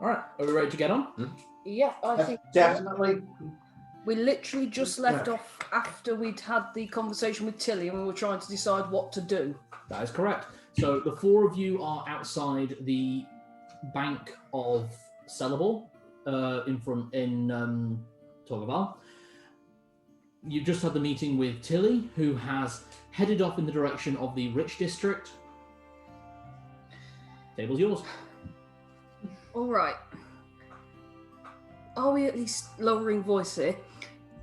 All right, are we ready to get on? Yeah, I think definitely. We literally just left off after we'd had the conversation with Tilly and we were trying to decide what to do. That is correct. So the four of you are outside the bank of Sellable in Togaval. You just had the meeting with Tilly, who has headed off in the direction of the Rich District. Table's yours. All right. Are we at least lowering voice here?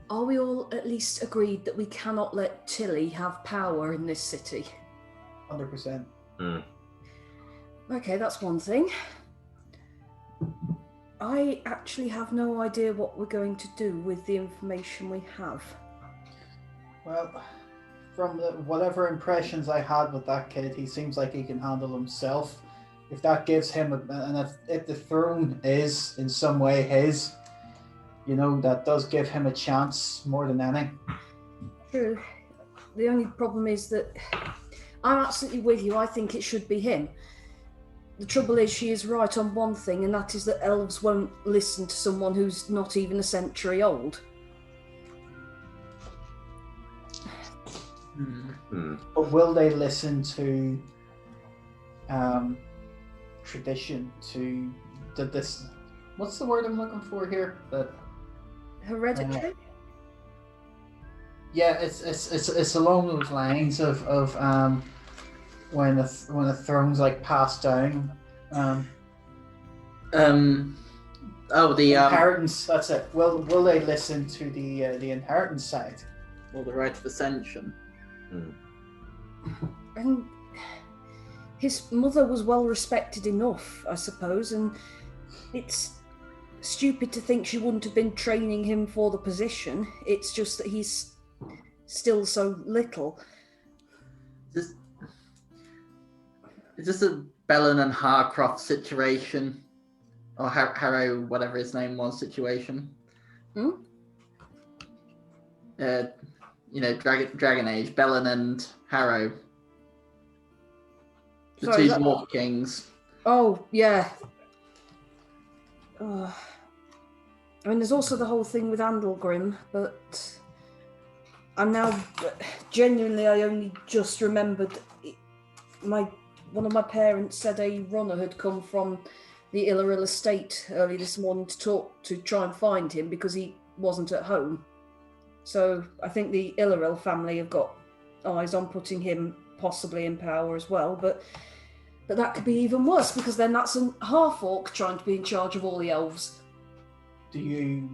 Are we all at least agreed that we cannot let Tilly have power in this city? 100%. Okay, that's one thing. I actually have no idea what we're going to do with the information we have. Well, from whatever impressions I had with that kid, he seems like he can handle himself. If that gives him, and if the throne is in some way his, that does give him a chance more than any. True. The only problem is that I'm absolutely with you. I think it should be him. The trouble is she is right on one thing, and that is that elves won't listen to someone who's not even a century old. But will they listen to tradition, to this? What's the word I'm looking for here? Hereditary? Yeah, it's along those lines of when a throne's like passed down. The inheritance. That's it. Will they listen to the inheritance side? Or the right of ascension? And his mother was well respected enough, I suppose, and it's stupid to think she wouldn't have been training him for the position. It's just that he's still so little. Is this a Bellin and Harcroft situation? Or Harrow, whatever his name was, situation? Dragon Age, Bellin and Harrow. The two dwarf kings. Oh, yeah. I mean, there's also the whole thing with Andalgrim, but I'm now genuinely, I only just remembered one of my parents said a runner had come from the Illaril estate early this morning to try and find him because he wasn't at home. So I think the Illaril family have got eyes on putting him possibly in power as well, but that could be even worse because then that's a half-orc trying to be in charge of all the elves. Do you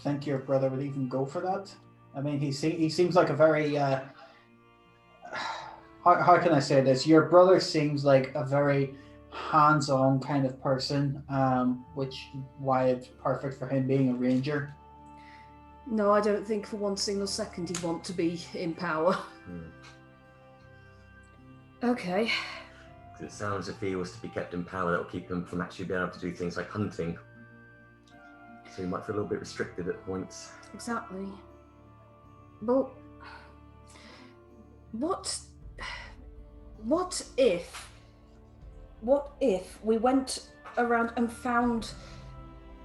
think your brother would even go for that? I mean, he seems like a very... how can I say this? Your brother seems like a very hands-on kind of person, which why it's perfect for him being a ranger. No, I don't think for one single second he'd want to be in power. Okay. It sounds if he was to be kept in power, that'll keep him from actually being able to do things like hunting. So he might feel a little bit restricted at points. Exactly. But what if we went around and found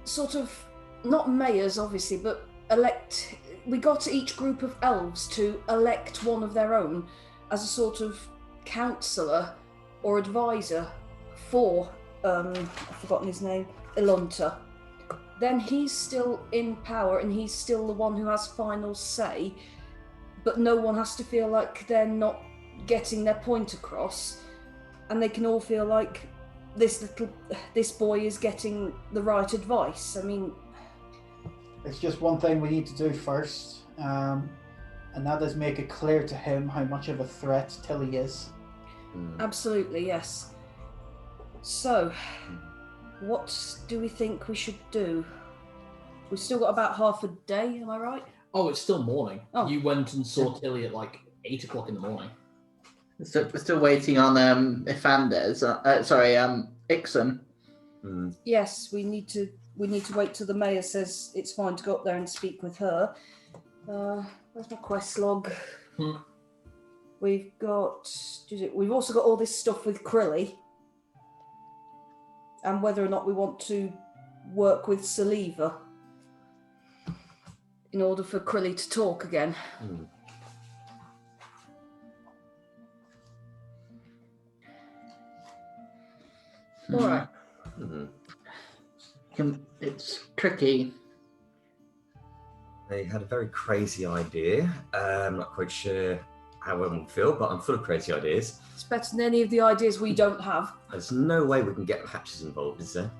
sort of, not mayors obviously, but we got each group of elves to elect one of their own as a sort of counsellor or advisor for, I've forgotten his name, Ilunta. Then he's still in power and he's still the one who has final say, but no one has to feel like they're not getting their point across, and they can all feel like this boy is getting the right advice. I mean, it's just one thing we need to do first, and that is make it clear to him how much of a threat Tilly is. Absolutely, yes. So, what do we think we should do? We've still got about half a day, am I right? Oh, it's still morning. Oh. You went and saw Tilly at like 8 o'clock in the morning. So we're still waiting on Ifandez. Ixon. Yes, we need to wait till the mayor says it's fine to go up there and speak with her. Where's my quest log? We've also got all this stuff with Crilly, and whether or not we want to work with saliva in order for Crilly to talk again. All right. It's tricky. They had a very crazy idea. I'm not quite sure how everyone will feel, but I'm full of crazy ideas. It's better than any of the ideas we don't have. There's no way we can get patches involved, is there?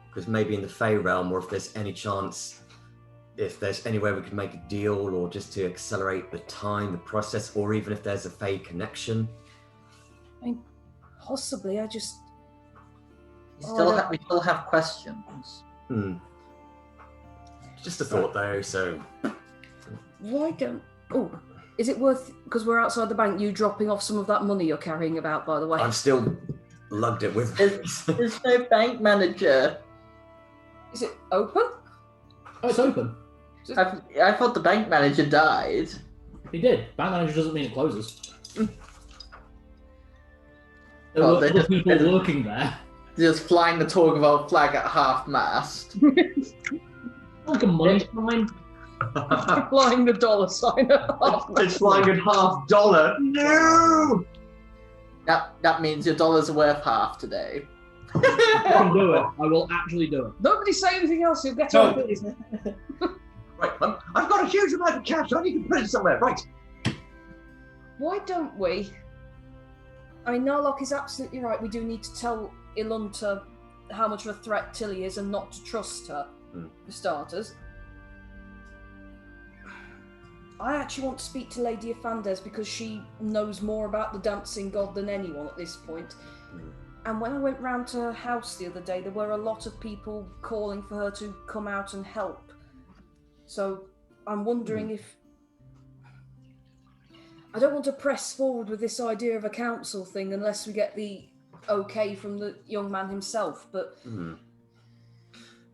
Because maybe in the Fey realm, or if there's any chance, if there's any way we could make a deal, or just to accelerate the time, the process, or even if there's a Fey connection. I mean, possibly. I just... We still have questions. Just a thought, though, so... Why don't... Oh, is it worth... Because we're outside the bank, you dropping off some of that money you're carrying about, by the way? I've still lugged it with me. There's no bank manager. Is it open? Oh, it's open. I thought the bank manager died. He did. Bank manager doesn't mean it closes. There Oh, were they other just- people they just- working there. Just flying the Torgvald flag at half-mast. Like a money sign. Flying the dollar sign at half. It's flying at $half. No! That means your dollars are worth half today. I can do it. I will actually do it. Nobody say anything else, you'll get No. on with it. Right, I've got a huge amount of cash. I need to put it somewhere. Right. Why don't we? I mean, Narlock is absolutely right. We do need to tell Ilunta how much of a threat Tilly is and not to trust her, for starters. I actually want to speak to Lady Afandes because she knows more about the dancing god than anyone at this point. And when I went round to her house the other day, there were a lot of people calling for her to come out and help. So I'm wondering if... I don't want to press forward with this idea of a council thing unless we get the okay from the young man himself, but...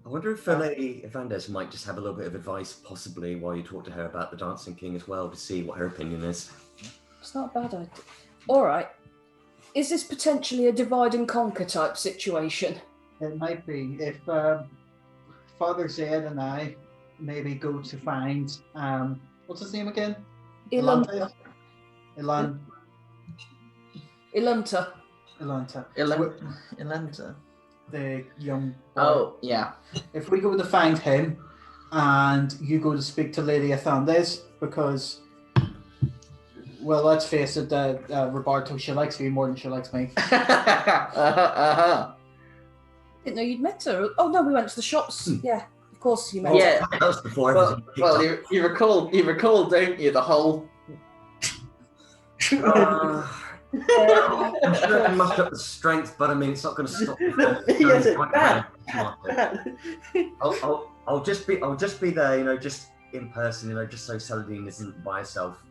I wonder if Lady Afandes might just have a little bit of advice, possibly, while you talk to her about the Dancing King as well, to see what her opinion is. It's not a bad idea. All right. Is this potentially a divide and conquer type situation? It might be. If Father Zed and I maybe go to find, what's his name again? Ilunta. Ilunta. Ilunta. Ilenta. The young boy. Oh, yeah. If we go to find him and you go to speak to Lady Athandes, because, well, let's face it, Roberto, she likes you more than she likes me. Didn't know you'd met her. Oh no, we went to the shops. Yeah, of course you met her. Yeah. That was before Well, everything kicked you recall, don't you, the whole... off. I'm sure I can muster up the strength, but I mean, it's not going to stop. Yes, it's bad. I'll just be there, you know, just in person, you know, just so Saladin isn't by herself.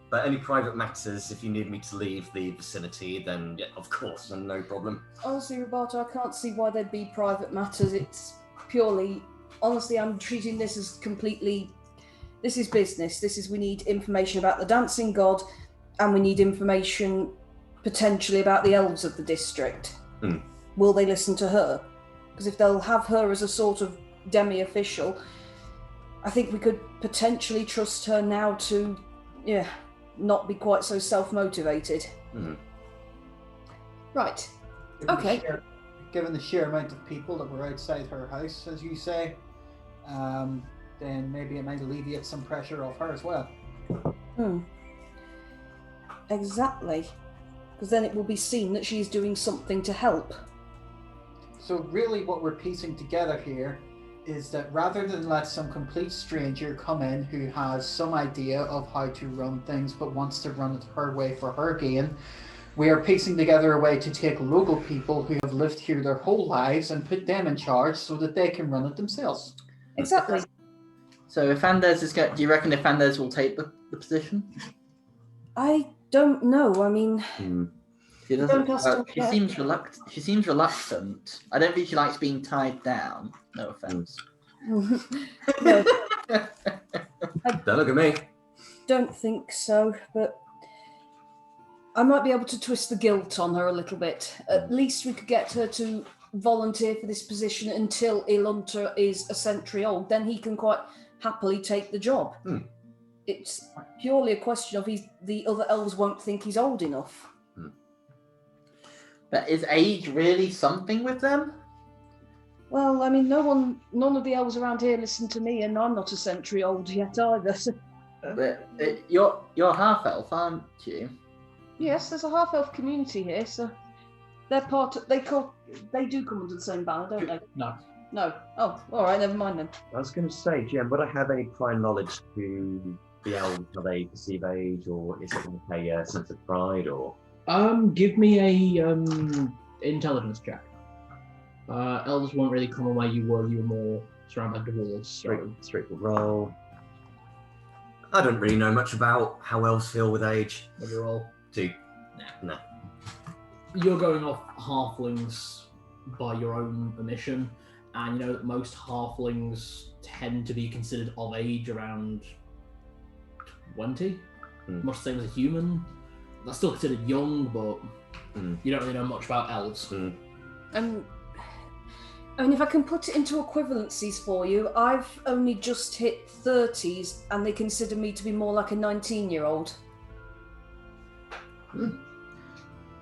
But any private matters, if you need me to leave the vicinity, then yeah, of course, no problem. Honestly, Roberto, I can't see why there'd be private matters. It's purely, honestly, I'm treating this as completely, this is business. We need information about the dancing god, and we need information potentially about the elves of the district. Will they listen to her? Because if they'll have her as a sort of demi-official, I think we could potentially trust her now to, not be quite so self-motivated. Right. Okay. Given the sheer amount of people that were outside her house, as you say, then maybe it might alleviate some pressure off her as well. Exactly. Because then it will be seen that she's doing something to help. So really what we're piecing together here is that rather than let some complete stranger come in who has some idea of how to run things but wants to run it her way for her gain, we are piecing together a way to take local people who have lived here their whole lives and put them in charge so that they can run it themselves. Exactly. So if Andes is going, do you reckon if Andes will take the position? I don't know. I mean, She doesn't. Don't ask her She yet. seems reluctant. She seems reluctant. I don't think she likes being tied down. No offense. no, Don't look at me. don't think so. But I might be able to twist the guilt on her a little bit. At least we could get her to volunteer for this position until Ilunta is a century old, then he can quite happily take the job. It's purely a question of the other elves won't think he's old enough. But is age really something with them? Well, I mean, none of the elves around here listen to me, and I'm not a century old yet either. So. But you're half elf, aren't you? Yes, there's a half-elf community here, so they're they do come under the same banner, don't they? No. No. Oh, all right, never mind then. I was going to say, Jem, would I have any prior knowledge to the elves, how they perceive age, or is it going to pay a sense of pride, or? Give me a intelligence check. Elves won't really come where you were. You were more surrounded by dwarves. So. Straightforward roll. I don't really know much about how elves feel with age. What do you roll? 2. Nah. You're going off halflings by your own omission, and you know that most halflings tend to be considered of age around 20, much the same as a human. That's still considered young, but you don't really know much about elves. I mean, if I can put it into equivalencies for you, I've only just hit 30s, and they consider me to be more like a 19-year-old.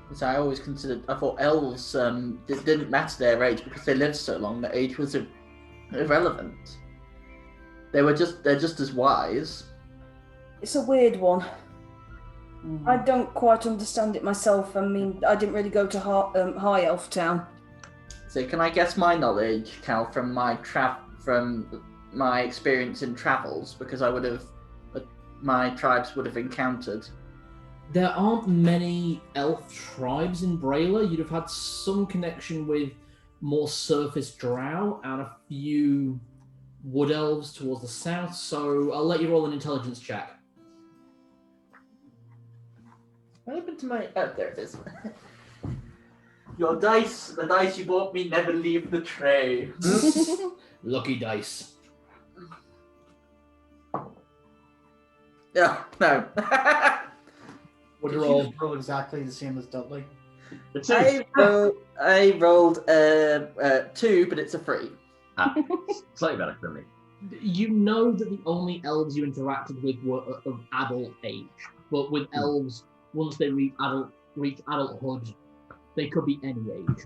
Because I thought elves didn't matter their age because they lived so long that age was irrelevant. They're just as wise. It's a weird one. I don't quite understand it myself. I mean, I didn't really go to High Elf Town. So can I guess my knowledge, Cal, from my experience in travels? Because my tribes would have encountered. There aren't many elf tribes in Brayla. You'd have had some connection with more surface drow and a few wood elves towards the south. So I'll let you roll an intelligence check. What happened to my... Oh, there it is. Your dice, the dice you bought me, never leave the tray. Lucky dice. No. What do Did you you roll? just roll exactly the same as Dudley? I rolled 2, but it's a 3. Slightly better than me. You know that the only elves you interacted with were of adult age, but with elves, once they reach adulthood, they could be any age.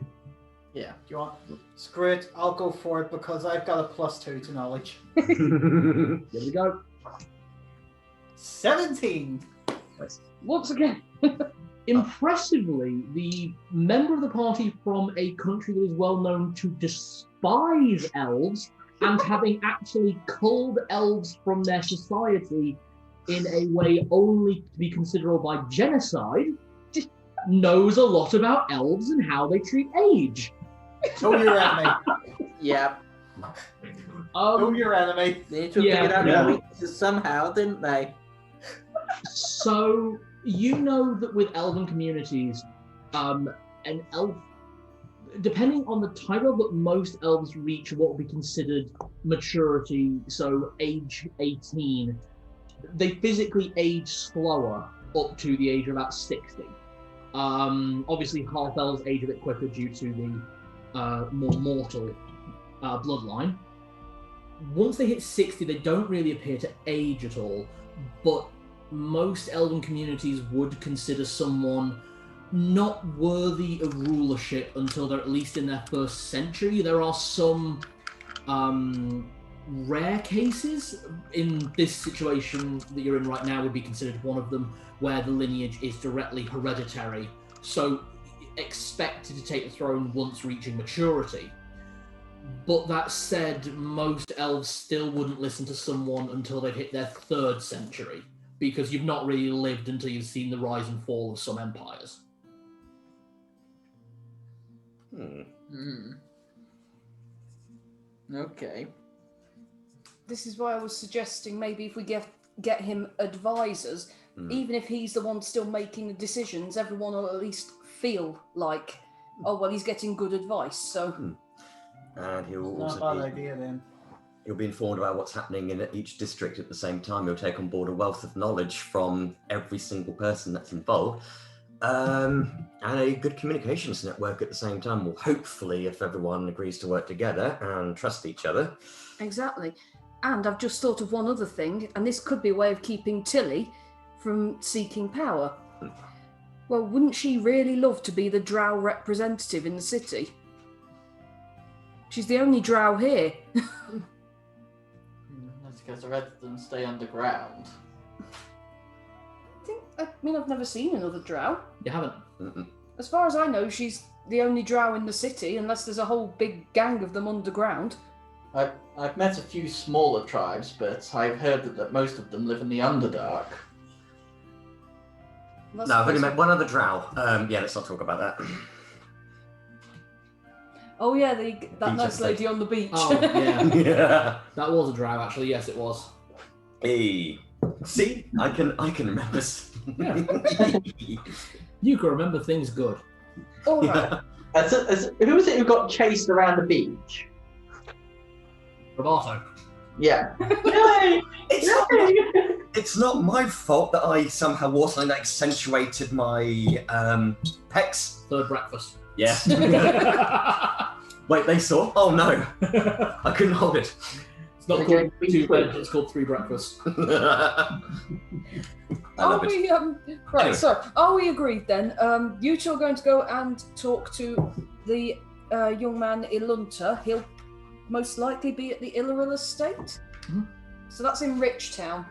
Yeah. Do you want? Screw it. I'll go for it because I've got a +2 to knowledge. Here we go. 17. Nice. Once again. Impressively, the member of the party from a country that is well known to despise elves and having actually culled elves from their society in a way only to be considerable by genocide, knows a lot about elves and how they treat age. Know your enemy. Yeah. Know your enemy. They need to have figured out their weaknesses somehow, didn't they? So you know that with elven communities, an elf, depending on the title, but most elves reach what would be considered maturity, so age 18. They physically age slower up to the age of about 60. Obviously, half elves age a bit quicker due to the more mortal bloodline. Once they hit 60, they don't really appear to age at all, but most elven communities would consider someone not worthy of rulership until they're at least in their first century. There are some rare cases in this situation that you're in right now would be considered one of them, where the lineage is directly hereditary, so expected to take the throne once reaching maturity. But that said, most elves still wouldn't listen to someone until they've hit their 3rd century, because you've not really lived until you've seen the rise and fall of some empires. Okay. This is why I was suggesting maybe if we get him advisors, even if he's the one still making the decisions, everyone will at least feel like, oh, well, he's getting good advice, so... And he'll Not also a bad idea then. He'll be informed about what's happening in each district at the same time. He'll take on board a wealth of knowledge from every single person that's involved. And a good communications network at the same time. Well, hopefully, if everyone agrees to work together and trust each other. Exactly. And I've just thought of one other thing, and this could be a way of keeping Tilly from seeking power. Well, wouldn't she really love to be the drow representative in the city? She's the only drow here. That's because the rest of them stay underground. I mean, I've never seen another drow. You haven't? Mm-mm. As far as I know, she's the only drow in the city, unless there's a whole big gang of them underground. I've met a few smaller tribes, but I've heard that most of them live in the Underdark. No, I've only met one other drow. Yeah, let's not talk about that. Oh yeah, that nice lady on the beach. Oh, yeah. Yeah. That was a drow, actually. Yes, it was. Hey. See? I can remember. Yeah. You can remember things good. All right. Who was it who got chased around the beach? Roboto. Yeah. It's not my fault that I somehow also accentuated my pecs. Third breakfast. Yeah. Wait, they saw? Oh no. I couldn't hold it. It's not called two beds, it's called three breakfasts. I love it. Right, Anyway. so are we agreed then? You two are going to go and talk to the young man Ilunta. He'll most likely be at the Illeril estate. Mm-hmm. So that's in Richtown.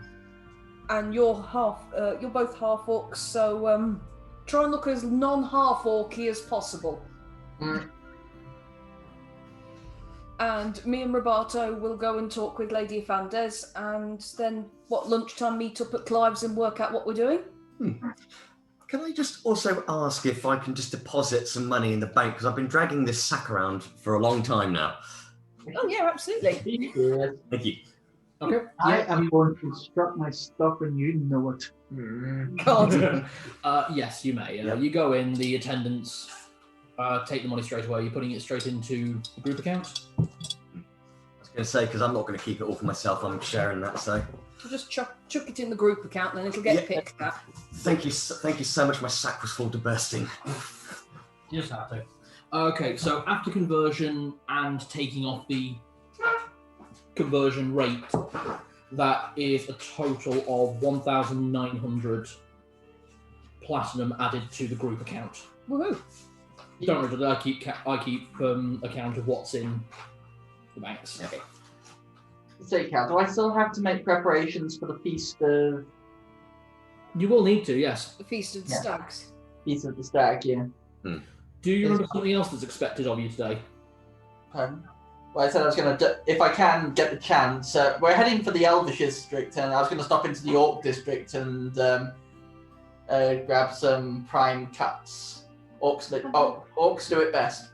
And you're both half orcs, so try and look as non-half orky as possible. Mm. And me and Roberto will go and talk with Lady Afandes, and then lunchtime meet up at Clive's and work out what we're doing. Can I just also ask if I can just deposit some money in the bank, because I've been dragging this sack around for a long time now. Oh yeah, absolutely. Thank you. Okay. I am going to instruct my stuff and you know it. God. Yes, you may. Yep. You go in, the attendants take the money straight away. You're putting it straight into the group account? I was going to say, because I'm not going to keep it all for myself, I'm sharing that, so. So just chuck it in the group account, and then it'll get picked up. Thank you so much. My sack was full to bursting. You just have to. Okay, so after conversion and taking off the conversion rate, that is a total of 1,900 platinum added to the group account. Woohoo! Don't worry, I keep account of what's in the banks. Okay. So, Cal, do I still have to make preparations for the feast of You will need to, yes. The Feast of the Yeah. Stags. Feast of the Stag? Yeah. Do you remember something else that's expected of you today? Well, I said I was going to, if I can get the chance. We're heading for the Elvish district, and I was going to stop into the Orc district and grab some prime cuts. Orcs do it best.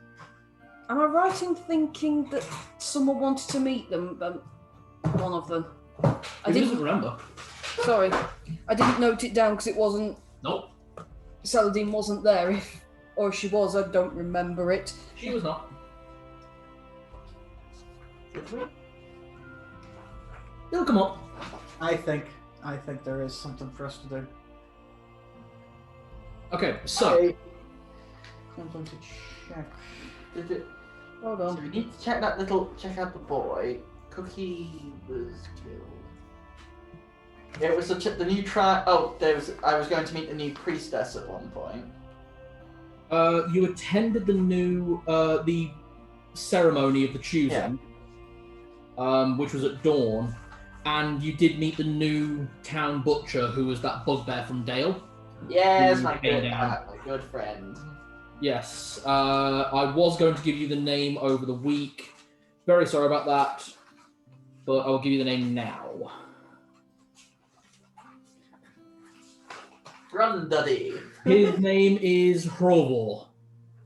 Am I right in thinking that someone wanted to meet them? One of them. I Who doesn't didn't. remember? Sorry, I didn't note it down because it wasn't. Nope. Saladin wasn't there. Or if she was, I don't remember it. She was not. It'll come up. I think there is something for us to do. Okay, so I'm going to check. Did it? Hold So on. we need to check out the boy. Cookie was killed. It was the new I was going to meet the new priestess at one point. you attended the ceremony of the choosing, which was at dawn, and you did meet the new town butcher, who was that bugbear from Dale. Yes, Who my came good, down. my good friend. Yes, I was going to give you the name over the week. Very sorry about that, but I'll give you the name now. Grunduddy. His name is Hrovor.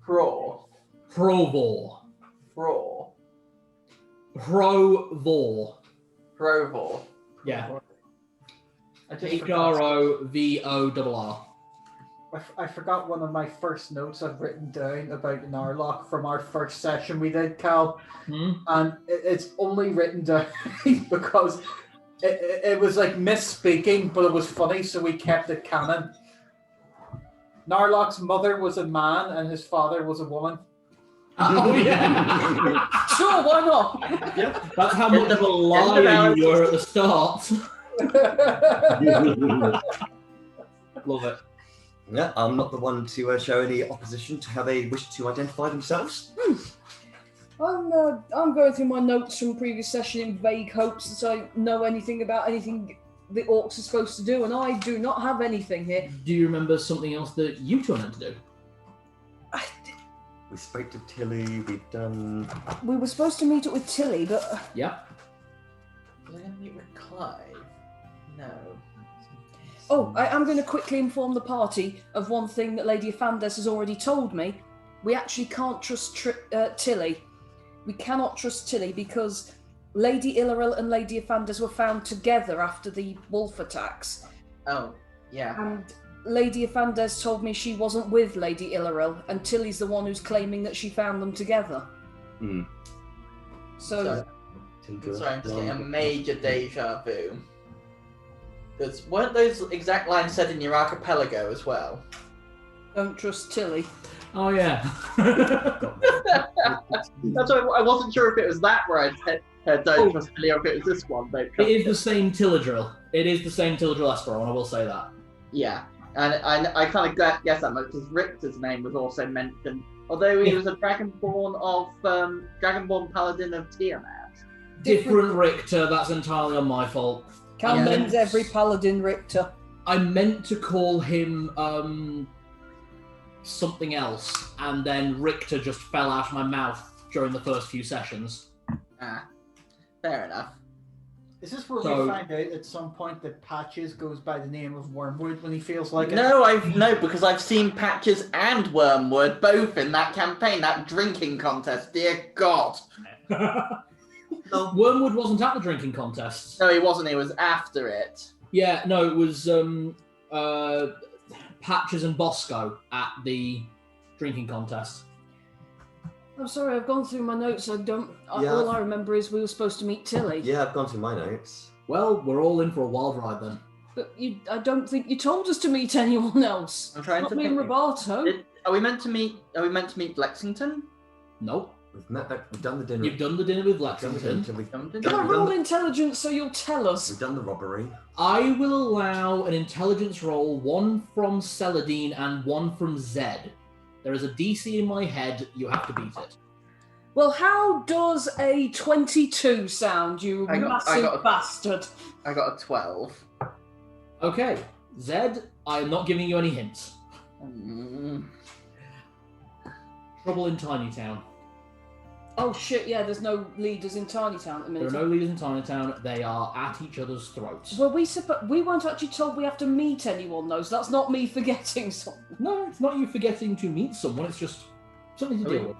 Hro. Hrovor. Hro. Hrovor. Hrovor. Yeah. I just Hrovor. I forgot one of my first notes I've written down about Narlock from our first session we did, Cal, and it's only written down because it was like misspeaking, but it was funny, so we kept it canon. Narlock's mother was a man and his father was a woman. Oh yeah. Sure, why not? Yep. That's how much of a liar you were at the start. Love it. Yeah, I'm not the one to show any opposition to how they wish to identify themselves. I'm going through my notes from previous session in vague hopes that I know anything about anything the orcs are supposed to do, and I do not have anything here. Do you remember something else that you two are meant to do? We spoke to Tilly, we've done... We were supposed to meet up with Tilly, but... Yeah. Was I going to meet with Clive? No. Oh, I'm going to quickly inform the party of one thing that Lady Afandes has already told me. We actually can't trust Tilly. We cannot trust Tilly because Lady Illeril and Lady Afandes were found together after the wolf attacks. Oh, yeah. And Lady Afandes told me she wasn't with Lady Illeril, and Tilly's the one who's claiming that she found them together. Hmm. So Sorry, I'm just getting a major deja vu. Because weren't those exact lines said in your archipelago as well? don't trust Tilly. Oh yeah. That's why I wasn't sure if it was that where I said don't trust Tilly or if it was this one. Don't It trust is the same Tilladrill. It is the same Tilladrill Esperon, I will say that. Yeah, and I kind of guess that much because Richter's name was also mentioned, although he was a Dragonborn of Dragonborn Paladin of Tiamat. Different Richter, that's entirely on my fault. Can't Yeah. mend every paladin, Richter. I meant to call him something else, and then Richter just fell out of my mouth during the first few sessions. Ah, fair enough. Is this where So- we find out at some point that Patches goes by the name of Wormwood when he feels like it? No, because I've seen Patches and Wormwood both in that campaign, that drinking contest. Dear God. No, Wormwood wasn't at the drinking contest. No, he wasn't. He was after it. Yeah, no, it was Patches and Bosco at the drinking contest. I'm sorry, I've gone through my notes. Yeah. All I remember is we were supposed to meet Tilly. Yeah, I've gone through my notes. Well, we're all in for a wild ride then. But I don't think you told us to meet anyone else. I'm trying Not to me and think. Roberto. Are we meant to meet Lexington? Nope. We've done the dinner. You've done the dinner with We've done the Lexington. dinner, we've Something? Can I We've done roll the- intelligence so you'll tell us? We've done the robbery. I will allow an intelligence roll, one from Celadine and one from Zed. There is a DC in my head, you have to beat it. Well, how does a 22 sound, you I massive got a- bastard? I got a 12. Okay, Zed, I am not giving you any hints. Trouble in Tiny Town. Oh shit, yeah, there's no leaders in Tiny Town at the There minute. are no leaders in Tiny Town, they are at each other's throats. Well, we weren't actually told we have to meet anyone, though, so that's not me forgetting something. No, it's not you forgetting to meet someone, it's just something to Are deal we- with.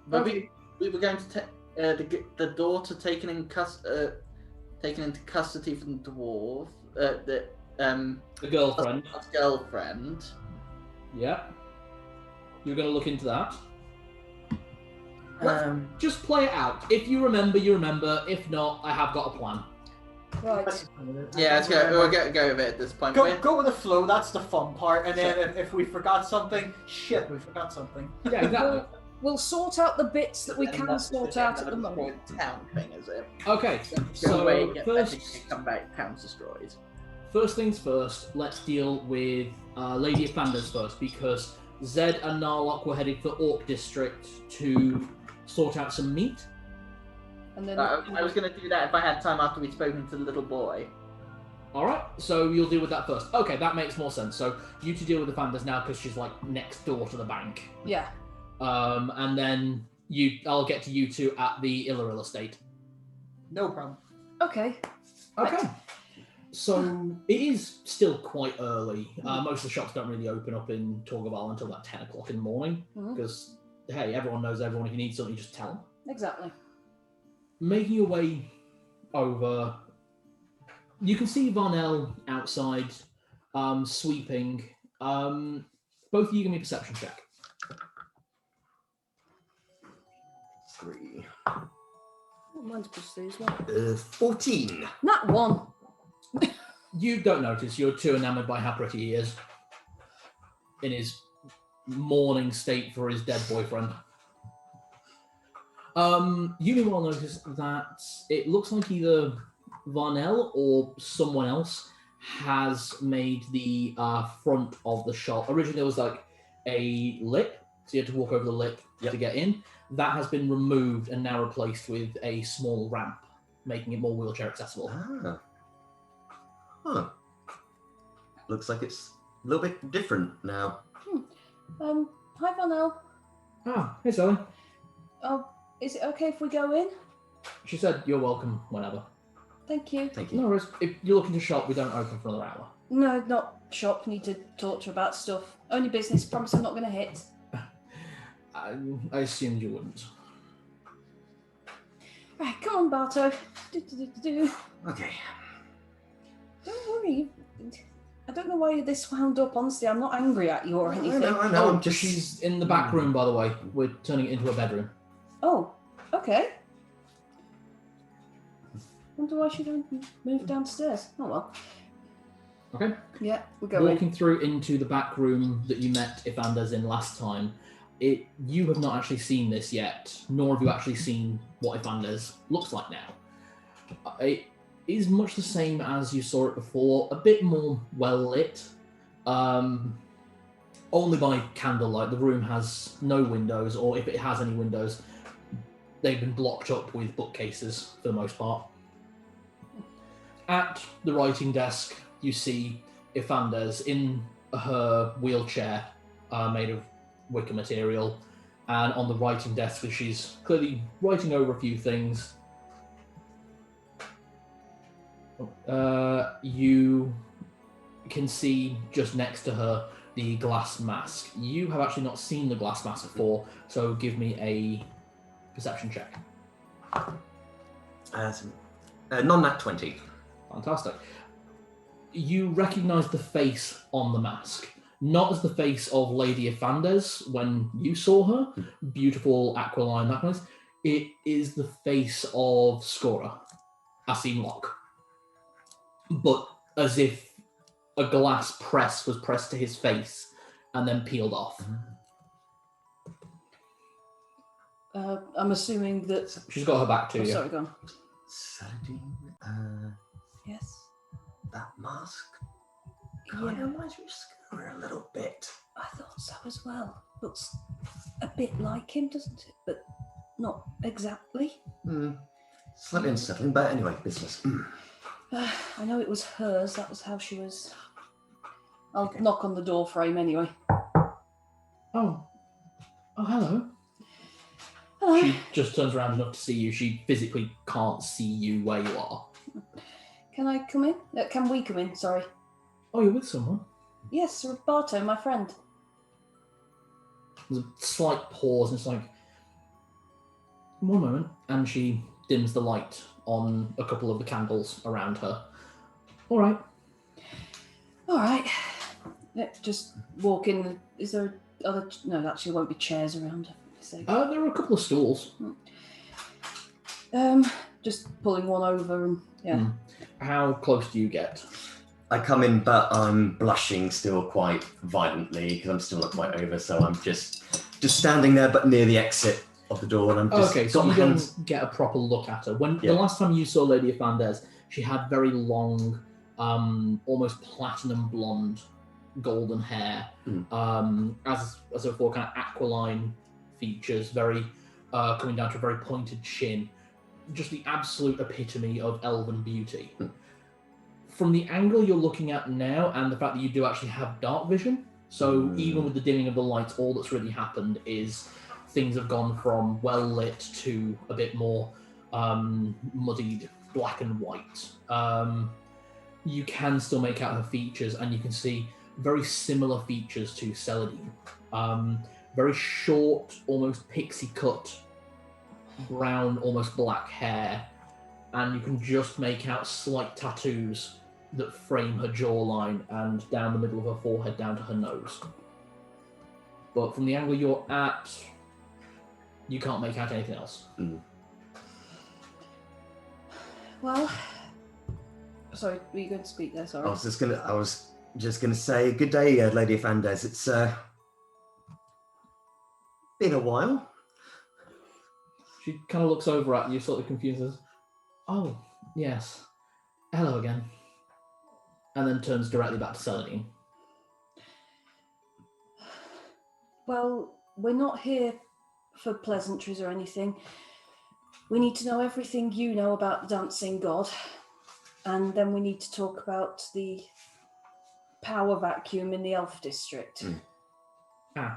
But we were going to take the daughter taken into custody from the dwarf. The girlfriend. girlfriend. Yeah. You're going to look into that. Um, Just play it out. If you remember, you remember. If not, I have got a plan. Right. yeah, let's go. We'll go with it at this point. Go with the flow, that's the fun part. And then if we forgot something, shit, we forgot something. Yeah, exactly. We'll sort out the bits that we can sort out at the moment. Town thing, is it? Okay, Go so away, get first, better, come back, town's destroyed. first things first, let's deal with Lady Afandes first, because Zed and Narlock were headed for Orc District to sort out some meat. And then I was going to do that if I had time after we'd spoken to the little boy. Alright, so you'll deal with that first. Okay, that makes more sense. So you two deal with Afandes now, because she's like next door to the bank. yeah. And then I'll get to you two at the Illeril estate. No problem. Okay. Okay. So it is still quite early. Most of the shops don't really open up in Torgaval until about 10 o'clock in the morning. Mhm. Because, hey, everyone knows everyone. If you need something, you just tell them. Exactly. Making your way over, you can see Varnell outside, sweeping. Both of you give me a perception check. 3. Oh, mine's prestige as well. 14. That one. You don't notice. You're too enamoured by how pretty he is. in his mourning state for his dead boyfriend. You meanwhile notice that it looks like either Varnell or someone else has made the front of the shop. Originally there was like a lip, so you had to walk over the lip to get in. That has been removed and now replaced with a small ramp, making it more wheelchair accessible. Ah. Huh. Looks like it's a little bit different now. Hi, Varnell. Ah, hey Sally. Oh, is it okay if we go in? She said you're welcome whenever. Thank you. Thank you. No worries. If you're looking to shop, we don't open for another hour. No, not shop. Need to talk to her about stuff. Only business. Promise I'm not going to hit. I assumed you wouldn't. Right, come on, Barto. Okay. Don't worry. I don't know why you're this wound up. Honestly, I'm not angry at you or anything. I know. I'm just. She's in the back room, by the way. We're turning it into a bedroom. Oh, okay. Wonder why she don't move downstairs. Oh well. Okay. Yeah, we're going. Walking through into the back room that you met Evander's in last time, you have not actually seen this yet, nor have you actually seen what Evander's looks like now. It is much the same as you saw it before, a bit more well lit, only by candlelight. The room has no windows, or if it has any windows, they've been blocked up with bookcases for the most part. At the writing desk, you see Ifandes in her wheelchair made of wicker material, and on the writing desk, she's clearly writing over a few things. You can see just next to her the glass mask. You have actually not seen the glass mask before, so give me a perception check. Non-nat 20. Fantastic. You recognise the face on the mask, not as the face of Lady Ifandes when you saw her, beautiful aquiline, that kind of. It is the face of Scora, Asim Locke, but as if a glass press was pressed to his face and then peeled off. I'm assuming that. She's got her back to you. Sorry, go on. Saladin, Yes. that mask Yeah. kind of reminds me of Scooter a little bit. I thought so as well. Looks a bit like him, doesn't it? But not exactly. Slightly unsettling, but anyway, business. I know it was hers. That was how she was. I'll knock on the door frame anyway. Oh, hello. Hello. She just turns around enough to see you. She physically can't see you where you are. Can I come in? Can we come in? Sorry. Oh, you're with someone? Yes, Roberto, my friend. There's a slight pause, and it's like, one moment, and she dims the light on a couple of the candles around her. All right. Just walk in. Is there other? No, actually, won't be chairs around. So. There are a couple of stools. Just pulling one over and yeah. How close do you get? I come in, but I'm blushing still quite violently because I'm still not quite over. So I'm just standing there, but near the exit of the door, and I'm just okay. So got my you hands. don't get a proper look at her. The last time you saw Lady Afandes, she had very long, almost platinum blonde, golden hair, as a full kind of aquiline features, very coming down to a very pointed chin. Just the absolute epitome of elven beauty. From the angle you're looking at now, and the fact that you do actually have dark vision, so even with the dimming of the lights, all that's really happened is things have gone from well lit to a bit more muddied black and white. You can still make out her features, and you can see very similar features to Celadine. Very short, almost pixie cut, brown, almost black hair, and you can just make out slight tattoos that frame her jawline and down the middle of her forehead down to her nose. But from the angle you're at, you can't make out anything else. Well, sorry, were you going to speak there? Sorry. I was Just going to say good day, Lady Fandes. It's been a while. She kind of looks over at you, sort of confuses. Oh, yes. Hello again. And then turns directly back to Celadine. Well, we're not here for pleasantries or anything. We need to know everything you know about the dancing god. And then we need to talk about the power vacuum in the elf district. I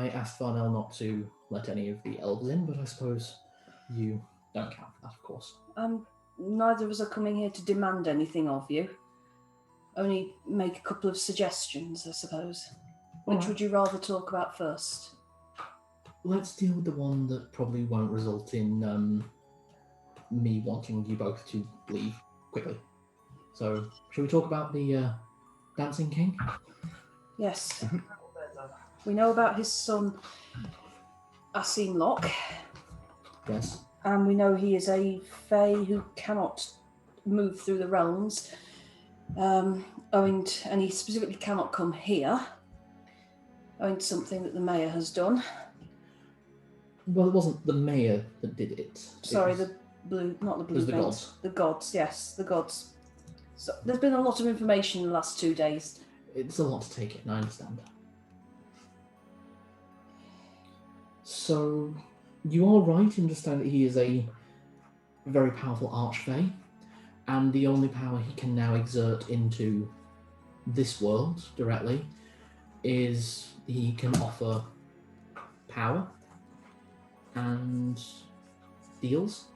asked Varnell not to let any of the elves in, but I suppose you don't count for that, of course. Neither of us are coming here to demand anything of you. Only make a couple of suggestions, I suppose. Which would you rather talk about first? Let's deal with the one that probably won't result in me wanting you both to leave quickly. So, shall we talk about the Dancing King? Yes. We know about his son, Asimlock. Yes. And we know he is a fae who cannot move through the realms, and he specifically cannot come here, owing to something that the mayor has done. Well, it wasn't the mayor that did it. Sorry, it was, not the blue. It was the paint. gods. The gods, yes, the gods. So there's been a lot of information in the last 2 days. It's a lot to take in, I understand. So, you are right in understanding that he is a very powerful archfey, and the only power he can now exert into this world directly is he can offer power and deals,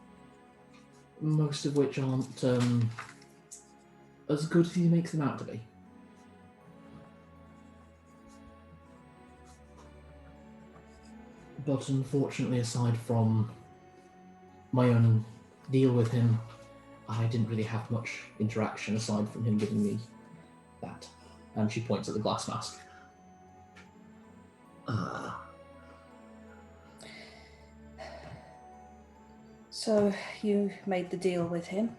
most of which aren't as good as he makes them out to be. But unfortunately, aside from my own deal with him, I didn't really have much interaction aside from him giving me that. And she points at the glass mask. So you made the deal with him.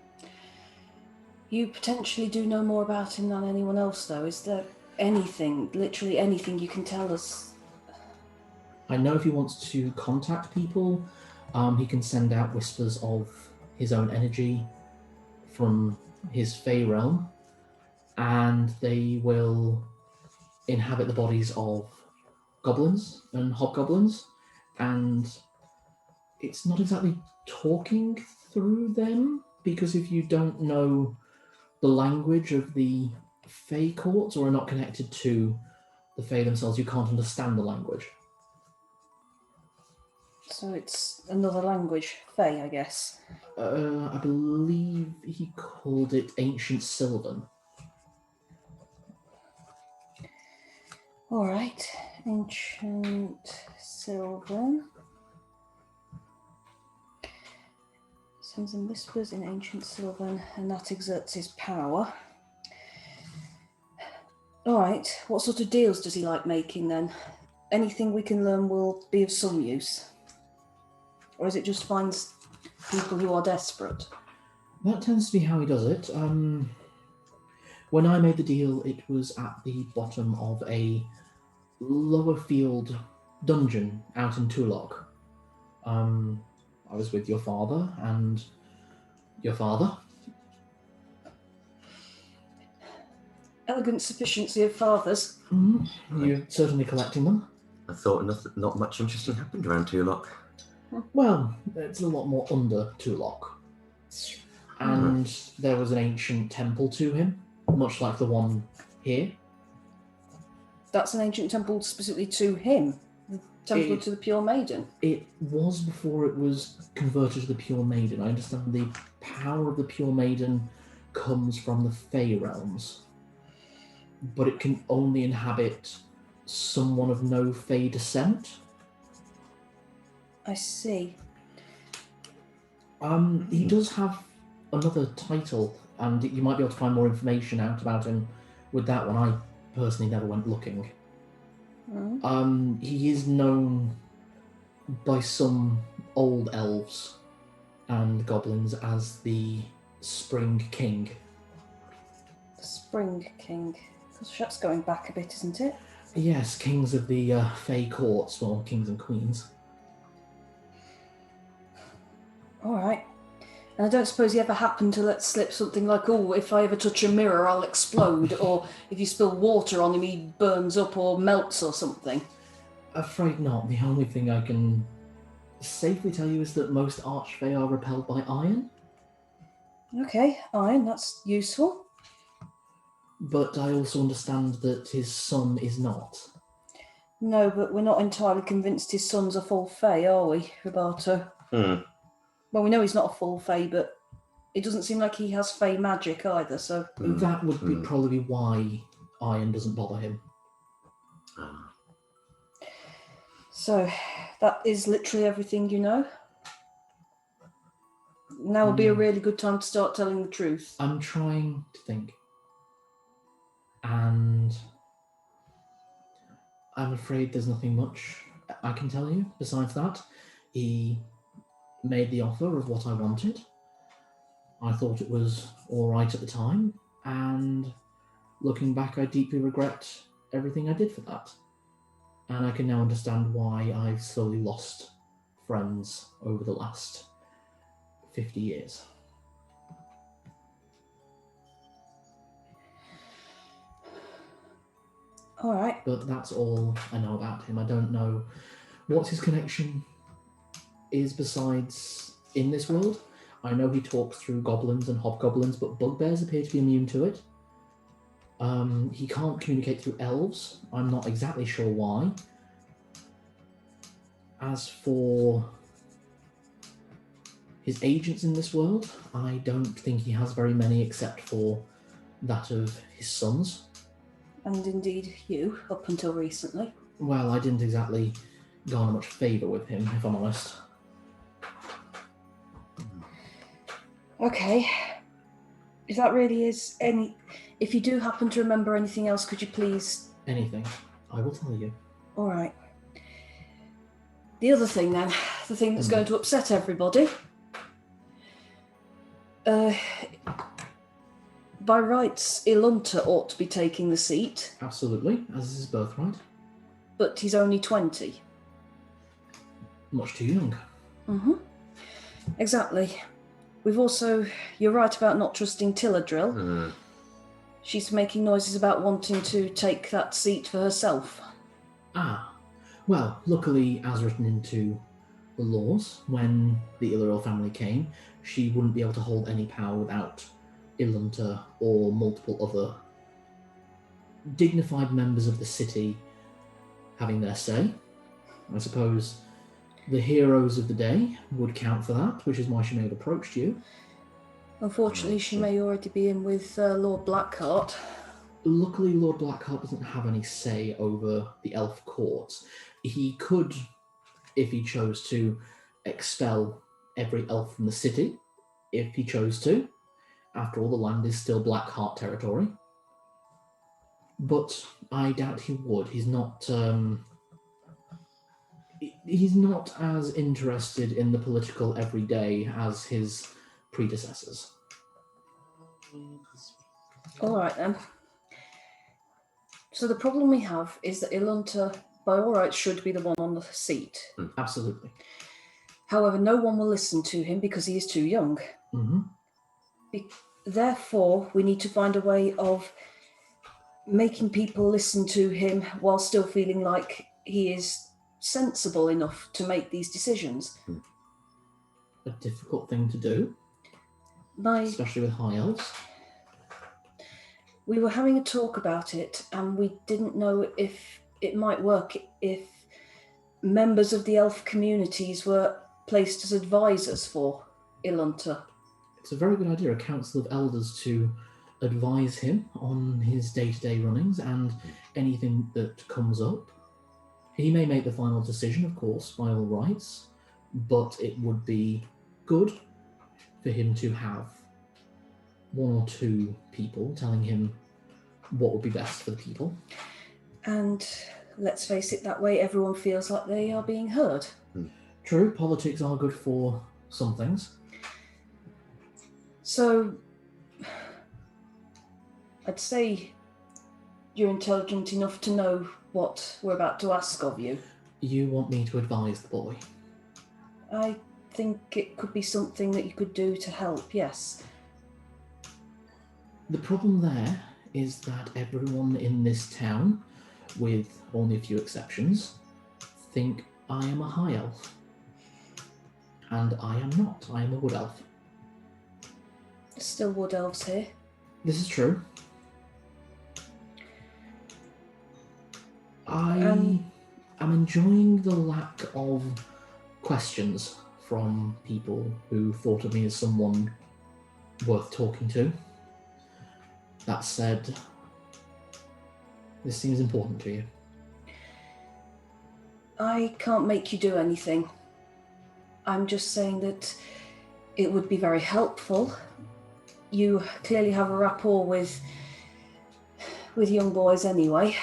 You potentially do know more about him than anyone else, though. Is there anything, literally anything you can tell us? I know if he wants to contact people, he can send out whispers of his own energy from his Fey realm, and they will inhabit the bodies of goblins and hobgoblins, and it's not exactly talking through them, because if you don't know the language of the Fey courts or are not connected to the Fey themselves, you can't understand the language. So it's another language, Fey, I guess. I believe he called it Ancient Sylvan. All right, Ancient Sylvan. Sends and whispers in Ancient Sylvan, and that exerts his power. All right, what sort of deals does he like making then? Anything we can learn will be of some use? Or is it just finds people who are desperate? That tends to be how he does it. When I made the deal, it was at the bottom of a lower field dungeon out in Tulok. I was with your father and your father. Elegant sufficiency of fathers. Mm-hmm. You're certainly collecting them. I thought not much interesting happened around Tulok. Well, it's a lot more under Tulok. And there was an ancient temple to him, much like the one here. That's an ancient temple specifically to him? The temple to the Pure Maiden? It was before it was converted to the Pure Maiden. I understand the power of the Pure Maiden comes from the Fey realms, but it can only inhabit someone of no Fey descent. I see. He does have another title, and you might be able to find more information out about him with that one. I personally never went looking. He is known by some old elves and goblins as the Spring King. The Spring King. That's going back a bit, isn't it? Yes, kings of the Fey courts, well, kings and queens. All right. And I don't suppose you ever happened to let slip something like, oh, if I ever touch a mirror, I'll explode, or if you spill water on him, he burns up or melts or something? Afraid not. The only thing I can safely tell you is that most Archfey are repelled by iron. Okay, iron, that's useful. But I also understand that his son is not. No, but we're not entirely convinced his son's a full Fey, are we, Roberto? Well, we know he's not a full Fey, but it doesn't seem like he has Fey magic either, so... That would be probably why iron doesn't bother him. So, that is literally everything you know? Now would be a really good time to start telling the truth. I'm trying to think. And I'm afraid there's nothing much I can tell you besides that. He made the offer of what I wanted. I thought it was all right at the time, and looking back, I deeply regret everything I did for that. And I can now understand why I've slowly lost friends over the last 50 years. All right. But that's all I know about him. I don't know what his connection is besides in this world. I know he talks through goblins and hobgoblins, but bugbears appear to be immune to it. He can't communicate through elves. I'm not exactly sure why. As for his agents in this world, I don't think he has very many except for that of his sons. And indeed you, up until recently. Well, I didn't exactly garner much favour with him, if I'm honest. Okay. If that really is any... If you do happen to remember anything else, could you please... Anything. I will tell you. All right. The other thing then, the thing that's going to upset everybody. By rights, Ilunta ought to be taking the seat. Absolutely, as is his birthright. But he's only 20. Much too young. Mm-hmm. Exactly. We've also... You're right about not trusting Tilladrill. She's making noises about wanting to take that seat for herself. Ah. Well, luckily, as written into the laws, when the Illyriel family came, she wouldn't be able to hold any power without Ilunta or multiple other dignified members of the city having their say. I suppose the heroes of the day would count for that, which is why she may have approached you. Unfortunately, she may already be in with Lord Blackheart. Luckily, Lord Blackheart doesn't have any say over the elf courts. He could, if he chose to, expel every elf from the city, if he chose to. After all, the land is still Blackheart territory. But I doubt he would. He's not as interested in the political everyday as his predecessors. All right, then. So the problem we have is that Ilunta, by all rights, should be the one on the seat. Absolutely. However, no one will listen to him because he is too young. Therefore, we need to find a way of making people listen to him while still feeling like he is sensible enough to make these decisions. A difficult thing to do, especially with high elves. We were having a talk about it, and we didn't know if it might work if members of the elf communities were placed as advisors for Ilunta. It's a very good idea, a council of elders to advise him on his day-to-day runnings and anything that comes up. He may make the final decision, of course, by all rights, but it would be good for him to have one or two people telling him what would be best for the people. And let's face it, that way everyone feels like they are being heard. True, politics are good for some things. So, I'd say you're intelligent enough to know what we're about to ask of you. You want me to advise the boy? I think it could be something that you could do to help, yes. The problem there is that everyone in this town, with only a few exceptions, think I am a high elf. And I am not. I am a wood elf. There's still wood elves here. This is true. I am enjoying the lack of questions from people who thought of me as someone worth talking to. That said, this seems important to you. I can't make you do anything. I'm just saying that it would be very helpful. You clearly have a rapport with young boys anyway.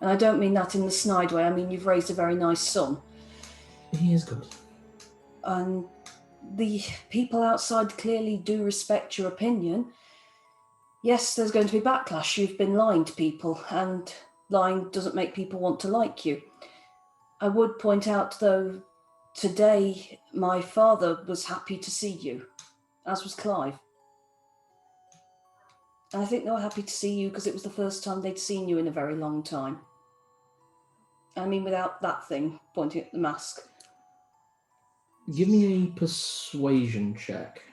And I don't mean that in the snide way. I mean, you've raised a very nice son. He is good. And the people outside clearly do respect your opinion. Yes, there's going to be backlash. You've been lying to people, and lying doesn't make people want to like you. I would point out, though, today my father was happy to see you, as was Clive. And I think they were happy to see you because it was the first time they'd seen you in a very long time. I mean, without that thing, pointing at the mask. Give me a persuasion check.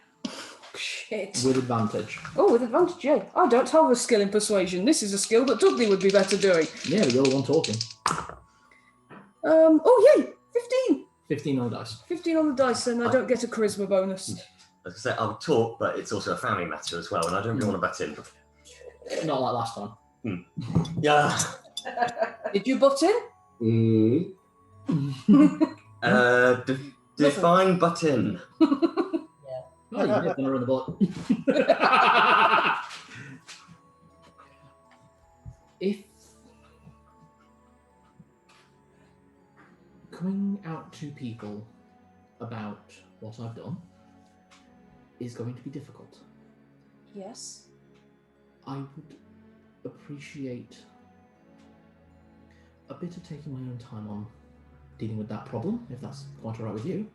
Shit. With advantage. Oh, with advantage, yeah. I don't have a skill in persuasion. This is a skill that Dudley would be better doing. Yeah, but you're the one talking. Oh, yay! 15! 15 on the dice. 15 on the dice, and I don't get a charisma bonus. I was going to say, I would talk, but it's also a family matter as well, and I don't really want to butt in. Not like last time. Yeah. Did you butt in? Define butt in. Oh, you did her in the butt. If coming out to people about what I've done is going to be difficult, Yes. I would appreciate a bit of taking my own time on dealing with that problem, if that's quite alright with you.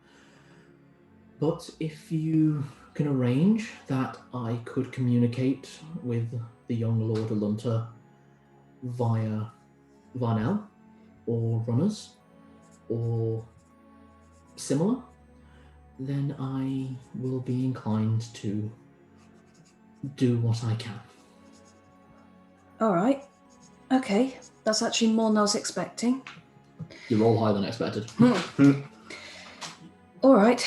But if you can arrange that I could communicate with the young Lord Alunta via Varnell or runners or similar, then I will be inclined to do what I can. All right. Okay. That's actually more than I was expecting. You roll higher than expected. All right.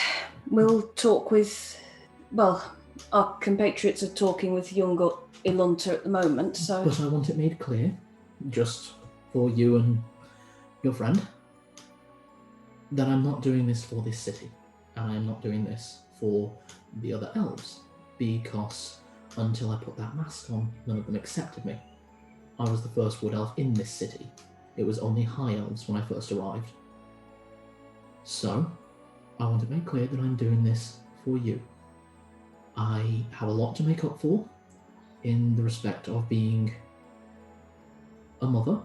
We'll talk with... Well, our compatriots are talking with young Ilunta at the moment, so... But I want it made clear, just for you and your friend, that I'm not doing this for this city, and I'm not doing this for the other elves, because until I put that mask on, none of them accepted me. I was the first wood elf in this city. It was only high elves when I first arrived. So, I want to make clear that I'm doing this for you. I have a lot to make up for in the respect of being a mother,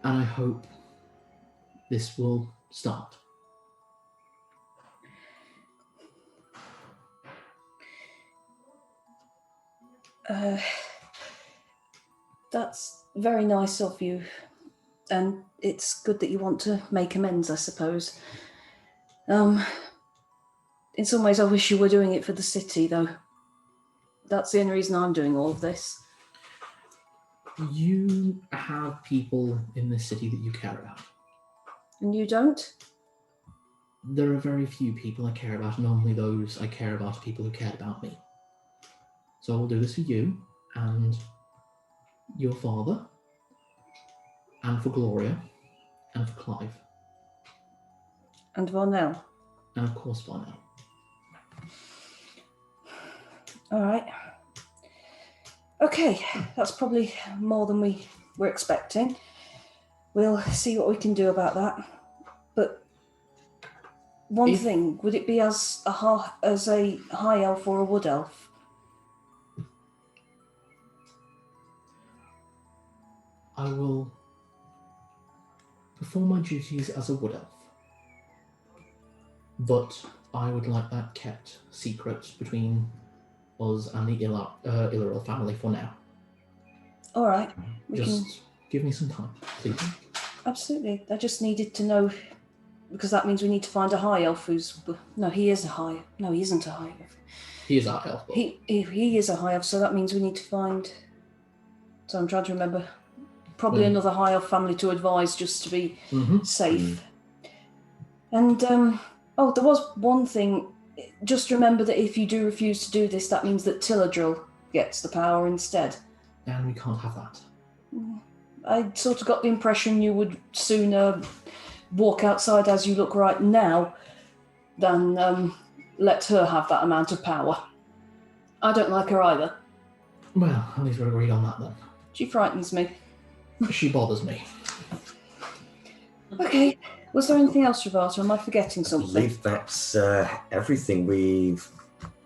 and I hope this will start. That's very nice of you, and it's good that you want to make amends, I suppose. In some ways I wish you were doing it for the city, though. That's the only reason I'm doing all of this. You have people in this city that you care about. And you don't? There are very few people I care about, and only those I care about are people who cared about me. So I will do this for you, and your father, and for Gloria, and for Clive. And Varnell? And of course Varnell. All right. Okay, that's probably more than we were expecting. We'll see what we can do about that. But one thing, would it be as a high elf or a wood elf? I will perform my duties as a wood elf. But I would like that kept secret between us and the Illaril family for now. All right. Just give me some time, please. Absolutely. I just needed to know, because that means we need to find a high elf who's... No, he is a high... No, he isn't a high elf. He is our elf. He is a high elf, so that means we need to find... So I'm trying to remember. Probably another high elf family to advise just to be safe. And, there was one thing. Just remember that if you do refuse to do this, that means that Tilladrill gets the power instead. And we can't have that. I sort of got the impression you would sooner walk outside as you look right now than let her have that amount of power. I don't like her either. Well, at least we're agreed on that then. She frightens me. She bothers me. Okay. Was there anything else, Ravato? Am I forgetting I something? believe that's everything. We've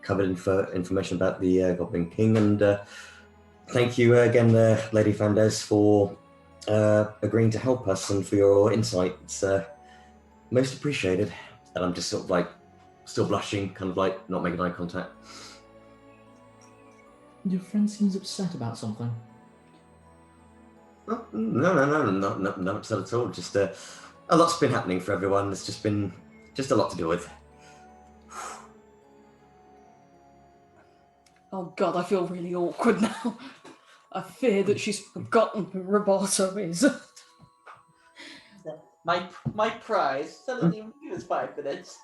covered information about the Goblin King, and thank you again, Lady Fandes, for agreeing to help us and for your insight. It's most appreciated. And I'm just sort of like still blushing, kind of like not making eye contact. Your friend seems upset about something. Oh, no, not upset at all. Just a lot's been happening for everyone. There's just been a lot to deal with. Oh God, I feel really awkward now. I fear that she's forgotten who Roboto is. My prize. Suddenly give us 5 minutes.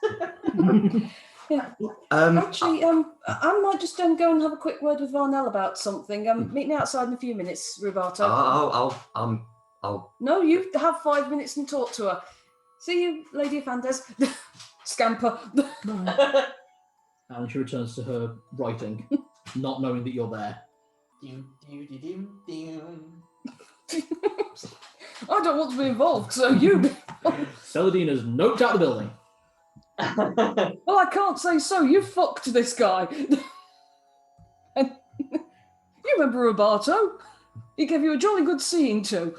Yeah. Actually, I might just go and have a quick word with Varnell about something. Meet me outside in a few minutes, Roboto. I'll. No, you have 5 minutes and talk to her. See you, Lady Fandes. Scamper. And she returns to her writing, not knowing that you're there. I don't want to be involved, so you. Celadina's noped out the building. Well, I can't say so. You fucked this guy. And you remember Roboto? He gave you a jolly good scene too.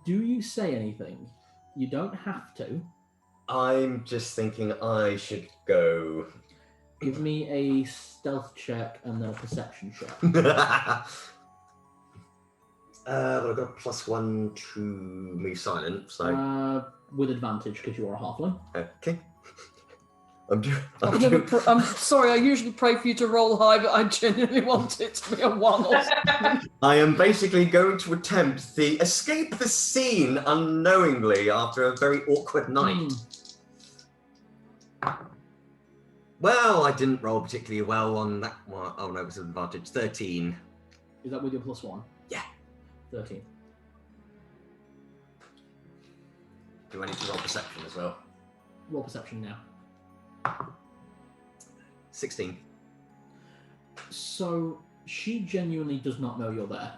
Do you say anything? You don't have to. I'm just thinking I should go. Give me a stealth check and then a perception check. Well, I've got a +1 to move silent, so. With advantage because you are a halfling. Okay. I'm sorry, I usually pray for you to roll high, but I genuinely want it to be a 1 or something. I am basically going to attempt the escape the scene unknowingly after a very awkward night. Well, I didn't roll particularly well on that one. Oh no, it was an advantage. 13. Is that with your +1? Yeah. 13. Do I need to roll perception as well? Roll perception now. 16. So she genuinely does not know you're there.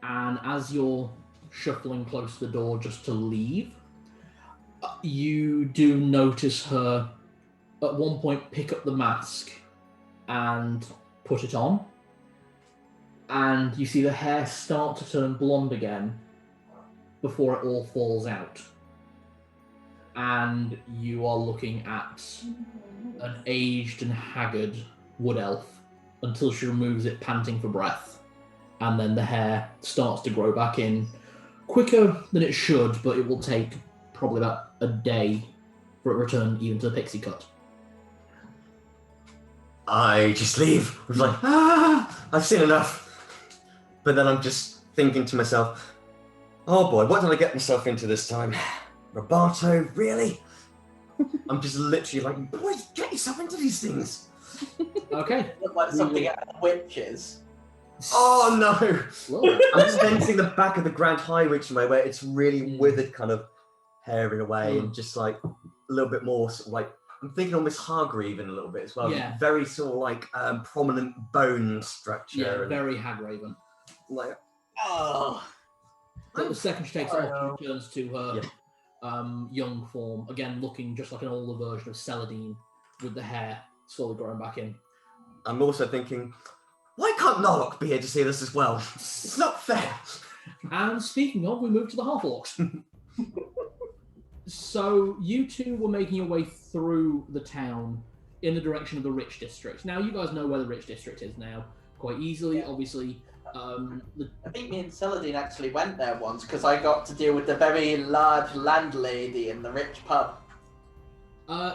And as you're shuffling close to the door just to leave, you do notice her at one point pick up the mask and put it on. And you see the hair start to turn blonde again before it all falls out. And you are looking at an aged and haggard wood elf until she removes it, panting for breath. And then the hair starts to grow back in quicker than it should, but it will take probably about a day for it to return even to the pixie cut. I just leave. I was like, I've seen enough. But then I'm just thinking to myself, oh boy, what did I get myself into this time? Roboto, really? I'm just literally like, boy, get yourself into these things. Okay. Look like something out of Witches. Oh no! I'm sensing the back of the Grand High Witch in my way. It's really withered kind of hair in a way, and just like a little bit more sort of like, I'm thinking almost Hargreaven a little bit as well. Yeah. Very sort of like prominent bone structure. Yeah, and very Hagraven. like, But the second she takes it off, she returns to her young form, again looking just like an older version of Celadine, with the hair slowly growing back in. I'm also thinking, Why can't Narlock be here to see this as well? It's not fair. And speaking of, we move to the half-orcs. So you two were making your way through the town in the direction of the Rich District. Now, you guys know where the Rich District is now quite easily. Obviously, I think me and Celadine actually went there once because I got to deal with the very large landlady in the rich pub.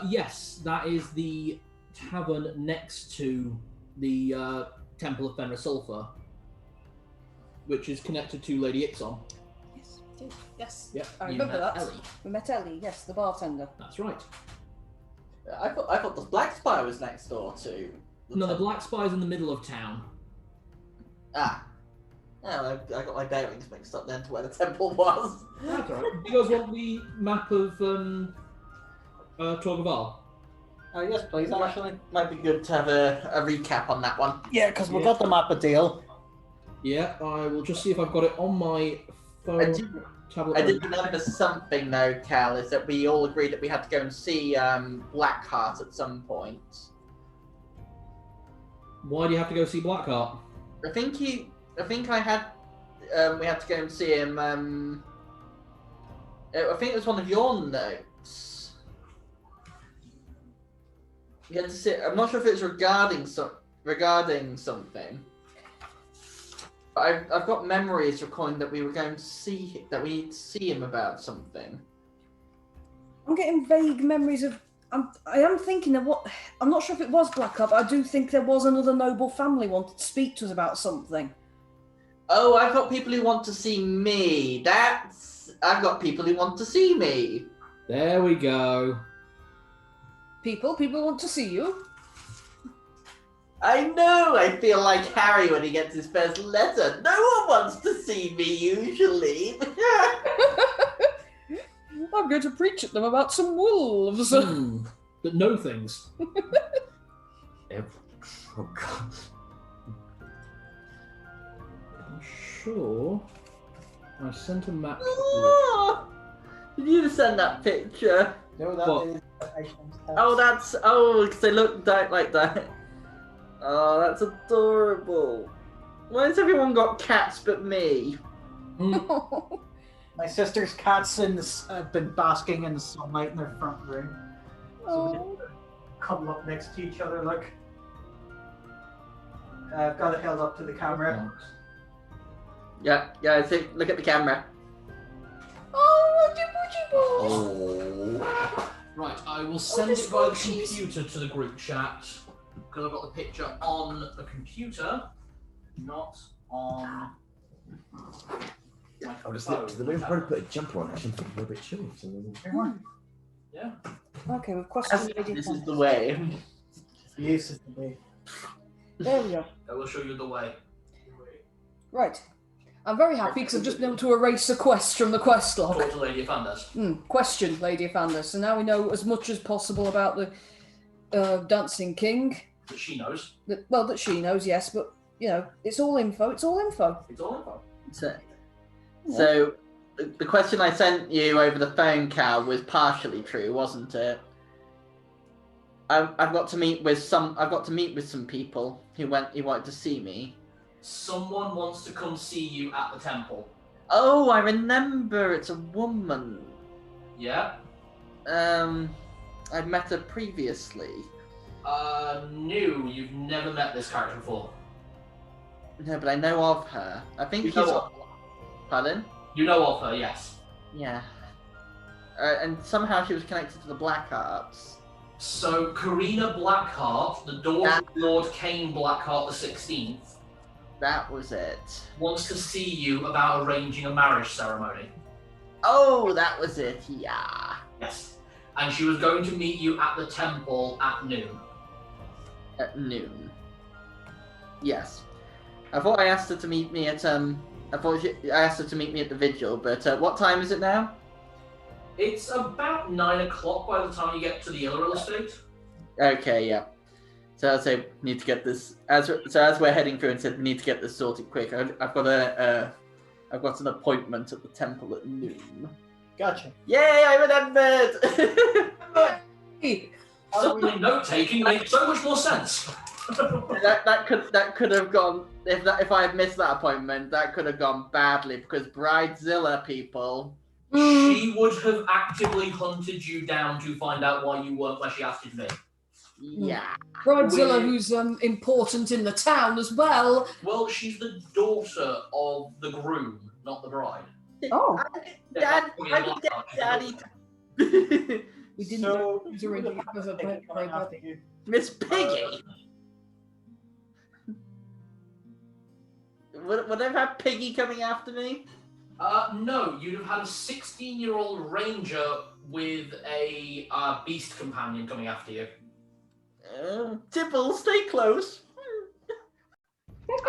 Yes, that is the tavern next to the Temple of Fenris Sulfur, which is connected to Lady Ixon. Yes, we did. Yes. Yep, I you remember met that. Ellie. We met Ellie, yes, the bartender. That's right. I thought the Black Spire was next door to. No, the Black Spire's in the middle of town. Ah. Oh, I got my bearings mixed up then to where the temple was. That's all right. Do you guys want the map of Torgaval? Oh, yes, please, actually. Might be good to have a recap on that one. Yeah, because we got the map a deal. Yeah, I will just see if I've got it on my phone. I did remember something though, Cal, is that we all agreed that we had to go and see Blackheart at some point. Why do you have to go see Blackheart? I think we had to go and see him. I think it was one of your notes. We had to see. I'm not sure if it's regarding something. But I've got memories recording that we were going to see him about something. I'm getting vague memories of. I am thinking of what. I'm not sure if it was Blackheart, but I do think there was another noble family wanted to speak to us about something. Oh, I've got people who want to see me. I've got people who want to see me. There we go. People want to see you. I know, I feel like Harry when he gets his first letter. No one wants to see me usually. I'm going to preach at them about some wolves. But no things. Oh god. I'm sure I sent a map. Did you send that picture? No, What? is. Because they look like that. Oh, that's adorable. Why has everyone got cats but me? My sister's cats have been basking in the sunlight in their front room. So we Oh. cuddle up next to each other, look. I've got it held up to the camera. Yeah, I see. Look at the camera. Oh, Djibouti balls. Oh. Right, I will send this it via the worksheet. computer to the group chat. Because I've got the picture on the computer, not on my I'll just phone. look to the room. Probably put a jumper on actually. I'm a bit chilly. So Yeah. Okay, we've questioned Lady This is Fenris. the way. Yes, is the way. There we go. I will show you the way. Right. I'm very happy because I've just been able to erase a quest from the quest log. Talk to Lady Afanders. Question, Lady Afanders. So now we know as much as possible about the Dancing King. That she knows. That she knows, yes, but, you know, it's all info. It's all info. So the question I sent you over the phone, Cal, was partially true, wasn't it? I've got to meet with some people who wanted to see me. Someone wants to come see you at the temple. Oh, I remember. It's a woman. Yeah. I'd met her previously. No, you've never met this character before. No, but I know of her. I think You he's. know of Pardon? You know of her, yes. Yeah. And somehow she was connected to the Blackhearts. So, Karina Blackheart, the daughter of Lord Cain Blackheart the 16th, That was it. wants to see you about arranging a marriage ceremony. Oh, that was it. Yeah. Yes. And she was going to meet you at the temple at noon. At noon. Yes. I thought I asked her to meet me at I asked her to meet me at the vigil, but what time is it now? It's about 9 o'clock by the time you get to the Illeril estate. Okay, yeah. So I'd say we need to get this as we're heading through and said we need to get this sorted quick. I've got an appointment at the temple at noon. Gotcha. Yay! I remembered. Hey, Suddenly note-taking makes so much more sense. that could have gone if I had missed that appointment. That could have gone badly because Bridezilla people. She would have actively hunted you down to find out why you weren't where she asked you to be. Yeah. Bridezilla, who's important in the town as well. Well, she's the daughter of the groom, not the bride. Oh. Dad, I can get Daddy. We didn't So, know it was who already the fuck is a Piggy coming after you? Miss Piggy. Would I have had Piggy coming after me? No, you'd have had a 16-year-old ranger with a beast companion coming after you. Tibble, stay close.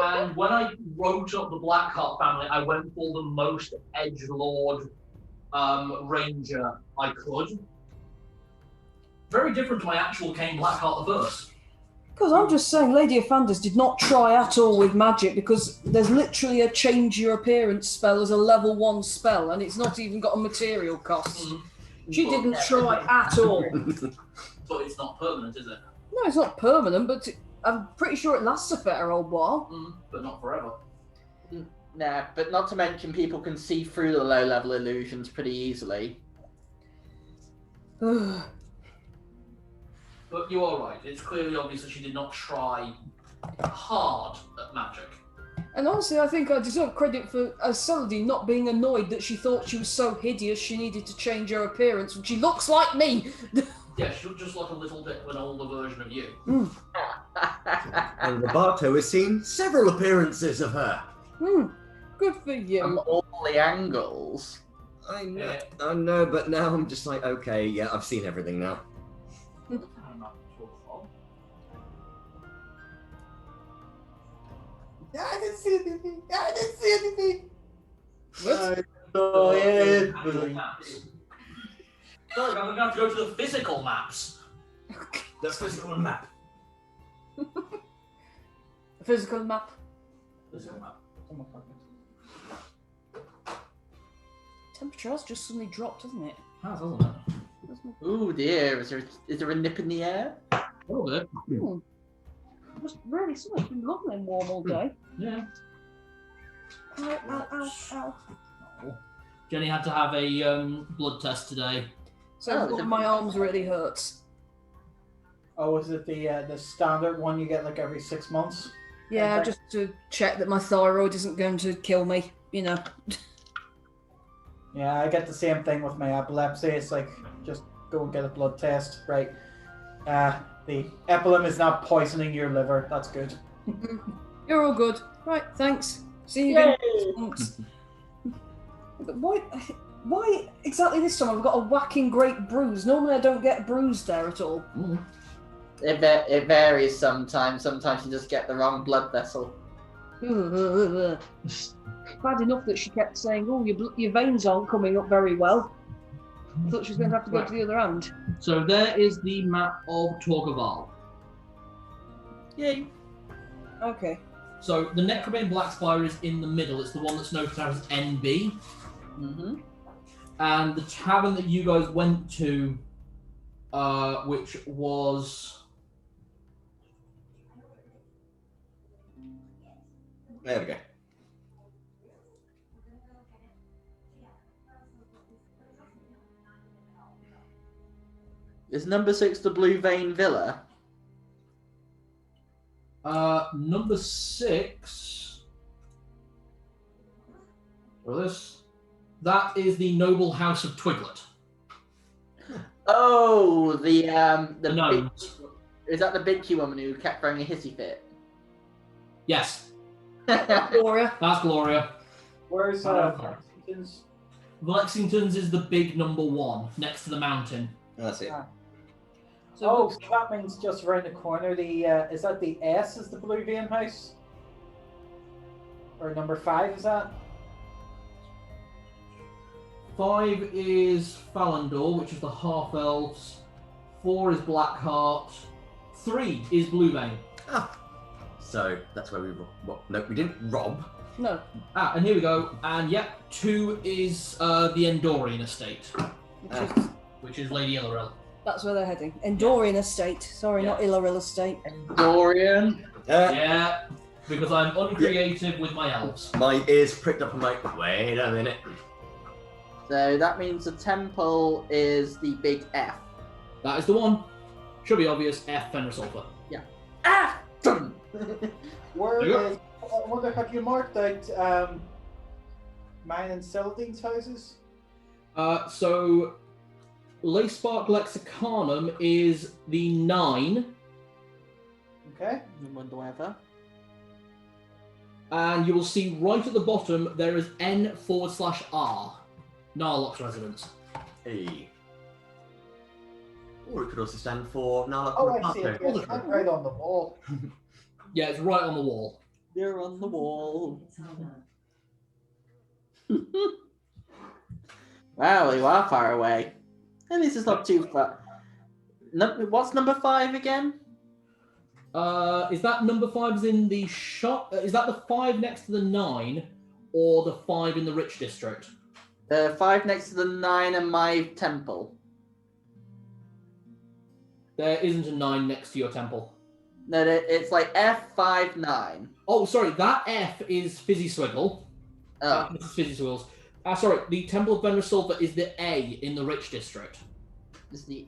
And when I wrote up the Blackheart family, I went for the most edgelord ranger I could. Very different to my actual Kane Blackheart the First. Because I'm just saying, Lady Offanders did not try at all with magic because there's literally a change your appearance spell as a level 1 spell and it's not even got a material cost. She didn't try at all. But it's not permanent, is it? No, it's not permanent, but I'm pretty sure it lasts a fair old while. But not forever. Nah, but not to mention people can see through the low-level illusions pretty easily. But you are right. It's clearly obvious that she did not try hard at magic. And honestly, I think I deserve credit for Celadine not being annoyed that she thought she was so hideous she needed to change her appearance when she looks like me. Yeah, she looked just like a little bit of an older version of you. And Roberto has seen several appearances of her. Good for you. From all the angles. I know, but now I'm just like, okay, yeah, I've seen everything now. I didn't see anything. I didn't see anything. What? I saw it. Sorry, I'm going to have to go to the physical maps. The physical map. Physical map. Physical map. Temperature has just suddenly dropped, hasn't it? Has, hasn't it? Ooh dear, is there a nip in the air? A little bit. It was really so. It's been lovely and warm all day. Yeah. Ow, ow, ow, ow. Jenny had to have a blood test today. So one of my arms really hurts. Oh, is it the standard one you get like every 6 months? Yeah, Okay. just to check that my thyroid isn't going to kill me, you know. Yeah, I get the same thing with my epilepsy. It's like, just go and get a blood test. Right. The epilim is not poisoning your liver. That's good. You're all good. Right, thanks. See you again. Thanks. But why exactly this time I've got a whacking great bruise? Normally I don't get bruised there at all. It varies sometimes. Sometimes you just get the wrong blood vessel. Bad enough that she kept saying, "Oh, your veins aren't coming up very well." I thought she was going to have to go to the other hand. So there is the map of Torgaval. Yay. Okay. So the Necrobane Blackspire is in the middle. It's the one that's noted as NB. Mm-hmm. And the tavern that you guys went to, which was... There we go. Is number 6 the Blue Vein Villa? Number 6... Well, that is the Noble House of Twiglet. Oh, the gnomes. Is that the bitchy woman who kept throwing a hissy fit? Yes, Gloria. that's Gloria. Where's Lexington's? Lexington's is the big number 1, next to the mountain. That's it. So that means just around the corner. The is that the S? Is the Blue Vein House? Or number 5 is that? 5 is Falandor, which is the half-elves. 4 is Blackheart. 3 is Bluebane. Ah. So that's where we no, we didn't rob. No. And here we go. And yep, 2 is the Endorian estate, which is Lady Illarel. That's where they're heading. Endorian Estate. Sorry, not Illaril Estate. Dorian. Yeah, because I'm uncreative with my elves. My ears pricked up. I'm like, wait a minute. So that means the temple is the big F. That is the one. Should be obvious. F Fenrisulfur. Yeah. Ah! Where There you go. is, I wonder, have you marked out mine and Seldine's houses? So Leyspark Lexicanum is the 9, Okay. Whatever. and you will see right at the bottom there is N/R, Narlock's residence. Hey. Or it could also stand for Nala Oh, I see it. Corpato. Yes, I'm right on the wall. Yeah, it's right on the wall. You're on the wall. Wow, you are far away. At least it's not too far. What's number 5 again? Is that number 5 is in the shop? Is that the 5 next to the 9, or the 5 in the rich district? 5 next to the 9 and my temple. There isn't a 9 next to your temple. No, it's like F59. Oh, sorry, that F is Fizzy Swiggle. Oh, This is Fizzy Swiggles. Sorry, the Temple of Fenrisulfur is the A in the rich district. it's the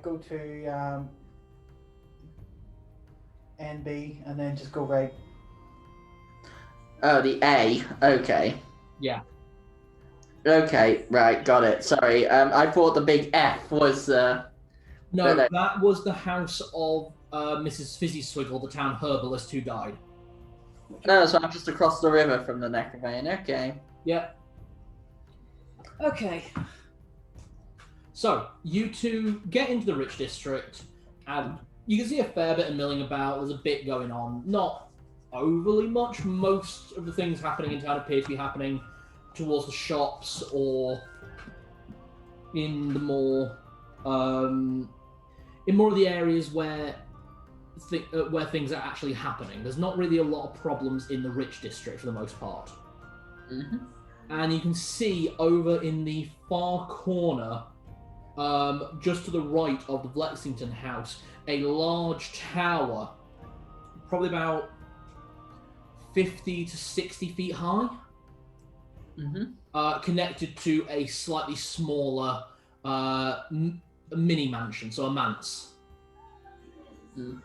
Go to NB and then just go right. Oh, the A. Okay. Yeah. Okay, right, got it. Sorry, I thought the big F was. No, No. that was the house of Mrs. Fizzy Swiggle, the town herbalist who died. No, so I'm just across the river from the Necrovein. Okay. Yeah. Okay. So, you two get into the rich district, and you can see a fair bit of milling about. There's a bit going on. Not overly much. Most of the things happening in town appear to be happening towards the shops or in the more of the areas where things are actually happening. There's not really a lot of problems in the rich district for the most part. Mm-hmm. And you can see over in the far corner, just to the right of the Blexington house, a large tower, probably about 50 to 60 feet high, connected to a slightly smaller mini mansion, so a manse. Mm.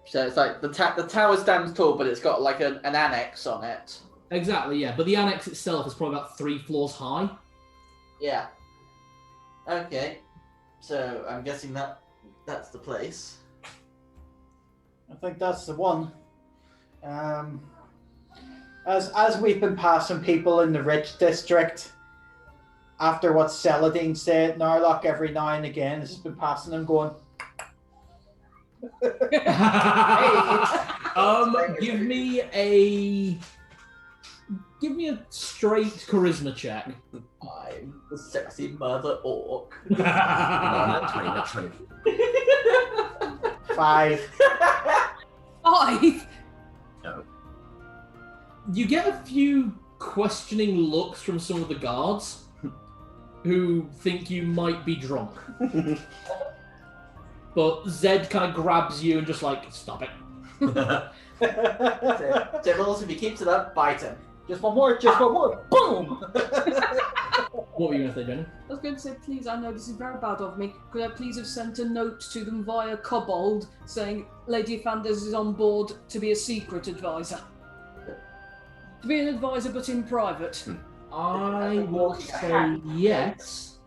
So it's like the tower stands tall, but it's got like an annex on it. Exactly, yeah. But the annex itself is probably about 3 floors high. Yeah. Okay. So I'm guessing that's the place. I think that's the one. As we've been passing people in the rich district, after what Celadine said, Narlock every now and again has been passing them going, Give me a straight charisma check. I'm the sexy mother orc. Not 20. 5. 5. No. You get a few questioning looks from some of the guards who think you might be drunk. But Zed kind of grabs you and just like, stop it. Devils, if he keeps it up, bite him. Just one more, boom! What were you going to say, Jenny? I was going to say, please, I know this is very bad of me. Could I please have sent a note to them via Kobold saying Lady Fanders is on board to be a secret advisor? To be an advisor, but in private. I will say yes,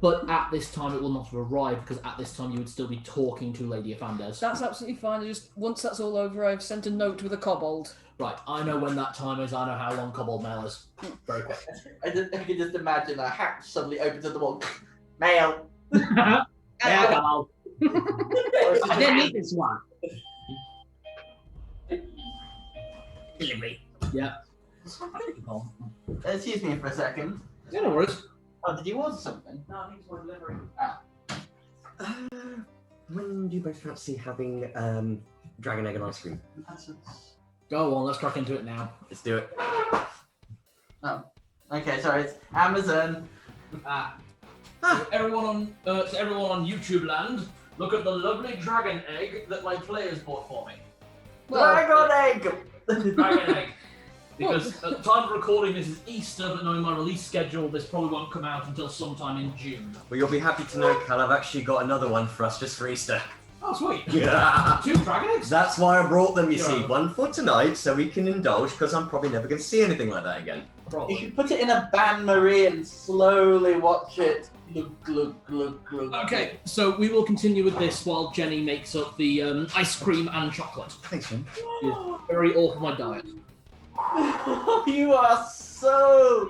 but at this time it will not have arrived, because at this time you would still be talking to Lady Afandes. That's absolutely fine. Once that's all over, I've sent a note with a Kobold. Right, I know when that time is, I know how long Kobold Mail is. Very quick. I can just imagine a hatch suddenly opens at the wall. Mail! Yeah, Kobold. I didn't need this one. Delivery. Yeah. Excuse me for a second. Yeah, no worries. Oh, did you order something? No, I think it's my delivery. When do you both fancy having dragon egg and ice cream? Go on, let's crack into it now. Let's do it. Oh, okay, sorry, it's Amazon. Everyone on YouTube land, look at the lovely dragon egg that my players bought for me. Dragon egg! Dragon egg. Because at the time of recording this is Easter, but knowing my release schedule, this probably won't come out until sometime in June. Well, you'll be happy to know, Cal, I've actually got another one for us just for Easter. Oh, sweet. Yeah. 2 dragon eggs? That's why I brought them, you Yeah. see. One for tonight, so we can indulge, because I'm probably never going to see anything like that again. You Probably. should put it in a bain-marie and slowly watch it. Glug, glug, glug, glug. Okay, so we will continue with this while Jenny makes up the ice cream and chocolate. Thanks, Jim. Very all for my diet. You are so...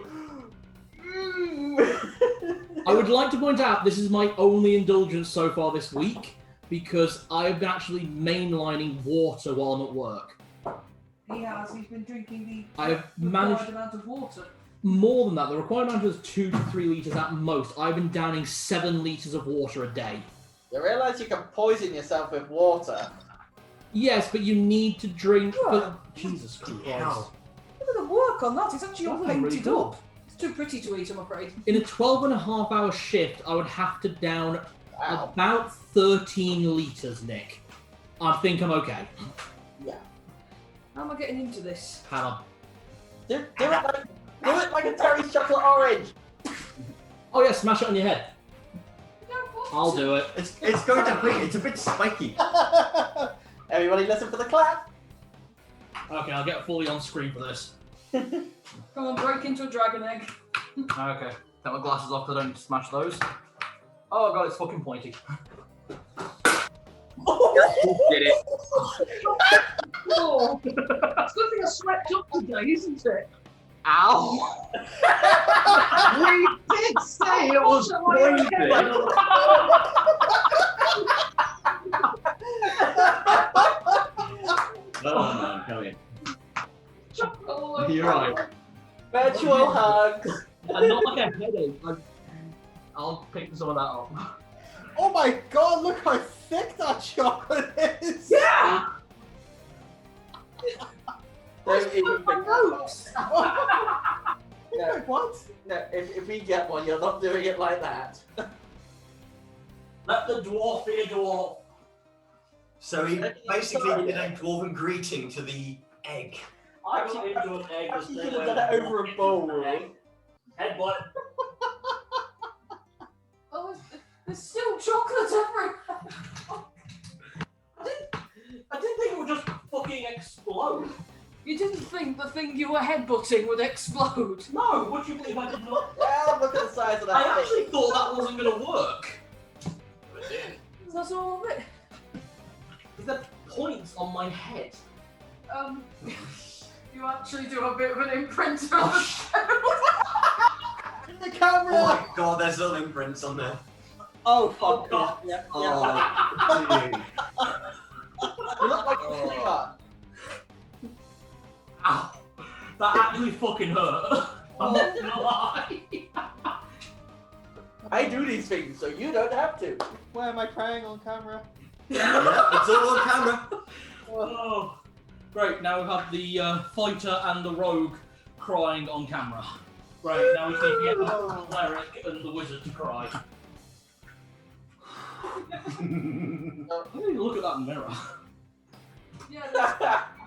I would like to point out this is my only indulgence so far this week because I've been actually mainlining water while I'm at work. He has. He's been drinking I the have required managed amount of water. more than that. The required amount is 2 to 3 litres at most. I've been downing 7 litres of water a day. You realise you can poison yourself with water? Yes, but you need to drink. Whoa. Jesus Christ. Hell. Look at the work on that. It's actually all That's painted really cool. up. It's too pretty to eat, I'm afraid. In a 12.5-hour shift, I would have to down Wow. about 13 litres, Nick. I think I'm okay. Yeah. How am I getting into this? Hannah. Do it like a Terry's chocolate orange. Oh yeah, smash it on your head. No, what? I'll do it. It's going to be, it's a bit spiky. Everybody listen for the clap. Okay, I'll get fully on screen for this. Come on, break into a dragon egg. Okay, take my glasses off so I don't smash those. Oh god, it's fucking pointy. Did it. Oh, it's a good thing I swept up today, isn't it? Ow! We did say it was pointy. Oh man, come here. Oh, You're right. Virtual hugs. And not like a headache. I'll pick some of that up. Oh my god, look how thick that chocolate is! Yeah! Don't even think notes. No, What? no, if we get one, you're not doing it like that. Let the dwarf be a dwarf. So he basically did a dwarven greeting to the egg. I got into an egg. You should have done it over a bowl. Headbutt. Oh, there's still chocolate everywhere. I didn't think it would just fucking explode. You didn't think the thing you were headbutting would explode? No, would you believe I did not? Well, look at the size of that I thing. actually thought that wasn't going to work. But it did. That's all of it. Is there points on my head? You actually do a bit of an imprint on the show. The camera! Oh my god, there's little imprints on there. Oh, fuck. God. Yeah, yeah. Oh, dude. You look like a slinger. Ow. That actually fucking hurt. I'm not gonna lie. I do these things, so you don't have to. Why am I crying on camera? Yeah, it's all on camera. Oh. Great, now we have the fighter and the rogue crying on camera. Right, now we need to get the cleric and the wizard to cry. Look at that mirror. Yeah, there's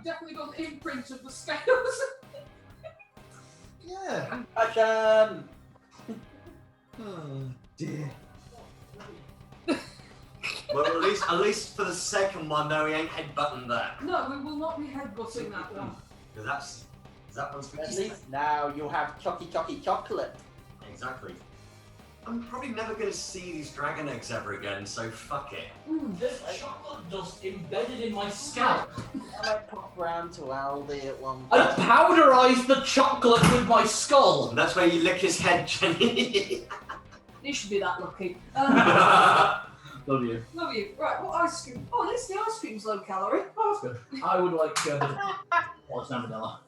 definitely got an imprint of the scales. Yeah. Action! Oh dear. Well, at least for the second one, though, he ain't headbutting that. No, we will not be headbutting that one. Because that one's for At Easter. least now you have chocky chocolate. Exactly. I'm probably never going to see these dragon eggs ever again, so fuck it. There's chocolate dust embedded in my scalp. I might pop round to Aldi at one I point. powderized the chocolate with my skull. And that's where you lick his head, Jenny. You should be that lucky. Love you. Love you. Right, what ice cream? Oh, at least the ice cream's low calorie. Oh, that's good. I would like what's now vanilla.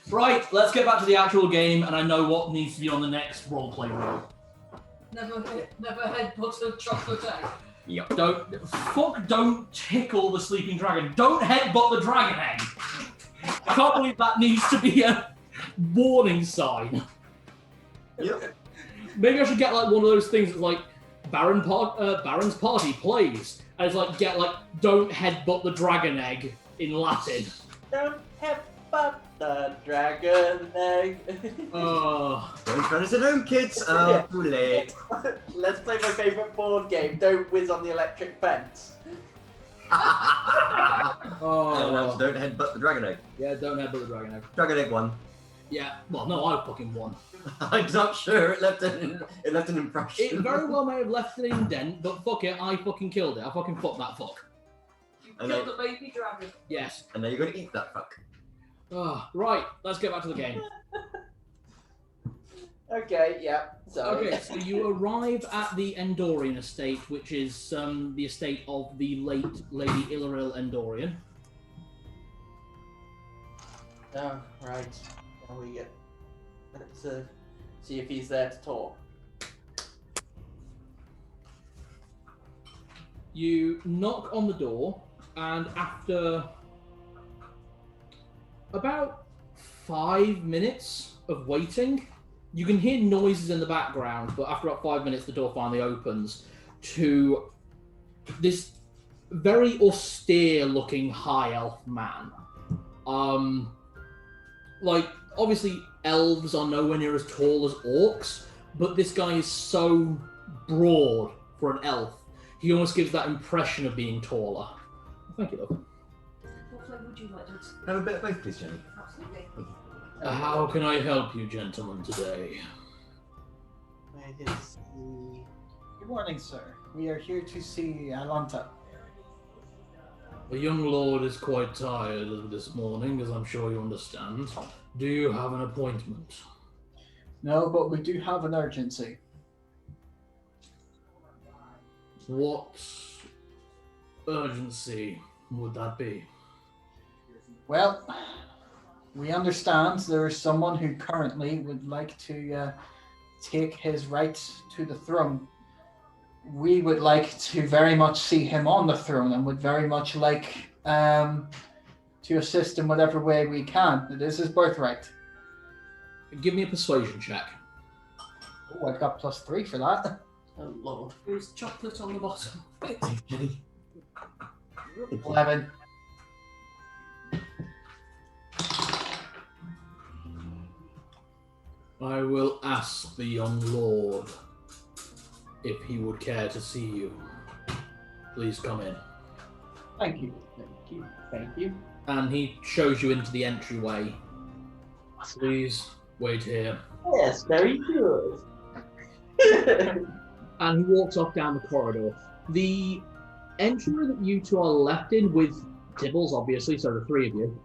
Right, let's get back to the actual game, and I know what needs to be on the next roleplay rule. Never headbutt a chocolate egg. Yep. Don't tickle the sleeping dragon. Don't headbutt the dragon egg. I can't believe that needs to be a warning sign. Yep. Maybe I should get like one of those things that's like Baron's party plays, and it's like get like don't headbutt the dragon egg in Latin. Don't headbutt the dragon egg. Oh, Don't try to sit home, kids. Oh, too late. Let's play my favourite board game. Don't whiz on the electric fence. oh. Don't headbutt the dragon egg. Yeah, don't headbutt the dragon egg. Dragon egg won. Yeah, well, no, I fucking won. I'm not sure. It left an impression. It very well may have left an indent, but fuck it, I fucking killed it. I fucking fucked that fuck. You And killed a baby dragon. Yes. And now you're going to eat that fuck. Oh, right, let's get back to the game. Okay, yeah. So. Okay, so you arrive at the Endorian estate, which is the estate of the late Lady Illaril Endorian. Oh, right. Now we get. Let's see if he's there to talk. You knock on the door, and after about 5 minutes of waiting, you can hear noises in the background, but after about 5 minutes, the door finally opens to this very austere-looking high elf man. Like, obviously, elves are nowhere near as tall as orcs, but this guy is so broad for an elf. He almost gives that impression of being taller. Thank you, love. What flavour would you like, Dad? Have a bit of both, please, Jenny. Absolutely. How can I help you, gentlemen, today? Where is he? Good morning, sir. We are here to see Alanta. The young lord is quite tired this morning, as I'm sure you understand. Do you have an appointment? No, but we do have an urgency. What urgency would that be? Well, we understand there is someone who currently would like to take his rights to the throne. We would like to very much see him on the throne and would very much like to assist in whatever way we can. It is his birthright. Give me a persuasion check. Oh, I've got +3 for that. Oh Lord. There's chocolate on the bottom. Thanks, Jenny. 11. I will ask the young lord if he would care to see you. Please come in. Thank you. Thank you. Thank you. And he shows you into the entryway. Please wait here. Yes, very good. And he walks off down the corridor. The entryway that you two are left in, with Tibbles, obviously, so the three of you,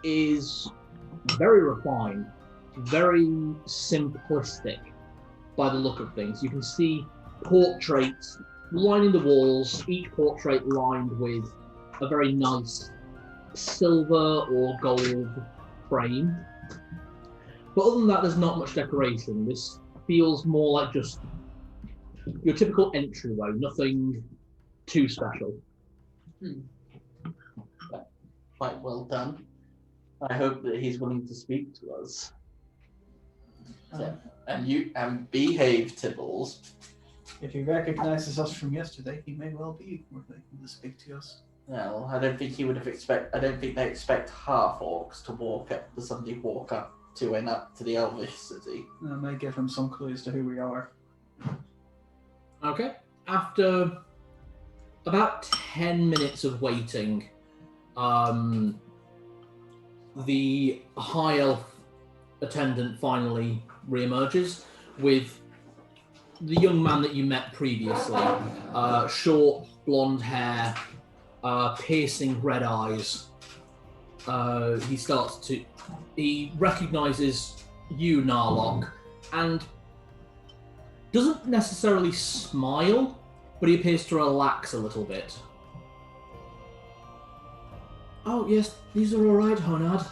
is very refined, very simplistic by the look of things. You can see portraits lining the walls, each portrait lined with a very nice silver or gold frame. But other than that, there's not much decoration. This feels more like just your typical entryway, nothing too special. Quite well done. I hope that he's willing to speak to us. And behave, Tibbles. If he recognizes us from yesterday, he may well be willing to speak to us. Well, I don't think he would have I don't think they expect half orcs to suddenly walk up to the Elvish city. I may give him some clues to who we are. Okay. After about 10 minutes of waiting, the high elf attendant finally reemerges with the young man that you met previously. Short, blonde hair, piercing red eyes. He recognizes you, Narlock, and doesn't necessarily smile, but he appears to relax a little bit. Oh yes, these are all right, Honad.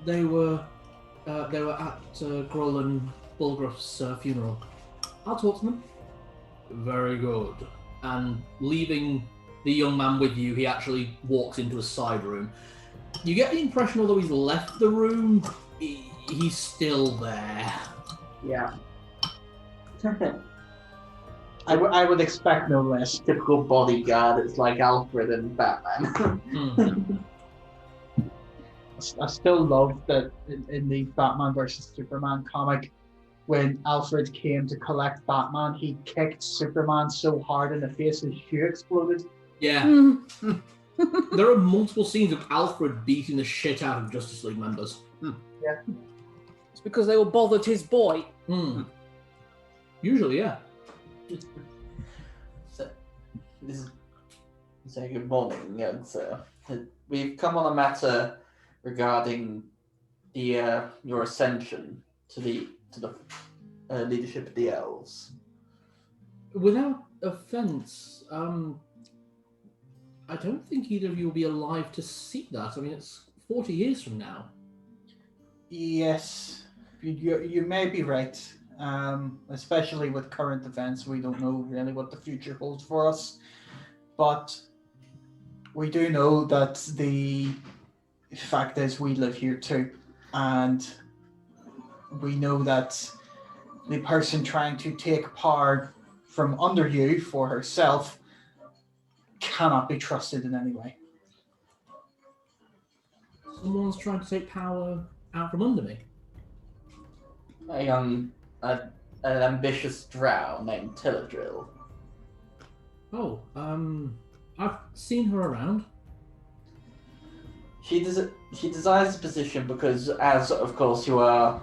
They were at Groll and Bulgruff's funeral. I'll talk to them. Very good. And leaving the young man with you, he actually walks into a side room. You get the impression, although he's left the room, he's still there. Yeah. I would expect no less. Typical bodyguard. It's like Alfred and Batman. I still love that in the Batman versus Superman comic, when Alfred came to collect Batman, he kicked Superman so hard in the face his shoe exploded. Yeah. There are multiple scenes of Alfred beating the shit out of Justice League members. Yeah. It's because they were bothered his boy. Usually, yeah. So good morning. We've come on a matter regarding your ascension to the leadership of the elves. Without offense, I don't think either of you will be alive to see that. I mean, it's 40 years from now. Yes, you may be right. Especially with current events, we don't know really what the future holds for us. But we do know that the fact is we live here too. And we know that the person trying to take power from under you for herself cannot be trusted in any way. Someone's trying to take power out from under me. An ambitious drow named Tilladrill. Oh, I've seen her around. She desires the position because, as of course you are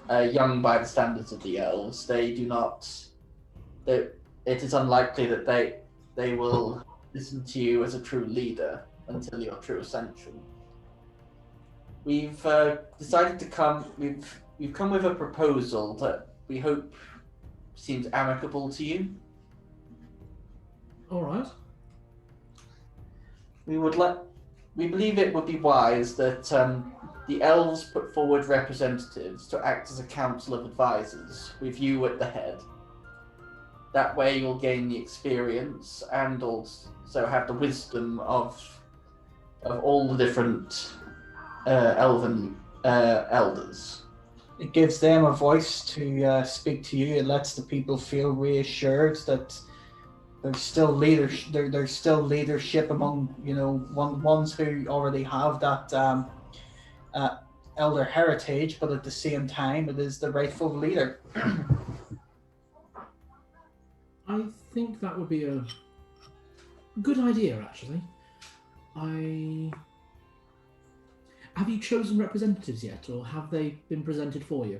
young by the standards of the elves, it is unlikely that they will listen to you as a true leader until your true ascension. We've decided to come. We've come with a proposal that we hope seems amicable to you. All right. We believe it would be wise that the elves put forward representatives to act as a council of advisors, with you at the head. That way you'll gain the experience and also have the wisdom of all the different elven elders. It gives them a voice to speak to you. It lets the people feel reassured that there's still leadership among ones who already have that elder heritage, but at the same time, it is the rightful leader. I think that would be a good idea, actually. Have you chosen representatives yet, or have they been presented for you?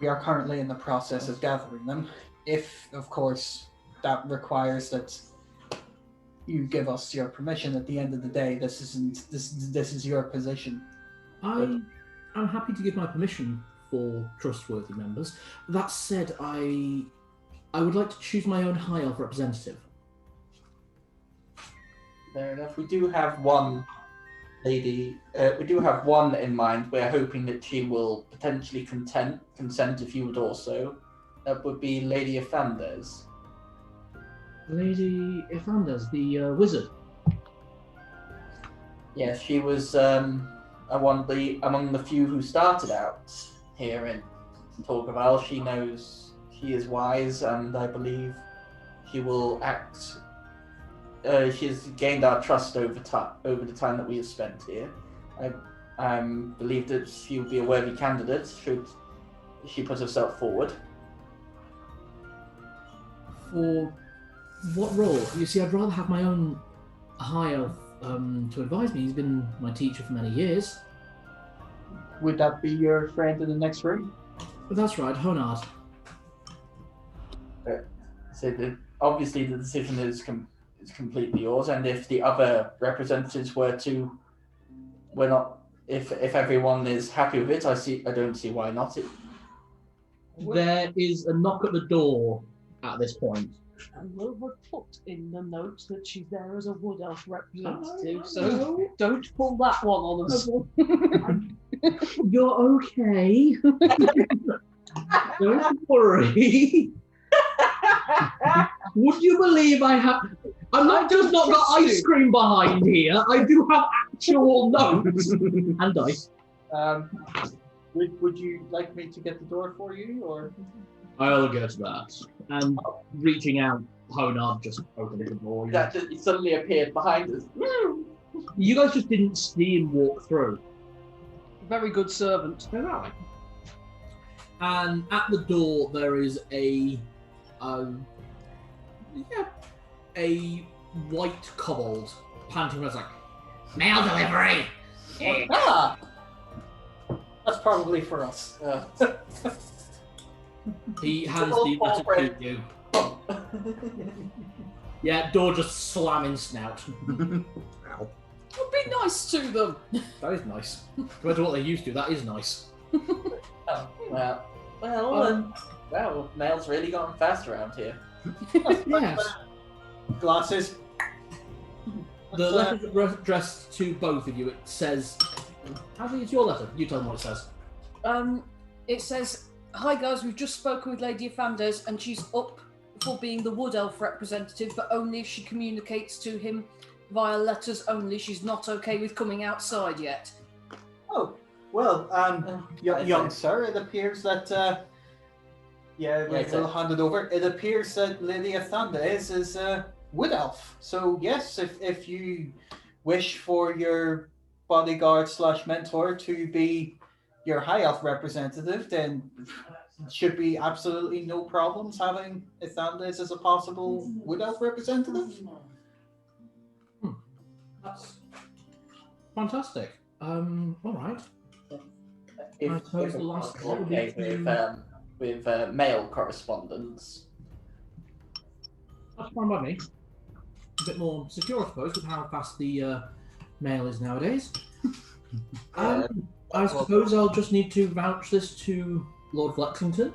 We are currently in the process of gathering them. If, of course, that requires that you give us your permission. At the end of the day, this is your position. I'm happy to give my permission for trustworthy members. That said, I would like to choose my own high elf representative. Fair enough. We do have one lady. We do have one in mind. We're hoping that she will potentially consent if you would also. That would be Lady Afandes. Lady Afandes, the wizard. Yes, she was among the few who started out here in Torqueval. She knows she is wise, and I believe she will act. She has gained our trust over the time that we have spent here. I believe that she will be a worthy candidate should she put herself forward. For what role? You see, I'd rather have my own high elf to advise me. He's been my teacher for many years. Would that be your friend in the next room? That's right, Honard. So obviously the decision is completely yours, and if the other representatives if everyone is happy with it, I don't see why not. There is a knock at the door at this point. And we'll put in the notes that she's there as a wood elf representative, so don't pull that one on us. You're okay. Don't worry. Would you believe I'm not just not got ice cream behind here. I do have actual notes and dice. Would you like me to get the door for you, or? I'll get that. And reaching out, Honard just opened the door. That it suddenly appeared behind us. You guys just didn't see him walk through. Very good servant. Right. And at the door there is a white kobold panting. It's like, mail delivery. Ah, that's probably for us. He hands the letter to you. Yeah, door just slamming snout. Ow. Well, be nice to them. That is nice. Compared to what they used to, that is nice. Well, mail's really gotten fast around here. Yes. Glasses. The letter is addressed to both of you. It says, actually, it's your letter. You tell them what it says. It says, "Hi guys, we've just spoken with Lady Afandes, and she's up for being the Wood Elf representative, but only if she communicates to him via letters only. She's not okay with coming outside yet." Oh, well, young sir, it appears that, we'll hand it over. It appears that Lady Afandes is a Wood Elf. So, yes, if you wish for your bodyguard / mentor to be your High Elf representative, then should be absolutely no problems having Afandes as a possible Wood Elf representative. That's fantastic. All right. If, I suppose the last what would okay be with mail correspondence. That's fine by me. A bit more secure, I suppose, with how fast the mail is nowadays. I suppose I'll just need to vouch this to Lord Flexington,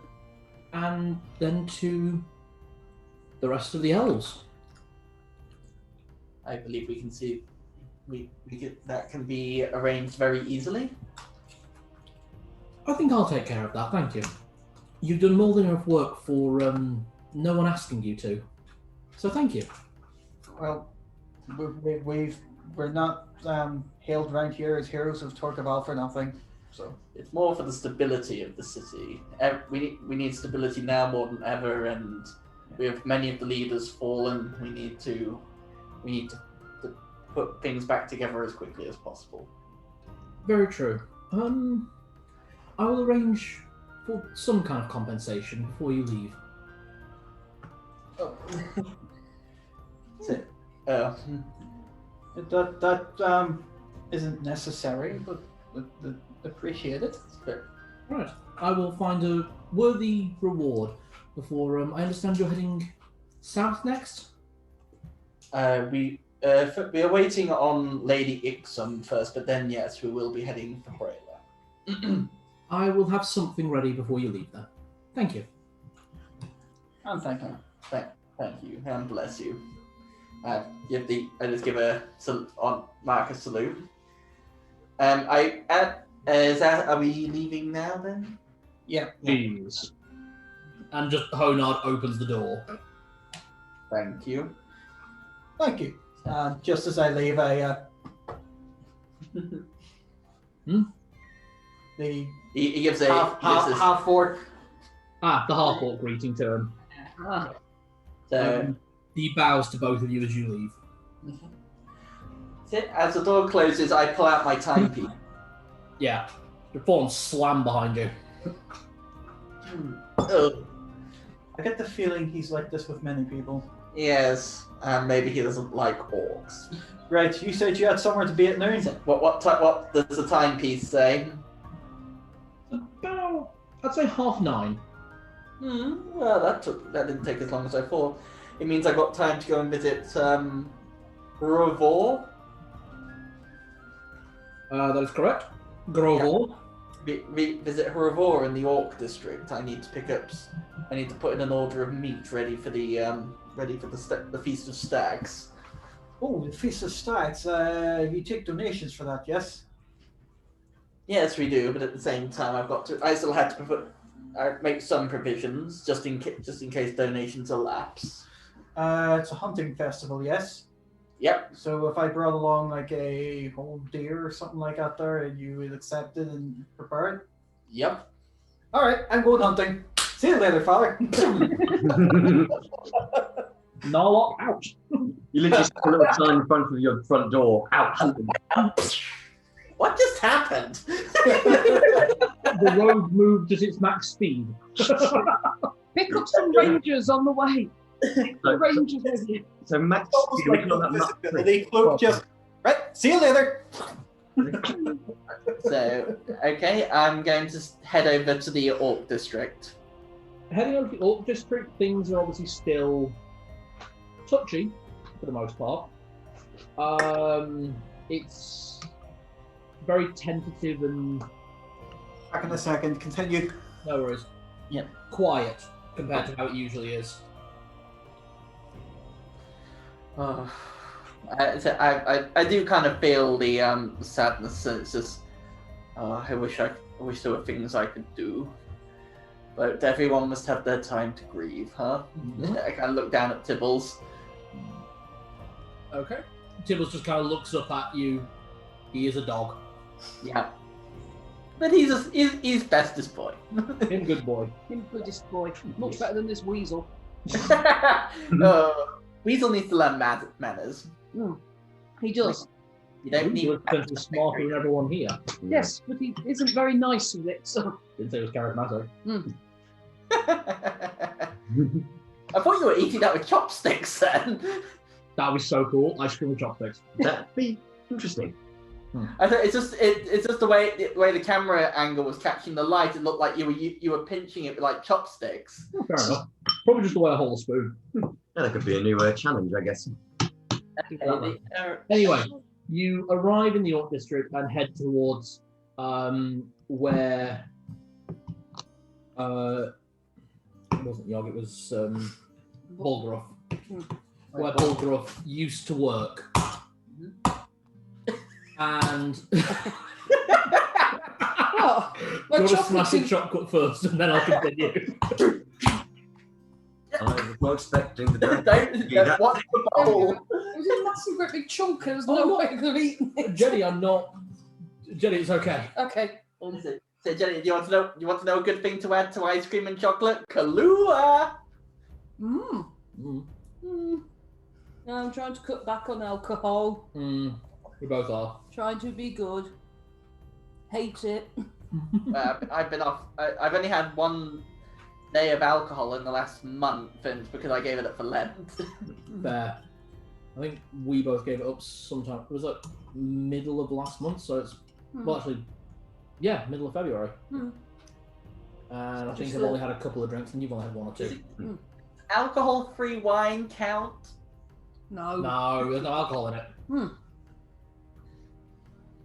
and then to the rest of the elves. I believe we can see that can be arranged very easily. I think I'll take care of that, thank you. You've done more than enough work for no one asking you to. So thank you. Well, we're not hailed around here as heroes of Torqueval for nothing. So It's more for the stability of the city. We need stability now more than ever, and we have many of the leaders fallen. We need to put things back together as quickly as possible. Very true. I will arrange for some kind of compensation before you leave. oh. So, that isn't necessary, but appreciate it. Right. I will find a worthy reward before. I understand you're heading south next. we are waiting on Lady Ixum first, but then yes, we will be heading for Brayla. I will have something ready before you leave then. Thank you. And thank you. Thank you, and bless you. I just give Mark a salute. Are we leaving now then? Yeah. Please. And just Honard opens the door. Thank you. Thank you. Just as I leave, the He gives a half orc. Ah, the half-orc greeting to him. He bows to both of you as you leave. As the door closes, I pull out my timepiece. Yeah. Your phone's slam behind you. I get the feeling he's like this with many people. Yes, and maybe he doesn't like orcs. Right, you said you had somewhere to be at noon. What does the timepiece say? About, I'd say 9:30. Well, that didn't take as long as I thought. It means I got time to go and visit Grovor. That is correct. Grovor. Visit Grovor in the Orc district. I need to put in an order of meat ready for the Feast of Stags. Oh, the Feast of Stags. You take donations for that, yes? Yes, we do, but at the same time, I still had to make some provisions just in case donations elapse. It's a hunting festival, yes? Yep. So if I brought along like a whole deer or something like that there, you would accept it and prepare it? Yep. Alright, I'm going hunting. See you later, father. Narlock out. You literally stick a little sign in front of your front door. Out. What just happened? The road moved at its max speed. Pick up some rangers on the way. Rangers with you. So Max, Almost you like can on that map. invisibility cloak just... Right, see you later. So, okay, I'm going to head over to the Orc District. Heading over to the Orc District, things are obviously still touchy for the most part. It's very tentative and Back in a second, continue. no worries. Yep. Quiet compared to how it usually is. Oh, I do kind of feel the sadness. And it's just, I wish there were things I could do, but everyone must have their time to grieve, huh? Mm-hmm. I kind of look down at Tibbles. Okay. Tibbles just kind of looks up at you. He is a dog. Yeah, but he's bestest boy. Him good boy. Him Buddhist boy. Much better than this weasel. Weasel needs to learn manners. He does. You don't He need. was potentially smarter than everyone here. Yes, but he isn't very nice with it, so... Didn't say it was charismatic. I thought you were eating that with chopsticks then. That was so cool. Ice cream with chopsticks. That'd be interesting. I thought it's just the way the camera angle was catching the light. It looked like you were pinching it with like chopsticks. Oh, fair enough. Probably just the way I hold a spoon. Yeah, that could be a new challenge, I guess. Anyway, you arrive in the Orc District and head towards where it wasn't Yogg, it was Bulgaroth. Where Bulgaroth used to work. And Oh, my you want to chocolate smash a is- chocolate first and then I'll continue. I was not expecting the Don't watch the bowl. It was a massive, great big chunk. There was Oh, no no. way I could have eaten it. Jenny, I'm not. Jenny, it's okay. Okay. So Jenny, do you want to know a good thing to add to ice cream and chocolate? Kahlua. Mm. I'm trying to cut back on alcohol. We both are. Trying to be good. Hate it. I've been off. I've only had one day of alcohol in the last month, and it's because I gave it up for Lent. Fair. I think we both gave it up sometime. It was like middle of last month, so it's well, actually, yeah, middle of February. And I think I've only had a couple of drinks, and you've only had one or two. Alcohol-free wine count? No. No, there's no alcohol in it.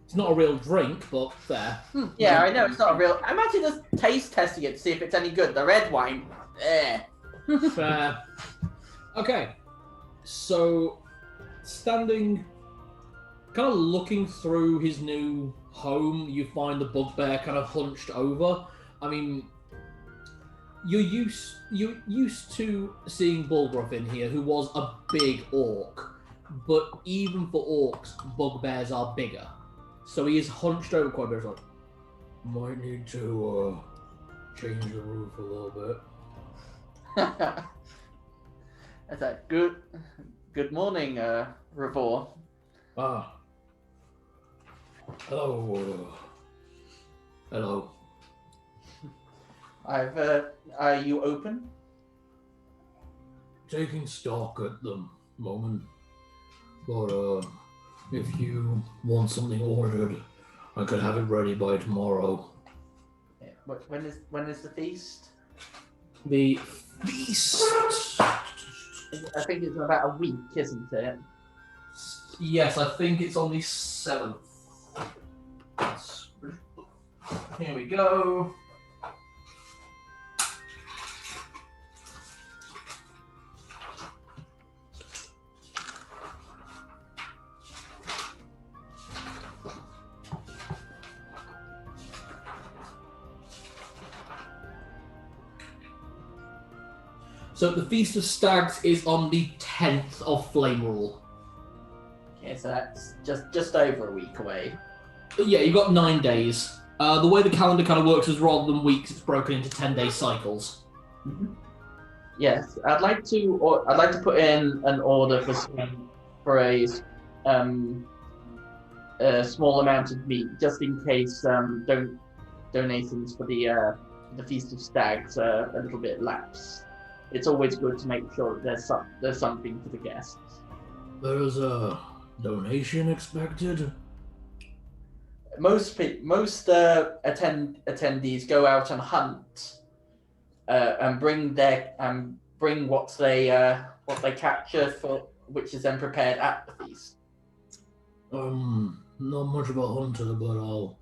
It's not a real drink, but fair. Yeah, I know it's not a real. Imagine just taste testing it to see if it's any good. The red wine, Fair. Okay, so standing, kind of looking through his new home, you find the bugbear kind of hunched over. I mean, you're used to seeing Bulgroth in here, who was a big orc, but even for orcs, bugbears are bigger. So he is hunched over quite a bit. It's like, might need to change the roof a little bit. That's like good morning, Revor. Ah. Hello. Hello. Are you open? Taking stock at the moment. But if you want something ordered, I could have it ready by tomorrow. Yeah. When is the feast? The feast. I think it's about a week, isn't it? Yes, I think it's on the 7th. Here we go. So the Feast of Stags is on the 10th of Flame Rule. Okay, so that's just over a week away. But yeah, you've got 9 days. The way the calendar kind of works is rather than weeks, it's broken into 10-day cycles. Mm-hmm. Yes, I'd like to put in an order for a small amount of meat, just in case donations for the Feast of Stags are a little bit lapse. It's always good to make sure that there's something for the guests. There's a donation expected. Most attendees go out and hunt and bring what they capture, for which is then prepared at the feast. Not much of a hunter, but I'll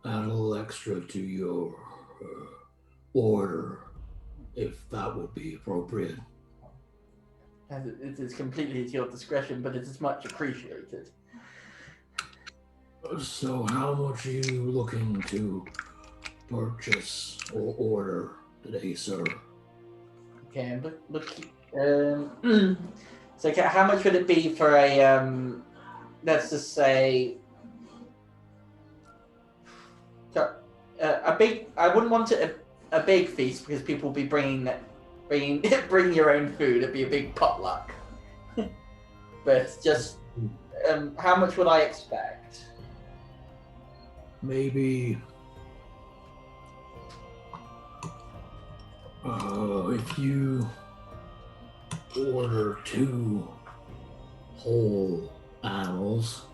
add a little extra to your order, if that would be appropriate. It is completely at your discretion, but it is much appreciated. So how much are you looking to purchase or order today, sir? Okay, I'm looking. So how much would it be for a let's just say a big? I wouldn't want it a big feast because people will be bring your own food. It'd be a big potluck. But just how much would I expect? Maybe if you order 2 whole animals,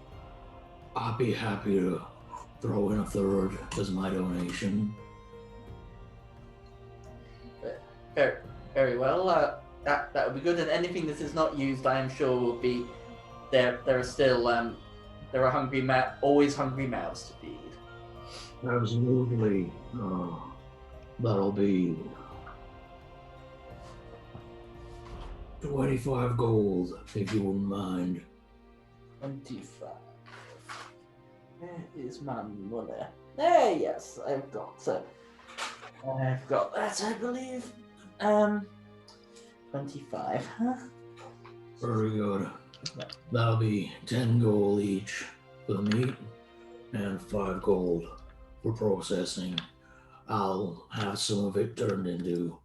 I'd be happy to throw in a 3rd as my donation. Very well. That would be good. And anything that is not used, I am sure will be there. There are still there are always hungry mouths to feed. Absolutely. That'll be 25 gold, if you wouldn't mind. 25. Where is my money? There, yes, I've got that, I believe. 25, huh? Very good. That'll be 10 gold each for the meat and 5 gold for processing. I'll have some of it turned into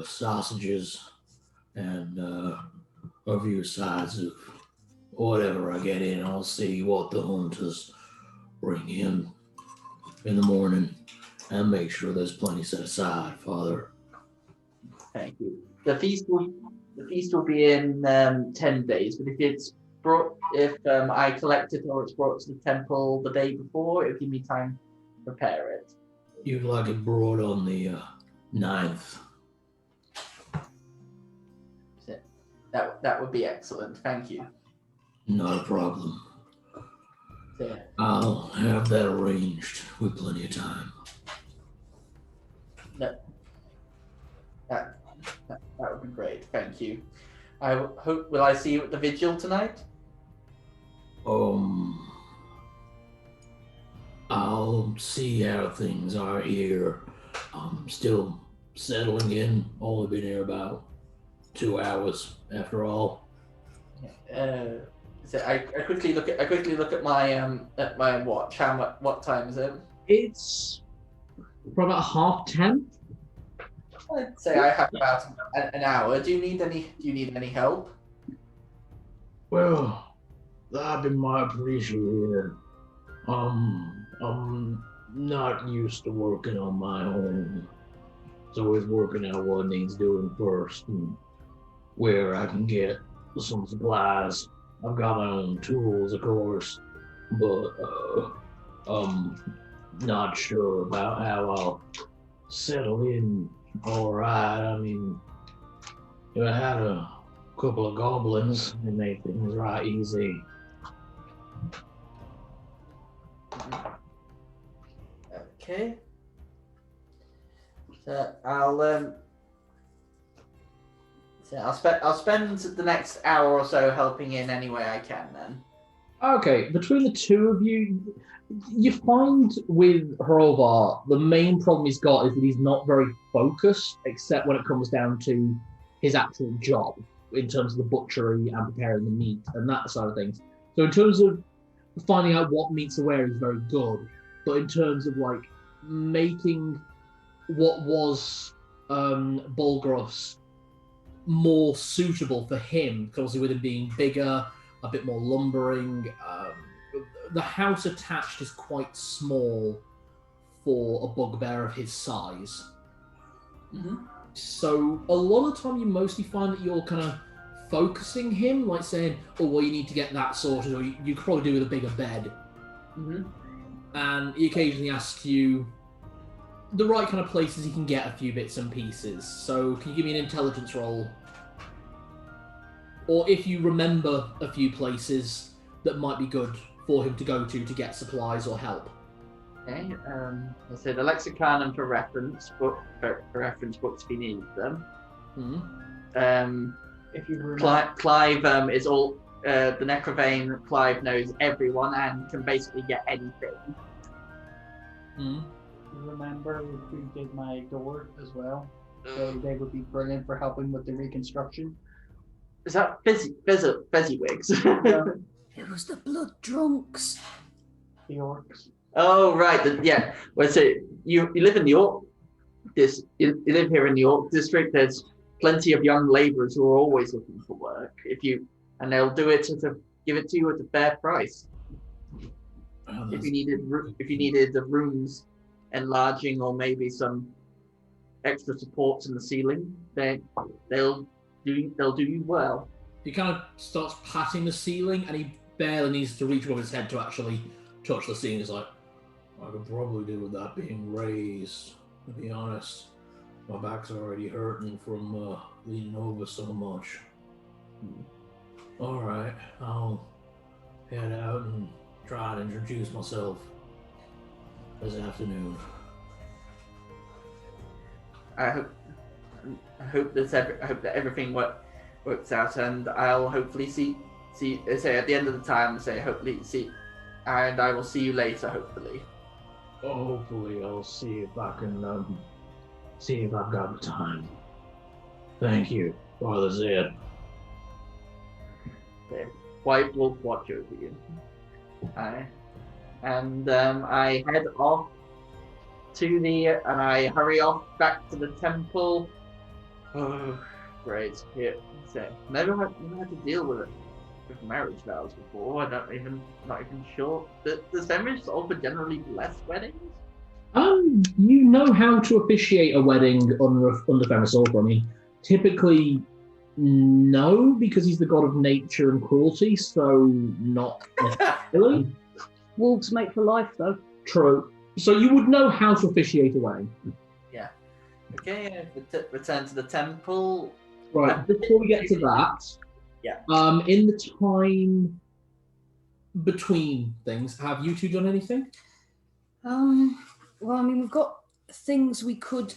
sausages and a few sides of whatever I get in. I'll see what the hunters bring in the morning and make sure there's plenty set aside, Father. Thank you. The feast will be in 10 days, but if I collect it or it's brought to the temple the day before, it'll give me time to prepare it. You'd like it brought on the 9th. That would be excellent. Thank you. Not a problem. Yeah. I'll have that arranged with plenty of time. That would be great. Thank you. I hope. Will I see you at the vigil tonight? I'll see how things are here. I'm still settling in. Only been here about 2 hours, after all. So I quickly look at my watch. What time is it? It's probably about 10:30. I'd say I have about an hour. Do you need any help? Well, that'd be my appreciated. I'm not used to working on my own. It's always working out what needs doing first and where I can get some supplies. I've got my own tools, of course, but I'm not sure about how I'll settle in all right. I mean, if I had a couple of goblins, it made things right easy. Okay. So I'll spend the next hour or so helping in any way I can then. Okay, between the two of you, you find with Hrovar, the main problem he's got is that he's not very focused, except when it comes down to his actual job, in terms of the butchery and preparing the meat and that side of things. So in terms of finding out what meats to wear, he's very good. but in terms of like making what was Bolgros more suitable for him, because obviously with him being bigger, a bit more lumbering, the house attached is quite small for a bugbear of his size. So a lot of the time you mostly find that you're kind of focusing him, like saying, oh, well, you need to get that sorted, or you could probably do with a bigger bed. And he occasionally asks you the right kind of places he can get a few bits and pieces. So can you give me an intelligence roll? Or if you remember a few places that might be good for him to go to get supplies or help. Okay, let's say the Lexicanum for reference books if he needs them. If you remember, Clive is all the Necrovane. Clive knows everyone and can basically get anything. remember if we did my door as well, so they would be brilliant for helping with the reconstruction. Is that Fezziwigs? Yeah. It was the blood drunks. The orcs. Oh right, yeah. Well, so you live in the Orc. You live here in the Orc district. There's plenty of young labourers who are always looking for work. And they'll do it give it to you at a fair price. Oh, if you needed the rooms enlarging or maybe some extra supports in the ceiling, they'll do you well. He kind of starts patting the ceiling, and he barely needs to reach above his head to actually touch the ceiling. He's like, I could probably do with that being raised, to be honest. My back's already hurting from leaning over so much. Alright, I'll head out and try and introduce myself this afternoon. I hope that everything works out, and I'll hopefully see say at the end of the time and I will see you later, hopefully. Hopefully I'll see if I can see if I've got the time. Thank you, Father Zed. Okay. White Wolf watch over you. I head off and I hurry off back to the temple. Oh, great. Here, never had to deal with marriage vows before. Not even sure. Does Emrys offer generally bless weddings? You know how to officiate a wedding under Fenris Orc. I mean, typically no, because he's the god of nature and cruelty, so not necessarily. Wolves mate for life, though. True. So you would know how to officiate a wedding. Yeah. Okay, return to the temple. Right, before we get to that, in the time between things, have you two done anything? Well, I mean, we've got things we could.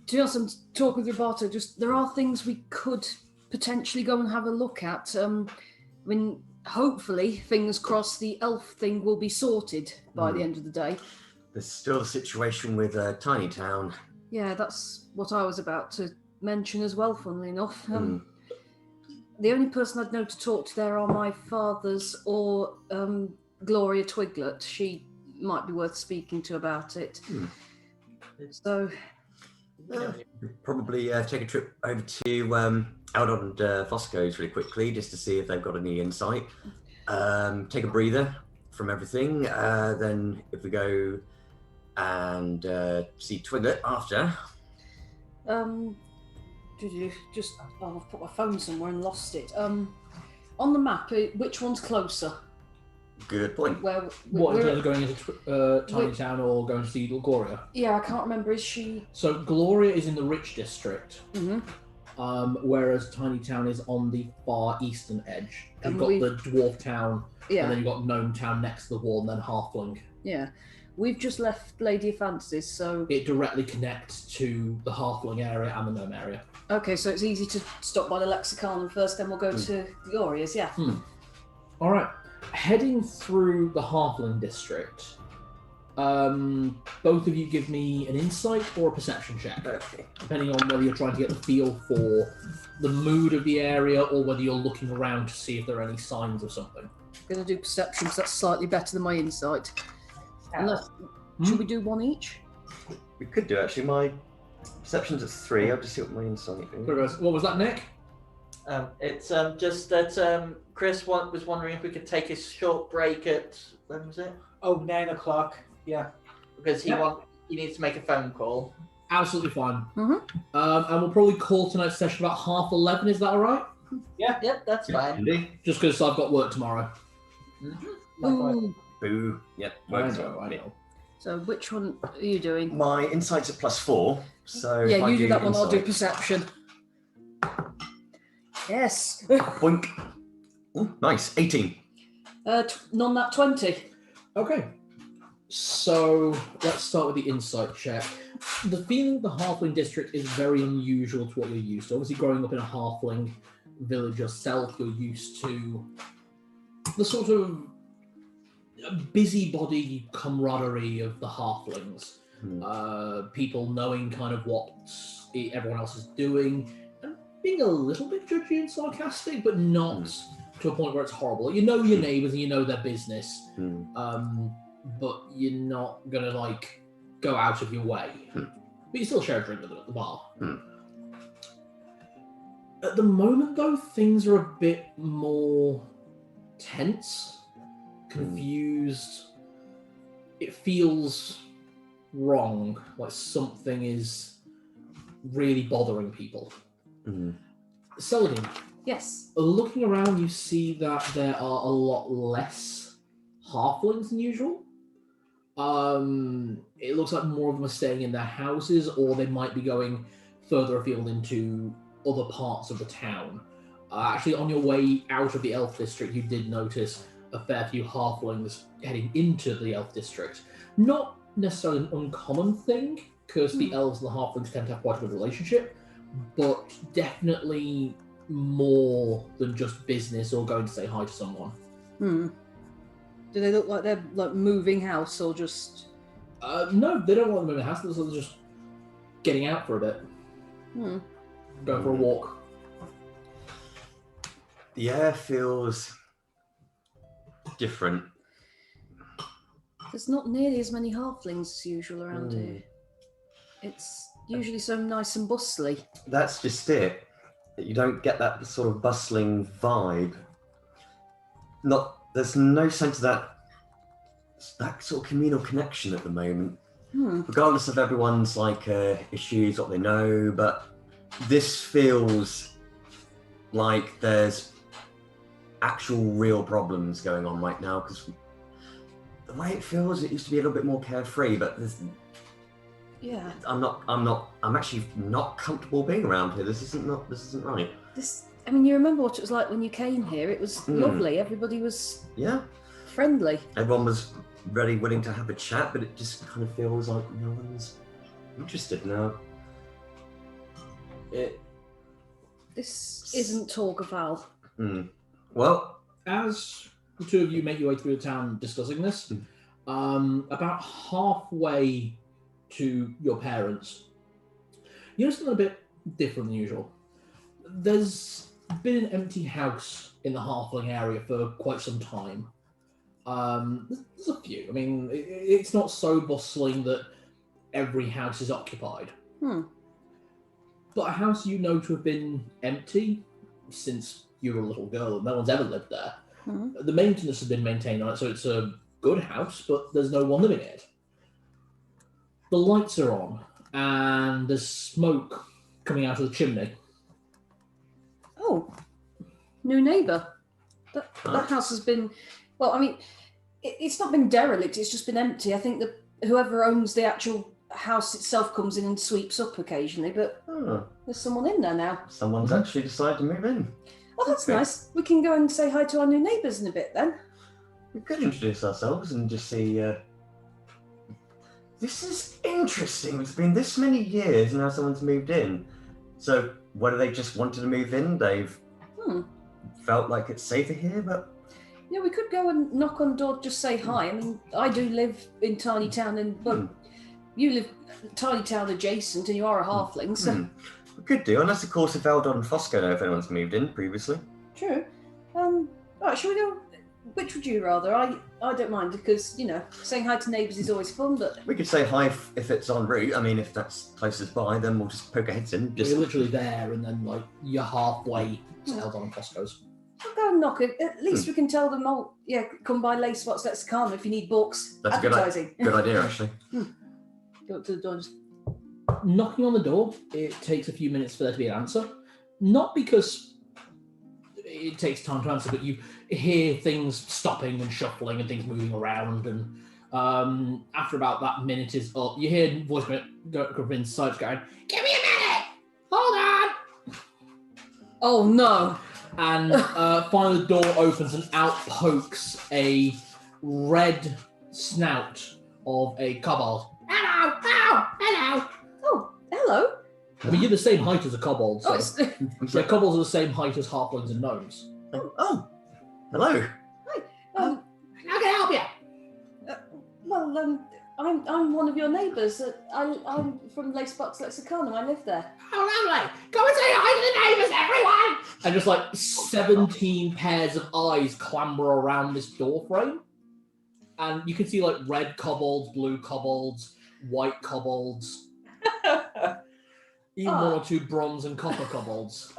To be honest, I'm talking with Roberto. There are things we could potentially go and have a look at. I mean, hopefully, fingers crossed, the elf thing will be sorted by the end of the day. There's still the situation with Tiny Town. Yeah, that's what I was about to mention as well, funnily enough. The only person I'd know to talk to there are my father's or Gloria Twiglet. She might be worth speaking to about it. So... probably take a trip over to Eldon and Fosco's really quickly, just to see if they've got any insight. Take a breather from everything. Then if we go and see Twiglet after. I've put my phone somewhere and lost it. On the map, which one's closer? Good point. In terms of going into Tiny Town or going to see Gloria? Yeah, I can't remember. Is she? So Gloria is in the Rich District, whereas Tiny Town is on the far eastern edge. You've got the Dwarf Town, and then you've got Gnome Town next to the wall, and then Halfling. Yeah. We've just left Lady of Fantasies, so... It directly connects to the Halfling area and the Gnome area. Okay, so it's easy to stop by the Lexicanum first, then we'll go to Gloria's, All right. Heading through the Halfling district, both of you give me an insight or a perception check, depending on whether you're trying to get the feel for the mood of the area or whether you're looking around to see if there are any signs of something. I'm going to do perception because that's slightly better than my insight. Unless, should we do one each? We could do actually. My perception's at 3. I'll just see what my insight is. What was that, Nick? It's just that Chris was wondering if we could take a short break at, when was it? Oh, 9 o'clock. Yeah. Because he needs to make a phone call. Absolutely fine. Mm-hmm. And we'll probably call tonight's session about 11:30. Is that all right? Yeah. Yep, that's fine. Indeed. Just because I've got work tomorrow. Ooh. Boo. Yep. I know. So which one are you doing? My insight's at +4. So Yeah, if I you do that one. I'll do insight- perception. Yes. Boink. Ooh, nice. 18. None that 20. Okay. So let's start with the insight check. The feeling of the halfling district is very unusual to what you're used to. Obviously, growing up in a halfling village yourself, you're used to the sort of busybody camaraderie of the halflings. People knowing kind of what everyone else is doing and being a little bit judgy and sarcastic, but not to a point where it's horrible. You know your neighbours and you know their business, but you're not gonna like go out of your way. But you still share a drink with them at the bar. At the moment, though, things are a bit more tense, confused. It feels wrong, like something is really bothering people. Celadine, Yes. looking around, you see that there are a lot less halflings than usual. It looks like more of them are staying in their houses, or they might be going further afield into other parts of the town. Actually, on your way out of the elf district, you did notice a fair few halflings heading into the elf district. Not necessarily an uncommon thing, because the elves and the halflings tend to have quite a good relationship, but definitely more than just business or going to say hi to someone. Do they look like they're like moving house or just? No, they don't want to move the house. They're just getting out for a bit, going for a walk. The air feels different. There's not nearly as many halflings as usual around here. It's usually so nice and bustly. That's just it. You don't get that sort of bustling vibe. There's no sense of that sort of communal connection at the moment. Regardless of everyone's like issues, what they know, but this feels like there's actual real problems going on right now, because the way it feels, it used to be a little bit more carefree, but there's Yeah. I'm actually not comfortable being around here. This isn't right. I mean, you remember what it was like when you came here? It was lovely. Everybody was friendly. Everyone was very willing to have a chat, but it just kind of feels like no one's interested now. This isn't Torgaval. Well, as the two of you make your way through the town discussing this, about halfway to your parents, you notice something a bit different than usual. There's been an empty house in the halfling area for quite some time. There's a few. I mean, it's not so bustling that every house is occupied. But a house you know to have been empty since you were a little girl, and no one's ever lived there. The maintenance has been maintained on it, so it's a good house, but there's no one living in it. The lights are on, and there's smoke coming out of the chimney. Oh, new neighbour. That house has been, well, I mean, it's not been derelict, it's just been empty. I think that whoever owns the actual house itself comes in and sweeps up occasionally, but there's someone in there now. Someone's actually decided to move in. Oh, that's nice. We can go and say hi to our new neighbours in a bit then. We could introduce ourselves and just see. This is interesting. It's been this many years and now someone's moved in. So whether they just wanted to move in, they've felt like it's safer here, but... Yeah, we could go and knock on the door, just say hi. I mean, I do live in Tiny Town, and well, you live Tiny Town adjacent, and you are a halfling, so... We could do, unless of course if Eldon and Fosco know if anyone's moved in previously. True. Right, shall we go which would you rather? I don't mind because, saying hi to neighbours is always fun, but... We could say hi if it's en route. I mean, if that's closest by, then we'll just poke our heads in. You're literally there, and then, like, you're halfway to Eldon and Costco's. I'll go and knock it. At least we can tell them, come by Leyspark's Lexicon if you need books. That's advertising. Good idea, actually. Go up to the door and just... Knocking on the door, it takes a few minutes for there to be an answer. Not because it takes time to answer, but you hear things stopping and shuffling and things moving around, and after about that minute is up, you hear a voice go inside going, "Give me a minute! Hold on!" Oh no! And finally the door opens and out pokes a red snout of a kobold. Hello! Hello! Oh, hello! I mean, you're the same height as a kobold, so... Oh, kobolds are the same height as halflings and gnomes. Oh, hello. Hi. How can I help you? I'm one of your neighbours. I'm from Leyspark's Lexicon. I live there. Oh, lovely! Go and say hi to the neighbours, everyone! And just like 17 pairs of eyes clamber around this door frame. And you can see like red kobolds, blue kobolds, white kobolds. Even one or two bronze and copper kobolds.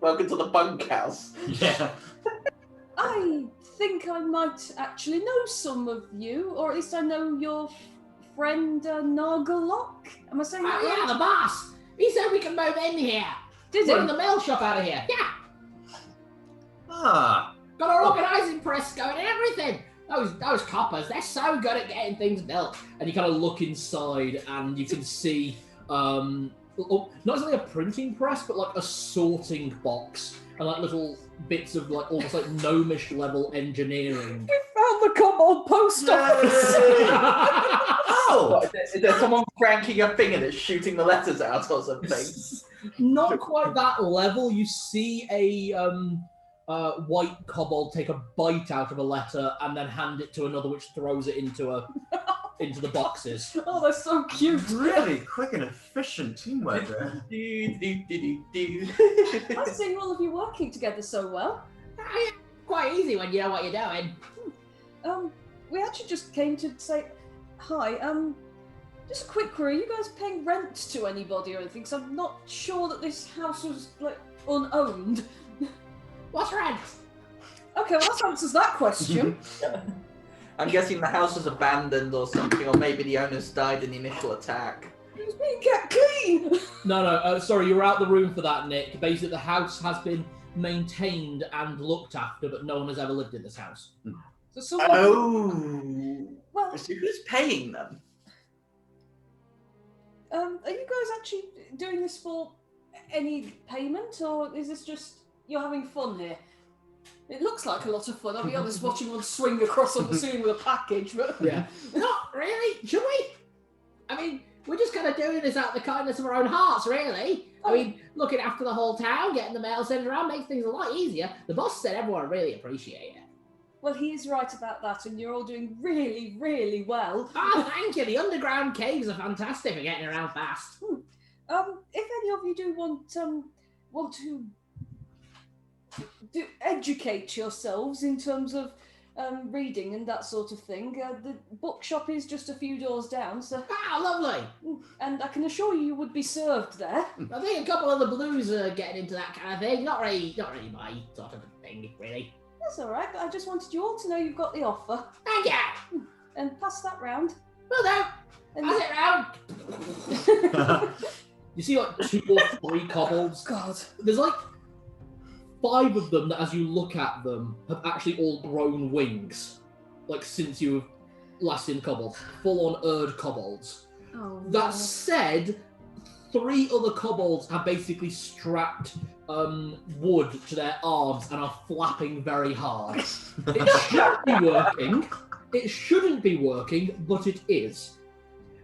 Welcome to the bunkhouse. Yeah. I think I might actually know some of you, or at least I know your friend Nargalok. Am I saying that right? Yeah, the boss! He said we can move in here. Did We're he? in the mail shop out of here. Yeah! Ah. Got our organising press going and everything. Those coppers, they're so good at getting things built. And you kind of look inside and you can see not exactly a printing press, but like a sorting box and like little bits of like almost like gnomish level engineering. We found the kobold post office. Oh. Is there someone cranking a finger that's shooting the letters out or something? Not quite that level. You see a white kobold take a bite out of a letter and then hand it to another, which throws it into the boxes. Oh, they're so cute. Really quick and efficient teamwork there. I've seen all of you working together so well. Quite easy when you know what you're doing. We actually just came to say hi. Just a quick query. Are you guys paying rent to anybody or anything? Because I'm not sure that this house was like unowned. What's rent? Okay, well that answers that question. I'm guessing the house was abandoned or something, or maybe the owners died in the initial attack. It was being kept clean. No, sorry, you were out the room for that, Nick. Basically, the house has been maintained and looked after, but no one has ever lived in this house. So someone... Oh. Well, So who's paying them? are you guys actually doing this for any payment, or is this just you're having fun here? It looks like a lot of fun. I'll be honest, watching one swing across on the ceiling with a package, but... Yeah. Not really, should we? I mean, we're just kind of doing this out of the kindness of our own hearts, really. I mean, looking after the whole town, getting the mail sent around makes things a lot easier. The boss said everyone really appreciate it. Well, he is right about that, and you're all doing really, really well. Ah, thank you. The underground caves are fantastic for getting around fast. If any of you do want to educate yourselves in terms of reading and that sort of thing, the bookshop is just a few doors down, so... Ah, lovely. And I can assure you would be served there. I think a couple of the blues are getting into that kind of thing. Not really my sort of thing, really. That's all right, but I just wanted you all to know you've got the offer. Thank you. And pass that round. Well done. And Pass it round. You see like 2 or 3 kobolds. God. There's like 5 of them that, as you look at them, have actually all grown wings, like since you have last seen kobolds, full-on Erd kobolds. Oh, no. That said, 3 other kobolds have basically strapped wood to their arms and are flapping very hard. It shouldn't be working. It shouldn't be working, but it is.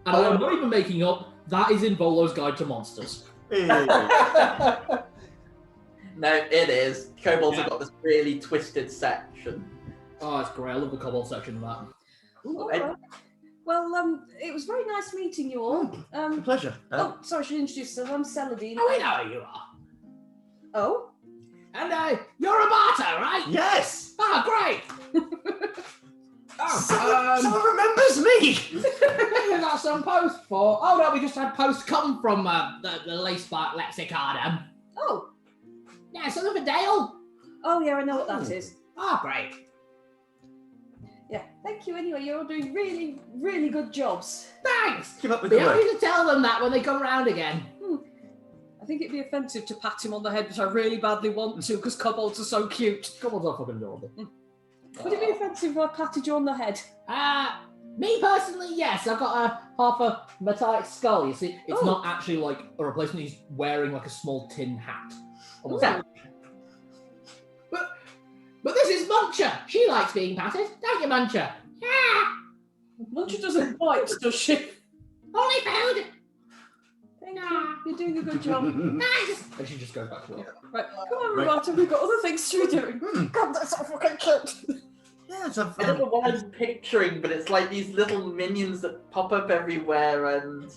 And I'm not even making up. That is in Volo's Guide to Monsters. No, it is. Kobolds have got this really twisted section. Oh, it's great. I love the kobold section of that. All right. Well, it was very nice meeting you all. A pleasure. Sorry, I should introduce yourself. I'm Celadine. Oh, we know who you are. Oh? And you're a martyr, right? Yes! Oh, some post for? Oh no, we just had post come from the Leyspark lexicon. Oh. Yeah, something for Dale. Oh yeah, I know what that is. Oh, great. Yeah, thank you anyway. You're all doing really, really good jobs. Thanks. Keep up with Be the work. happy to tell them that when they come around again. I think it'd be offensive to pat him on the head, but I really badly want to because kobolds are so cute. Kobolds are fucking adorable. Would it be offensive if I patted you on the head? Me personally, yes. I've got a half a metallic skull. You see, it's not actually like a replacement. He's wearing like a small tin hat. Ooh. But this is Muncher. She likes being patted, don't you, Muncher? Yeah. Muncher doesn't bite, does she? Only food. Thank you. You're doing a good job. Nice. And she just goes back to work. Right, come on, Roberta. We've got other things to be doing. God, that's so fucking cute. Yeah, it's a I don't know what I'm picturing, but it's like these little minions that pop up everywhere, and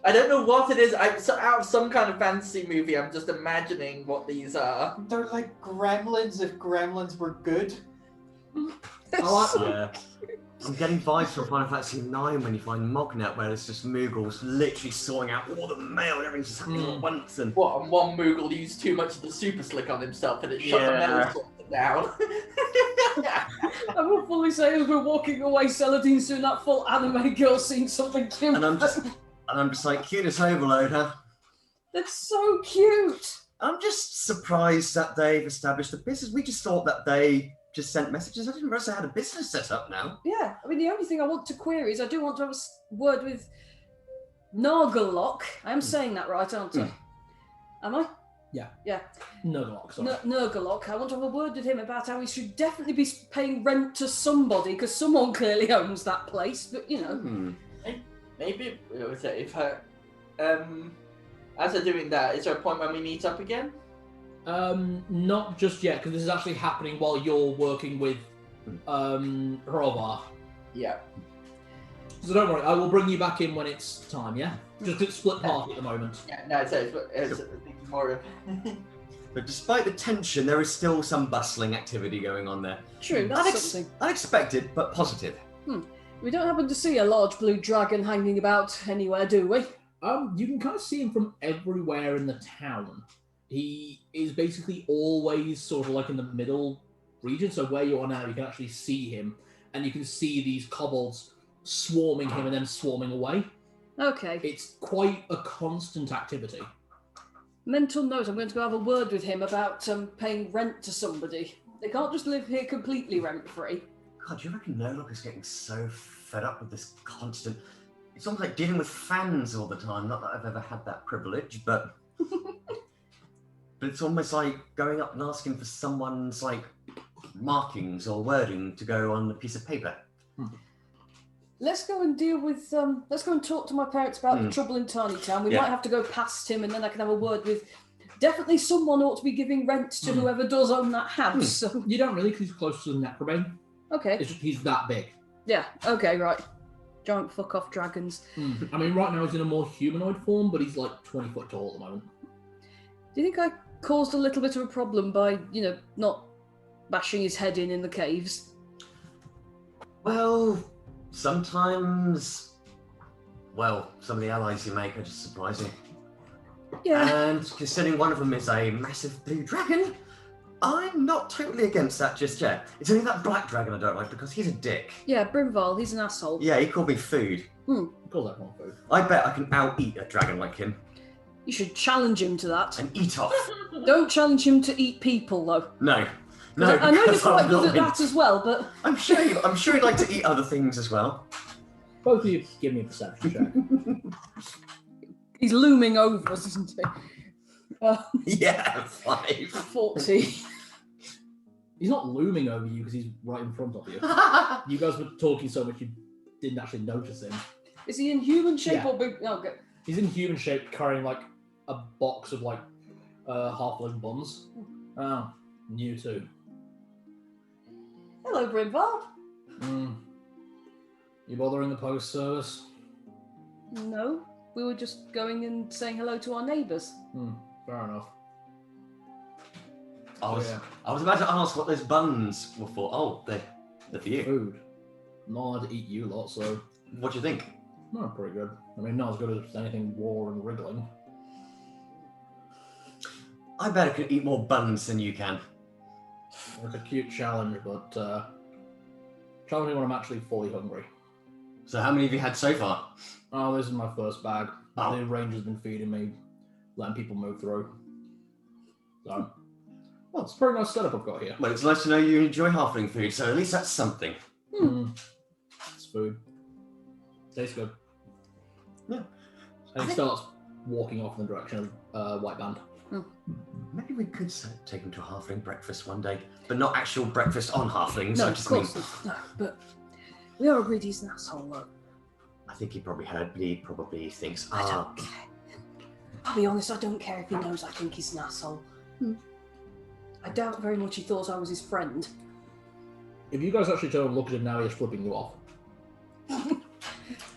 I don't know what it is. Out of some kind of fantasy movie, I'm just imagining what these are. They're like gremlins if gremlins were good. Yeah. I'm getting vibes from Final Fantasy IX when you find Mognet, where there's just Moogles literally sorting out all the mail and everything's just happening at once. And What? And one Moogle used too much of the super slick on himself, and it shut the metal sorter down. I will fully say as we're walking away, Celadine's doing that full anime girl seeing something cute. and I'm just like, cuteness overload, huh? That's so cute. I'm just surprised that they've established a business. We just thought that they just sent messages. I didn't realize they had a business set up now. Yeah, I mean, the only thing I want to query is I do want to have a word with Nargalock. I am saying that right, aren't I? Am I? Yeah. Nuglock, sorry. Nargalock. I want to have a word with him about how he should definitely be paying rent to somebody because someone clearly owns that place. But you know, Maybe if her, as they're doing that, is there a point when we meet up again? Not just yet, because this is actually happening while you're working with Hrovar. Yeah. So don't worry, I will bring you back in when it's time, yeah? Just it's split party at the moment. Yeah, no, it's more of... But despite the tension, there is still some bustling activity going on there. true, that's something. Unexpected, but positive. We don't happen to see a large blue dragon hanging about anywhere, do we? You can kind of see him from everywhere in the town. He is basically always sort of like in the middle region, so where you are now, you can actually see him, and you can see these kobolds swarming him and then swarming away. Okay. It's quite a constant activity. Mental note, I'm going to go have a word with him about paying rent to somebody. They can't just live here completely rent-free. God, do you reckon Nolock is getting so fed up with this constant... It's almost like dealing with fans all the time. Not that I've ever had that privilege, but... But it's almost like going up and asking for someone's, like, markings or wording to go on a piece of paper. Let's go and deal with, let's go and talk to my parents about the trouble in Tiny Town. We might have to go past him and then I can have a word with... Definitely someone ought to be giving rent to whoever does own that house. So. You don't really, because he's close to the Necrobane. Okay. It's just, he's that big. Yeah, okay, right. Giant fuck-off dragons. I mean, right now he's in a more humanoid form, but he's like 20 foot tall at the moment. Do you think I caused a little bit of a problem by, you know, not bashing his head in the caves? Well, sometimes... Well, some of the allies you make are just surprising. Yeah. And considering one of them is a massive blue dragon, I'm not totally against that just yet. It's only that black dragon I don't like because he's a dick. Yeah, Brimval, he's an asshole. Yeah, he called me food. Call that one food. I bet I can out-eat a dragon like him. You should challenge him to that. And eat off. Don't challenge him to eat people, though. No. No, I know you're because quite I'm good not at that as well, but... I'm sure he'd like to eat other things as well. Both of you give me a perception check. He's looming over us, isn't he? Yeah, 5. 40. He's not looming over you because he's right in front of you. You guys were talking so much you didn't actually notice him. Is he in human shape Yeah. or big? Oh, okay. He's in human shape, carrying like a box of like half-lived buns. Oh, new too. Hello, Brimval. You bothering the post service? No, we were just going and saying hello to our neighbours. Fair enough. I was about to ask what those buns were for. Oh, they're for you. Food. Not allowed to eat you lot, so... What do you think? No, pretty good. I mean, not as good as anything raw and wriggling. I bet I could eat more buns than you can. It's a cute challenge, but challenging when I'm actually fully hungry. So how many have you had so far? Oh, this is my first bag. Oh. The ranger's been feeding me, letting people move through. So, well, it's a pretty nice setup I've got here. Well, it's nice to know you enjoy halfling food, so at least that's something. It's food. Tastes good. Yeah. And he starts walking off in the direction of White Band. Maybe we could take him to a halfling breakfast one day, but not actual breakfast on halflings. No, I of just course mean, not. No, but we all agreed he's an asshole, though. I think he probably heard, but he probably thinks, I don't care. I'll be honest, I don't care if he knows I think he's an asshole. I doubt very much he thought I was his friend. If you guys actually turn and look at him now, he's flipping you off.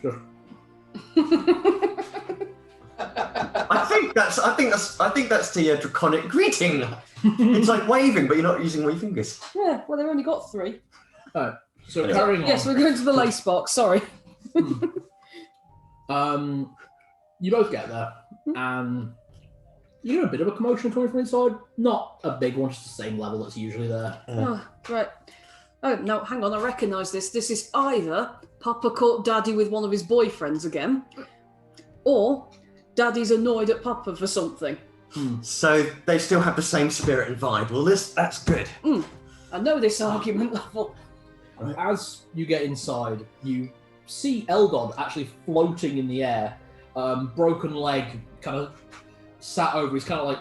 Just... I think that's the draconic greeting. It's like waving, but you're not using your fingers. Yeah, well, they've only got 3. Alright, so carrying on. Yes, we're going to the Leyspark, sorry. You both get there, and you hear a bit of a commotion coming from inside. Not a big one, just the same level that's usually there. Oh, right. Oh, no, hang on, I recognise this. This is either Papa caught Daddy with one of his boyfriends again, or Daddy's annoyed at Papa for something. So they still have the same spirit and vibe. Well, that's good. I know this argument level. As you get inside, you see Eldon actually floating in the air, broken leg, kind of sat over. He's kind of like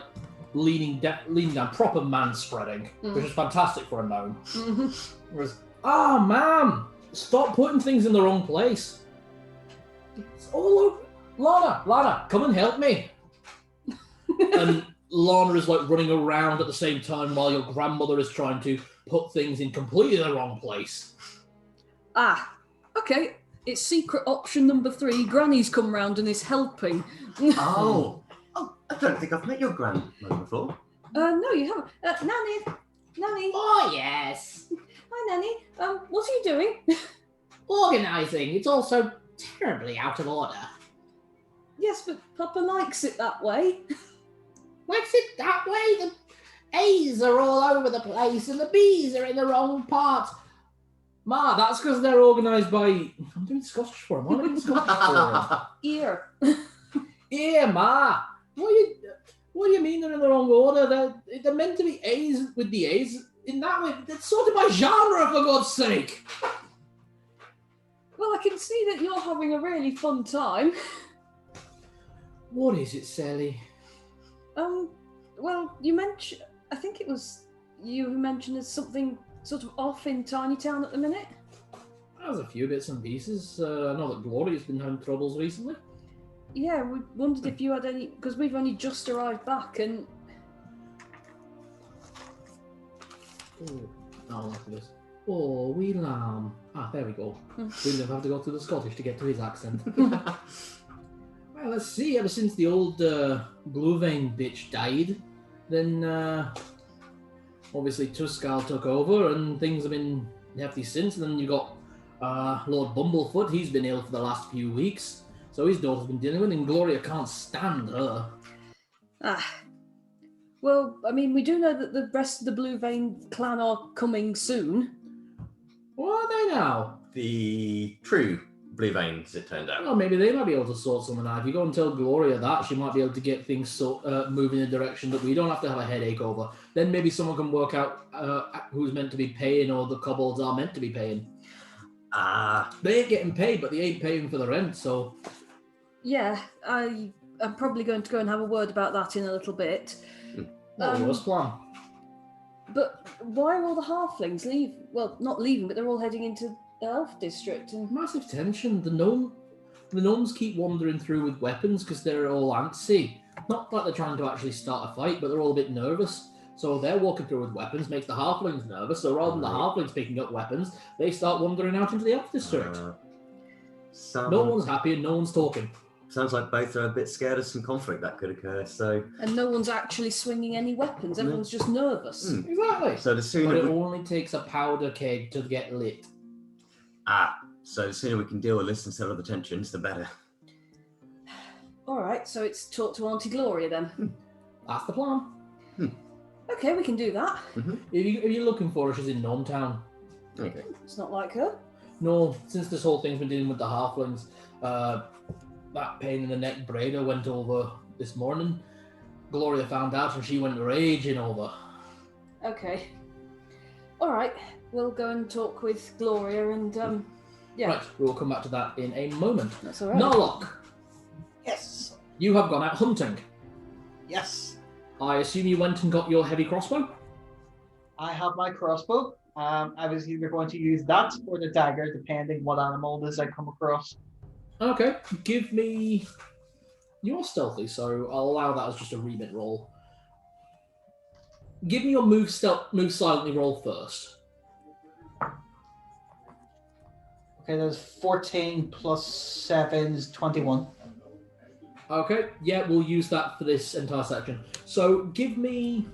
leaning down, proper man spreading, which is fantastic for a gnome. Whereas, man, stop putting things in the wrong place. It's all over. Lana, come and help me. And Lana is like running around at the same time while your grandmother is trying to put things in completely the wrong place. Okay. It's secret option number 3. Granny's come round and is helping. Oh, I don't think I've met your grandmother before. No, you haven't. Nanny. Oh, yes. Hi, Nanny. What are you doing? Organising. It's all so terribly out of order. Yes, but Papa likes it that way. Likes it that way? The A's are all over the place and the B's are in the wrong part. Ma, that's because they're organised by... I'm doing Scottish for him. I'm doing Scottish for him. Ear. Yeah, Ma. What do you mean they're in the wrong order? They're meant to be A's with the A's. In that way, it's sorted by genre, for God's sake. Well, I can see that you're having a really fun time. What is it, Sally? Well, you mentioned... I think it was you who mentioned there's something sort of off in Tiny Town at the minute. There's a few bits and pieces. I know that Gloria's been having troubles recently. Yeah, we wondered if you had any... Because we've only just arrived back and... Oh, after this. Oh, wee lamb. There we go. We didn't have to go through the Scottish to get to his accent. Well, let's see. Ever since the old blue vein bitch died, then obviously Tuskal took over, and things have been hefty since. And then you got Lord Bumblefoot. He's been ill for the last few weeks, so his daughter's been dealing with it, and Gloria can't stand her. Well, I mean, we do know that the rest of the Blue Vein clan are coming soon. What are they now? The true blue veins, it turned out. Well, maybe they might be able to sort something out. If you go and tell Gloria that, she might be able to get things moving in a direction that we don't have to have a headache over. Then maybe someone can work out who's meant to be paying, or the kobolds are meant to be paying. They ain't getting paid, but they ain't paying for the rent, so... Yeah, I'm probably going to go and have a word about that in a little bit. Not the worst plan. But why are all the halflings leaving? Well, not leaving, but they're all heading into the elf district. And massive tension. The gnomes keep wandering through with weapons because they're all antsy. Not like they're trying to actually start a fight, but they're all a bit nervous. So they're walking through with weapons, makes the halflings nervous. So rather than the halflings picking up weapons, they start wandering out into the elf district. No one's happy and no one's talking. Sounds like both are a bit scared of some conflict that could occur, so... And no one's actually swinging any weapons, everyone's just nervous. Exactly. So the sooner... But it only takes a powder keg to get lit. So the sooner we can deal with this and settle the tensions, the better. All right, so it's talk to Auntie Gloria then. That's the plan. Okay, we can do that. If you're looking for her, she's in Normtown. Okay. It's not like her. No, since this whole thing's been dealing with the halflings, that pain in the neck Breda went over this morning. Gloria found out and she went raging over. Okay. All right, we'll go and talk with Gloria and yeah. Right, we'll come back to that in a moment. That's all right. Narlock, Yes. you have gone out hunting. Yes. I assume you went and got your heavy crossbow? I have my crossbow. I was either going to use that or the dagger, depending what animal it is I come across. Okay, give me... You're stealthy, so I'll allow that as just a remit roll. Give me your move silently roll first. Okay, there's 14 plus 7 is 21. Okay, yeah, we'll use that for this entire section. So give me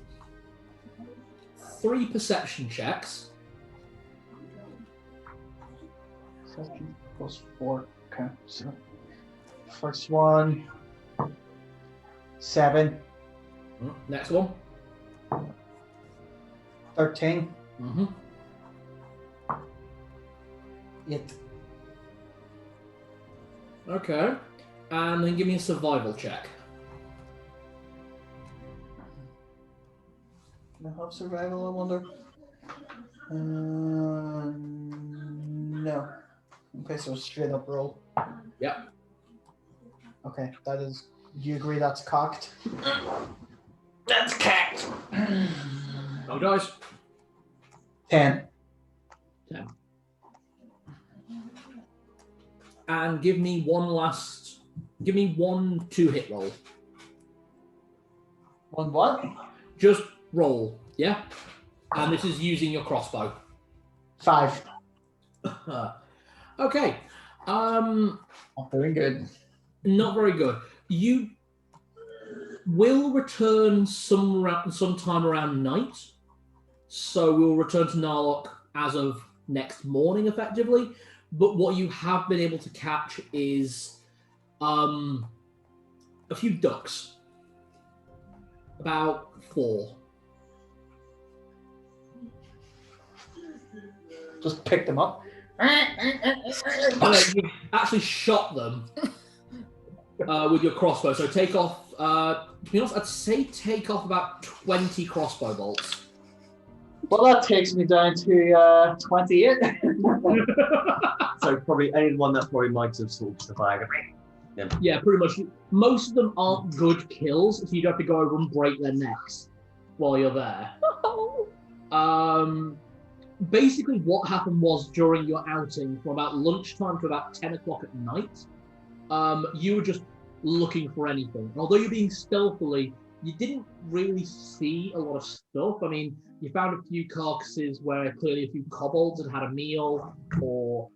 3 perception checks. Perception plus 4. Okay, so first one, 7, Next one. 13, 8. Okay, and then give me a survival check. Do I have survival, I wonder? No. Okay, so straight up roll. Yep. Okay, that is. Do you agree that's cocked? That's cocked. No dice. 10. And give me one 2-hit roll. One what? Just roll, yeah? And this is using your crossbow. 5. Okay. Not doing good. Not very good. You will return sometime around night. So we'll return to Narlock as of next morning, effectively. But what you have been able to catch is a few ducks. About 4. Just pick them up. You actually shot them with your crossbow. So take off, to be honest, I'd say take off about 20 crossbow bolts. Well, that takes me down to 28. So probably anyone that probably might have sort of survived. Yeah, pretty much. Most of them aren't good kills, so you'd have to go over and break their necks while you're there. Basically, what happened was during your outing, from about lunchtime to about 10 o'clock at night, you were just looking for anything. And although you're being stealthily, you didn't really see a lot of stuff. I mean, you found a few carcasses where clearly a few kobolds had had a meal, or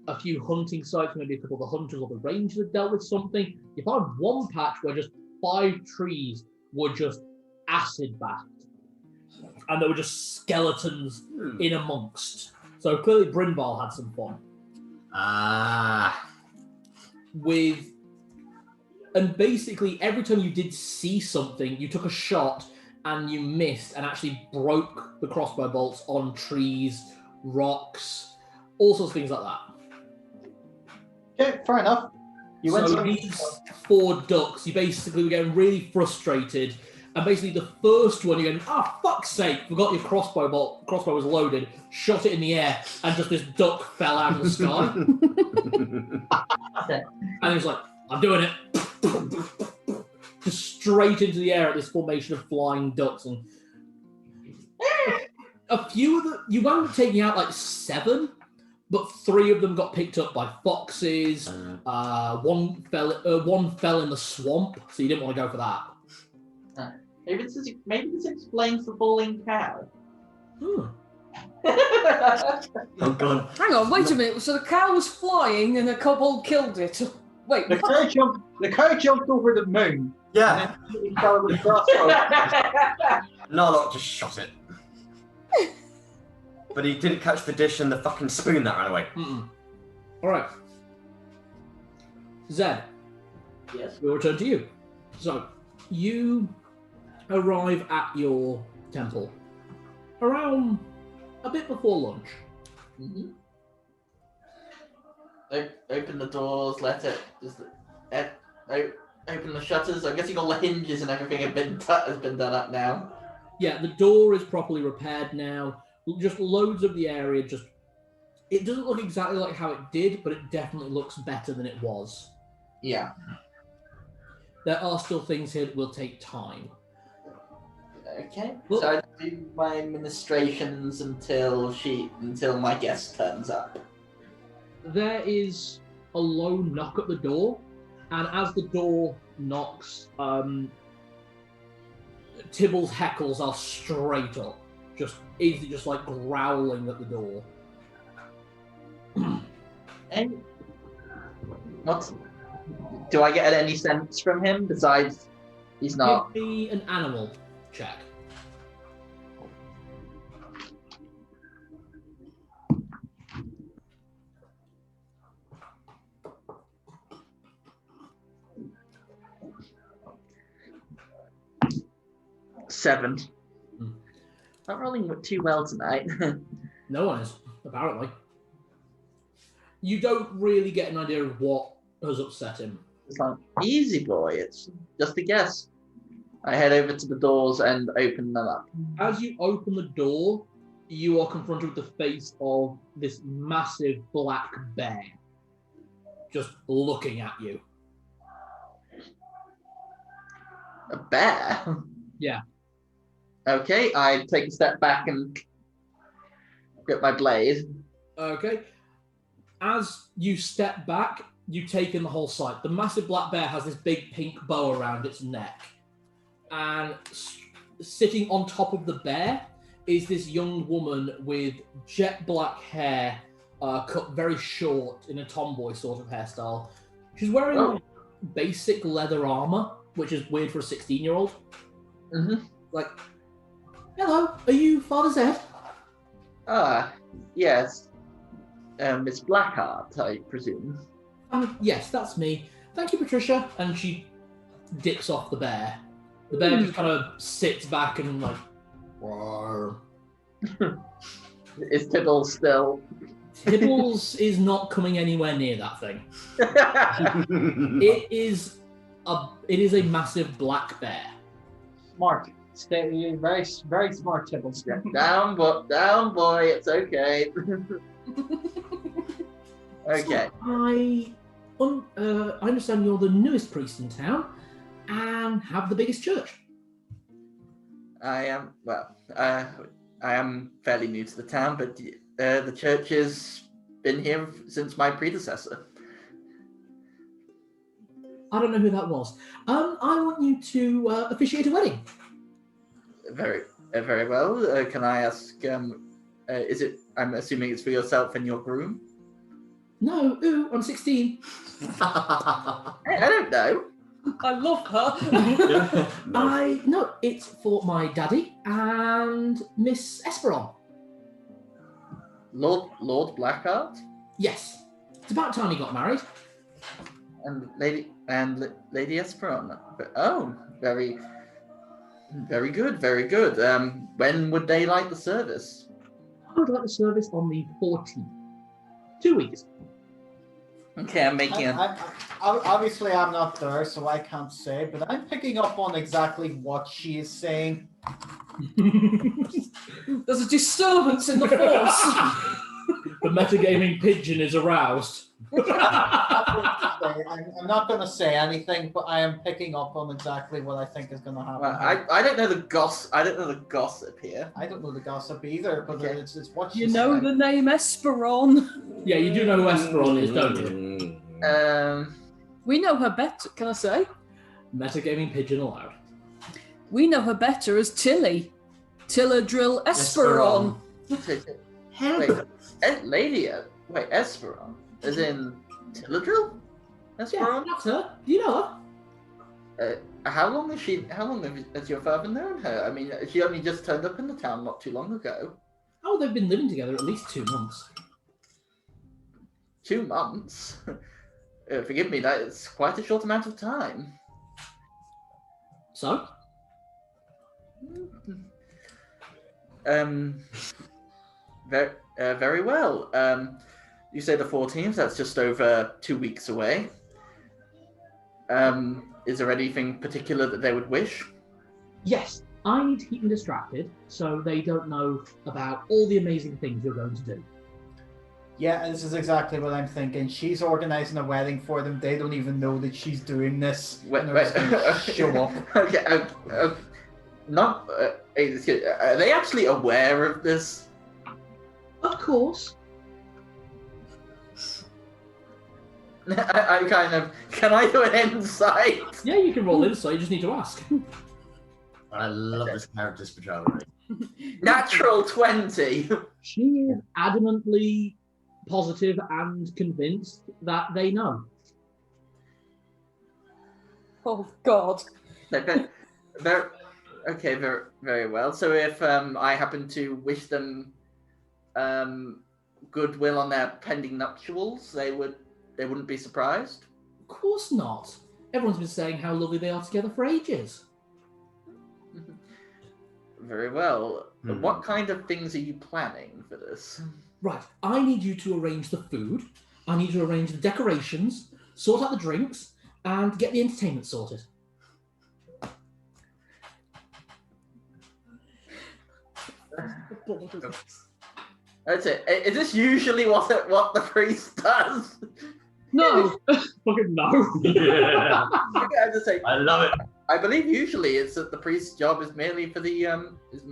a few hunting sites, maybe a couple of the hunters or the rangers had dealt with something. You found one patch where just 5 trees were just acid-bathed. And there were just skeletons in amongst. So clearly Brynval had some fun. And basically every time you did see something, you took a shot and you missed and actually broke the crossbow bolts on trees, rocks, all sorts of things like that. Okay, fair enough. You went So to these 4 ducks, you basically were getting really frustrated. And basically the first one, you're going, fuck's sake, forgot your crossbow was loaded, shot it in the air, and just this duck fell out of the sky. And he was like, I'm doing it. Just straight into the air at this formation of flying ducks. And a few of them, you wound up taking out like 7, but 3 of them got picked up by foxes. One fell in the swamp, so you didn't want to go for that. Maybe this explains the falling cow. Oh god. Hang on, wait a minute. So the cow was flying and a kobold killed it. Wait, the cow jumped over the moon. Yeah. And then he fell with a crossbow. Narlock just shot it. But he didn't catch the dish and the fucking spoon that ran away. All right. Zed, Yes. we'll return to you. So, you arrive at your temple around a bit before lunch. Mm-hmm. Open the doors, let it. Open the shutters. I'm guessing all the hinges and everything has been done up now. Yeah, the door is properly repaired now. Just loads of the area. It doesn't look exactly like how it did, but it definitely looks better than it was. Yeah. There are still things here that will take time. Okay. Well, so I do my ministrations until my guest turns up. There is a low knock at the door, and as the door knocks, Tibble's heckles are straight up, just like growling at the door. And what? Do I get any sense from him besides he's not? Give me an animal check. Seven. Not rolling too well tonight. No one is, apparently. You don't really get an idea of what has upset him. It's like, easy boy, it's just a guess. I head over to the doors and open them up. as you open the door, you are confronted with the face of this massive black bear. Just looking at you. A bear? Yeah. Okay, I take a step back and grip my blade. Okay. As you step back, you take in the whole sight. The massive black bear has this big pink bow around its neck. And sitting on top of the bear is this young woman with jet black hair, cut very short in a tomboy sort of hairstyle. She's wearing like, basic leather armor, which is weird for a 16-year-old. Mm-hmm. Like, hello, are you Father Zed? Yes. It's Blackheart, I presume. Yes, that's me. Thank you, Patricia. And she dips off the bear. The bear just kind of sits back and like, roar. Is Tibble still? Tibbles is not coming anywhere near that thing. It is a massive black bear. Smart. Stay very, very smart, Tibbles. Down, boy. It's okay. Okay. So, I understand you're the newest priest in town and have the biggest church. I am. Well, I am fairly new to the town, but the church has been here since my predecessor. I don't know who that was. I want you to officiate a wedding. Very well. Can I ask? Is it? I'm assuming it's for yourself and your groom. No, I'm 16. I don't know. I love her. No, it's for my daddy and Miss Esperon. Lord Blackheart Yes, it's about time he got married. and Lady Esperon. Oh, very good, very good. When would they like the service? I would like the service on the 14th. 2 weeks. Okay, I'm making Obviously, I'm not there, so I can't say, but I'm picking up on exactly what she is saying. There's a disturbance in the force. The metagaming pigeon is aroused. I'm not going to say anything, but I am picking up on exactly what I think is going to happen. Well, I don't know the gossip. I don't know the gossip here. I don't know the gossip either, but Okay. it's what You she's know saying. the name Esperon. Yeah, you do know who Esperon is, don't you? We know her better. Can I say? Metagaming pigeon allowed. We know her better as Tilly. Tilladrill Esperon. Wait, Esperon? As in Tilladrill? Yeah, Esperon? that's her. Do you know her? How long has your father known her? I mean, she only just turned up in the town not too long ago. Oh, they've been living together at least 2 months. 2 months? Forgive me, that is quite a short amount of time. So? Very well. You say the 14th, that's just over 2 weeks away. Is there anything particular that they would wish? Yes, I need to keep them distracted so they don't know about all the amazing things you're going to do. Yeah, this is exactly what I'm thinking. She's organizing a wedding for them. They don't even know that she's doing this. Wait. Show up. Okay, are they actually aware of this? Of course. I kind of... Can I do an insight? Yeah, you can roll insight, you just need to ask. I love this character's portrayal. Natural 20. She is adamantly positive and convinced that they know. Oh, God. Okay, very well. So if I happen to wish them goodwill on their pending nuptials, they wouldn't be surprised? Of course not. Everyone's been saying how lovely they are together for ages. Very well. What kind of things are you planning for this? Right, I need you to arrange the food, I need you to arrange the decorations, sort out the drinks, and get the entertainment sorted. That's it. Is this usually what the priest does? No! Fucking no. Yeah. Okay, I just say, I love it. I believe usually it's that the priest's job is merely for the is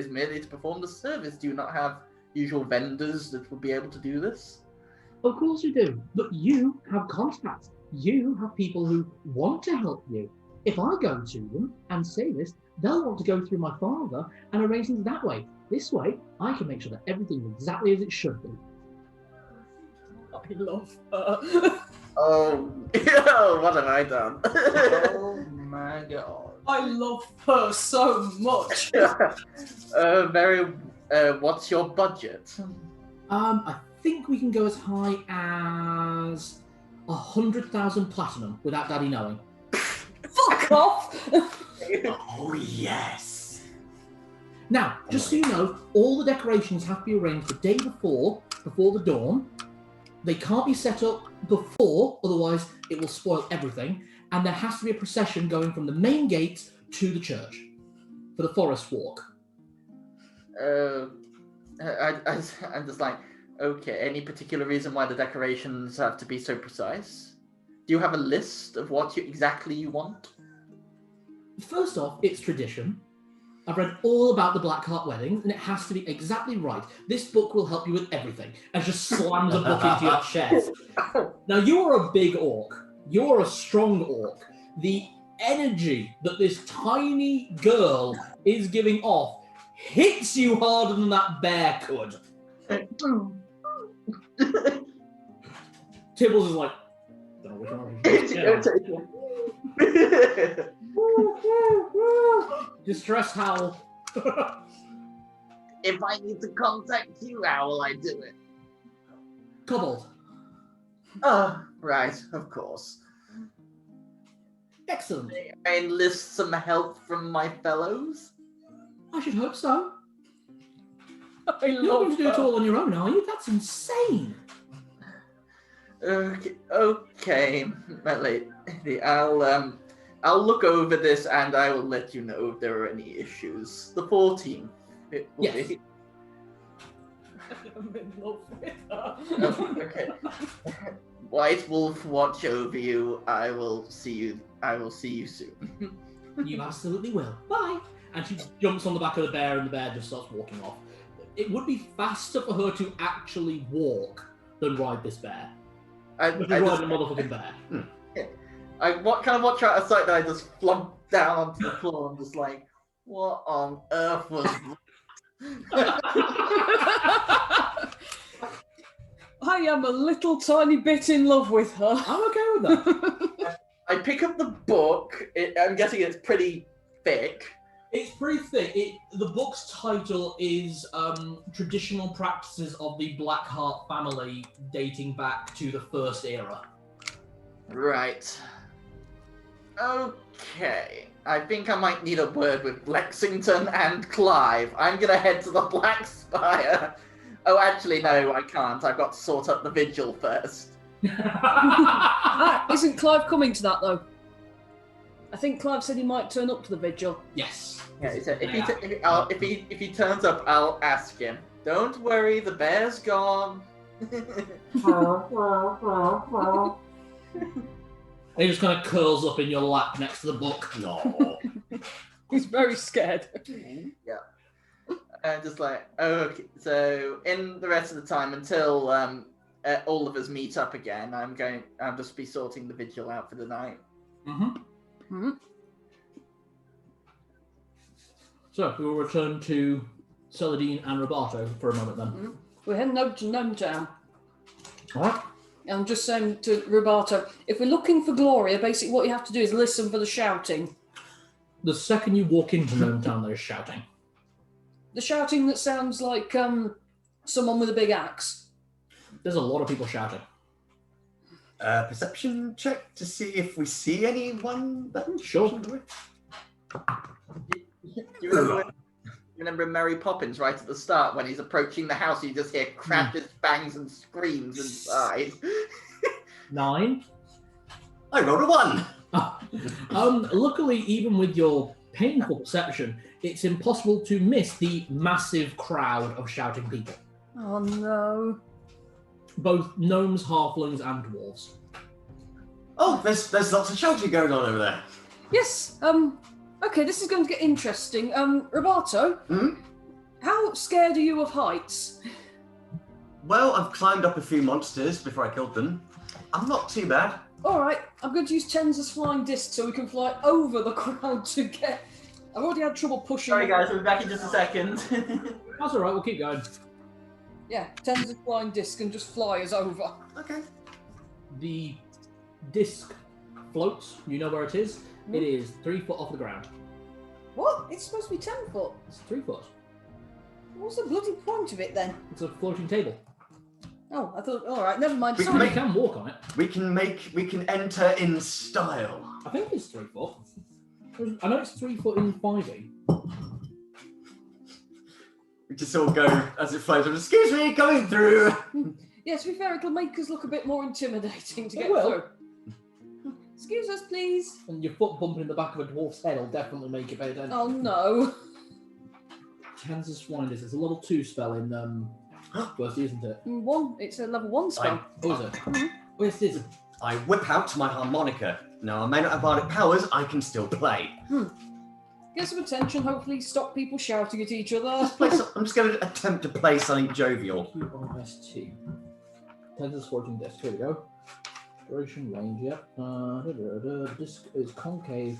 merely to perform the service. Do you not have usual vendors that would be able to do this? Of course you do. But you have contacts. You have people who want to help you. If I go to them and say this, they'll want to go through my father and arrange things that way. This way, I can make sure that everything's exactly as it should be. I love her. Oh, what have I done? Oh my god. I love her so much. What's your budget? I think we can go as high as 100,000 platinum without Daddy knowing. Fuck off! Oh, yes. Now, just so you know, all the decorations have to be arranged the day before the dawn. They can't be set up before, otherwise it will spoil everything. And there has to be a procession going from the main gate to the church for the forest walk. I'm just like, okay, any particular reason why the decorations have to be so precise? Do you have a list of what exactly you want? First off, it's tradition. I've read all about the Blackheart weddings, and it has to be exactly right. This book will help you with everything. And just slams a book into your chest. Now, you're a big orc. You're a strong orc. The energy that this tiny girl is giving off hits you harder than that bear could. Tibbles is like, don't know which one. Distress howl. If I need to contact you, how will I do it? Kobold. Oh, right, of course. Excellent. I enlist some help from my fellows? I should hope so. I You're not going love to do it her. all on your own, are you? That's insane. Okay, my lady. I'll look over this and I will let you know if there are any issues. The 14th. It will Yes. be. I'm in love with her. Oh, okay. White Wolf, watch over you. I will see you soon. You absolutely will. Bye. And she jumps on the back of the bear, and the bear just starts walking off. It would be faster for her to actually walk than ride this bear. But to ride a motherfucking bear. I kind of watch her out of sight that I just flump down onto the floor and just like, what on earth was I am a little tiny bit in love with her. I'm okay with that. I pick up the book. I'm guessing it's pretty thick. It's pretty thick. The book's title is Traditional Practices of the Blackheart Family, dating back to the First Era. Right. Okay. I think I might need a word with Lexington and Clive. I'm gonna head to the Black Spire. Oh, actually, no, I can't. I've got to sort out the vigil first. Isn't Clive coming to that, though? I think Clive said he might turn up to the vigil. Yes. Yeah, if he turns up, I'll ask him. Don't worry, the bear's gone. He just kind of curls up in your lap next to the book. No. He's very scared. Yeah. And just like, okay, so in the rest of the time until all of us meet up again, I'll just be sorting the vigil out for the night. Mm-hmm. So we will return to Celadine and Roberto for a moment then. Mm-hmm. We're heading over to Gnome Town. Alright. I'm just saying to Roberto, if we're looking for Gloria, basically what you have to do is listen for the shouting. The second you walk into Gnome Town, there's shouting. The shouting that sounds like someone with a big axe. There's a lot of people shouting. Perception check to see if we see anyone. Sure. You remember Mary Poppins right at the start when he's approaching the house, you just hear crashes, bangs, and screams inside. 9. I rolled a 1. Luckily, even with your painful perception, it's impossible to miss the massive crowd of shouting people. Oh no. Both gnomes, halflings, and dwarves. Oh, there's lots of shouting going on over there. Yes, okay, this is going to get interesting. Roberto, how scared are you of heights? Well, I've climbed up a few monsters before I killed them. I'm not too bad. Alright, I'm going to use Tenza's flying disc so we can fly over the crowd to get... I've already had trouble pushing... Sorry guys, we'll be back in just a second. That's alright, we'll keep going. Yeah, Tenza's flying disc and just fly us over. Okay. The disc floats, you know where it is. It is 3 foot off the ground. What? It's supposed to be 10 foot. It's 3 foot. What's the bloody point of it then? It's a floating table. Oh, I thought, alright, never mind. We Sorry. You can walk on it. We can enter in style. I think it's 3 foot. I know it's 3 foot in 5e. We just all go as it flows. Excuse me, going through. Yeah, to be fair, it'll make us look a bit more intimidating to It get will. through. Excuse us, please. And your foot bumping in the back of a dwarf's head will definitely make it better. Oh no. Kansas Swine is a level 2 spell in Burst, isn't it? It's a level 1 spell. Oh, is it? Oh, yes, it is. I whip out my harmonica. Now, I may not have bardic powers, I can still play. Get some attention, hopefully stop people shouting at each other. I'm just going to attempt to play something jovial. QRST. Kansas Forging Disc. Here we go. Duration, range, yep. The disc is concave.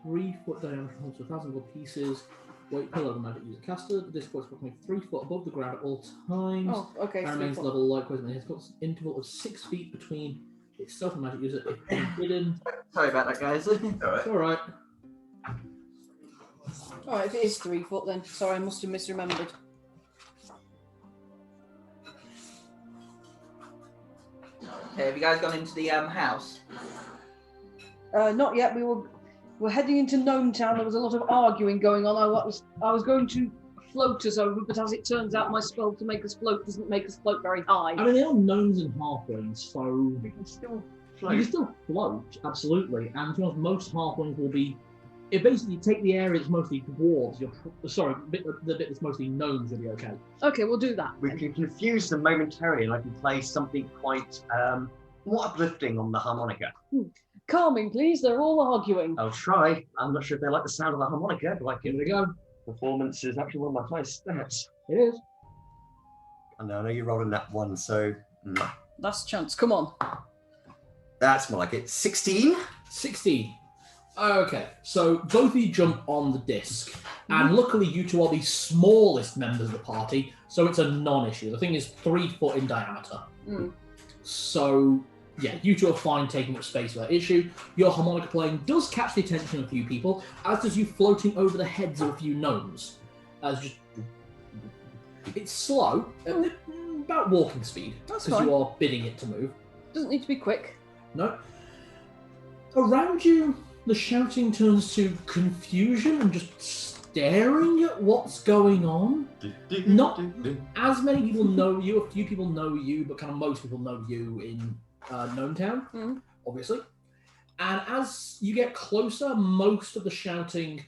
3 foot diameter, holds 1,000 gold pieces. Weight per level magic user caster. The disc floats approximately 3 foot above the ground at all times. Oh, okay. And remains level likewise, and it has got an interval of 6 feet between itself and magic user if hidden. Sorry about that, guys. It's alright. Alright, if it is 3 foot then. Sorry, I must have misremembered. Okay, have you guys gone into the house? Not yet. We're heading into Gnome Town. There was a lot of arguing going on. I was going to float us over, but as it turns out, my spell to make us float doesn't make us float very high. I mean, they are gnomes and halflings, so We can still you can still float, absolutely. And to be honest, most halflings will be. It basically, you take the area that's mostly dwarves. The bit that's mostly gnomes will be okay. Okay, we'll do that. We can confuse them momentarily, and I can play something quite more uplifting on the harmonica. Calming, please. They're all arguing. I'll try. I'm not sure if they like the sound of the harmonica, but Here we go. performance is actually one of my highest stats. It is. And I know you're rolling that one, so Last chance. Come on. that's more like it. 16. 16. Okay, so both of you jump on the disc, and luckily you two are the smallest members of the party, so it's a non-issue. The thing is 3 foot in diameter. Mm. So Yeah, you two are fine taking up space without issue. Your harmonica playing does catch the attention of a few people, as does you floating over the heads of a few gnomes. It's slow, about walking speed, because you are bidding it to move. Doesn't need to be quick. No. Around you, the shouting turns to confusion and just staring at what's going on. Not as many people know you, a few people know you, but kind of most people know you in Gnome Town, obviously. And as you get closer, most of the shouting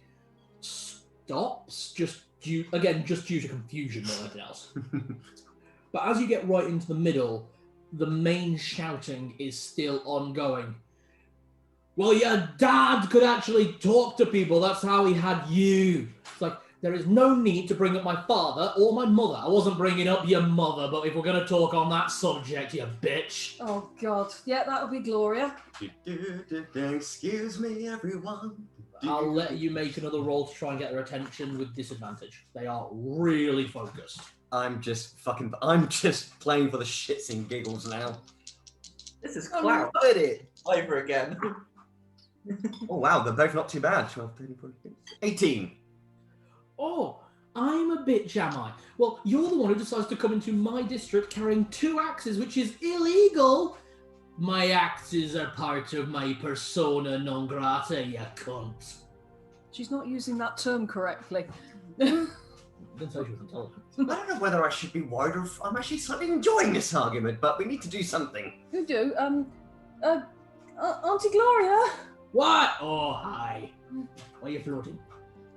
stops, just due to confusion more than anything else. But as you get right into the middle, the main shouting is still ongoing. Well, your dad could actually talk to people. That's how he had you. It's like, there is no need to bring up my father or my mother. I wasn't bringing up your mother, but if we're going to talk on that subject, you bitch. Oh, God. Yeah, that'll be Gloria. Excuse me, everyone. I'll let you make another roll to try and get their attention with disadvantage. They are really focused. I'm just playing for the shits and giggles now. This is clown. Did it over again. Oh wow, they're both not too bad. 12, 13, 14, 18. Oh, I'm a bitch, am I? Well, you're the one who decides to come into my district carrying 2 axes, which is illegal. My axes are part of my persona non grata, you cunt. She's not using that term correctly. Didn't say she was intelligent. I don't know whether I should be worried or if I'm actually slightly enjoying this argument, but we need to do something. You do. Auntie Gloria. What? Oh, hi. Why are you floating?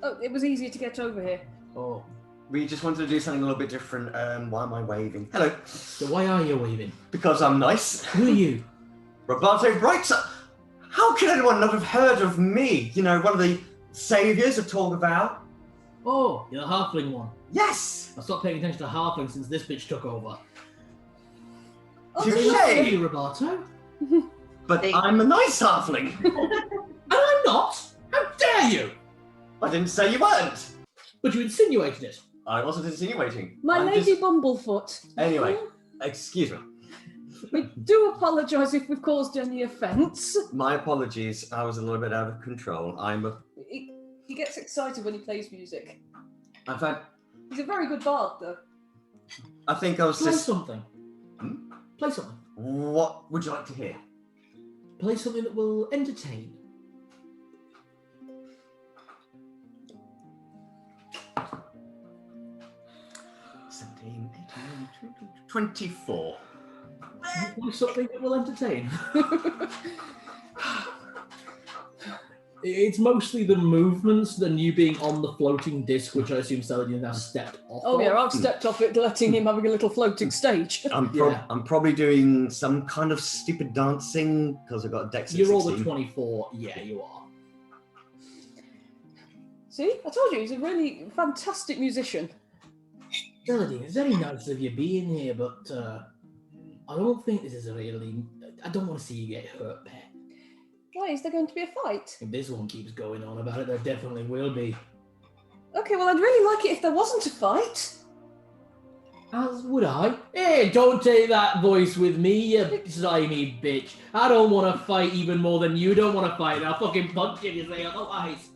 Oh, it was easier to get over here. Oh. We just wanted to do something a little bit different. Why am I waving? Hello. So why are you waving? Because I'm nice. Who are you? Roberto Brightser. How can anyone not have heard of me? You know, one of the saviours of Torgavale. Oh, you're the halfling one. Yes! I stopped paying attention to halfling since this bitch took over. Oh, Touché! You, Roberto. But I'm a nice halfling. And I'm not. How dare you? I didn't say you weren't. But you insinuated it. I wasn't insinuating. My I'm Lady Bumblefoot. Anyway, excuse me. We do apologise if we've caused any offence. My apologies. I was a little bit out of control. He gets excited when he plays music. In fact, He's a very good bard, though. I think I was Play just... something. Play something. What would you like to hear? Play something that will entertain. $17, $18, $24. Play something that will entertain. It's mostly the movements than you being on the floating disc, which I assume Saladin has stepped off. Oh, yeah, I've stepped off it, letting him having a little floating stage. I'm probably doing some kind of stupid dancing because I've got a dex of 16. You're all the 24. Yeah, you are. See? I told you, he's a really fantastic musician. Saladin, it's very nice of you being here, but I don't think this is a really... I don't want to see you get hurt, pet. Why, is there going to be a fight? If this one keeps going on about it, there definitely will be. Okay, well, I'd really like it if there wasn't a fight. As would I. Hey, don't take that voice with me, you slimy bitch. I don't want to fight even more than you don't want to fight. I'll fucking punch you if you say otherwise.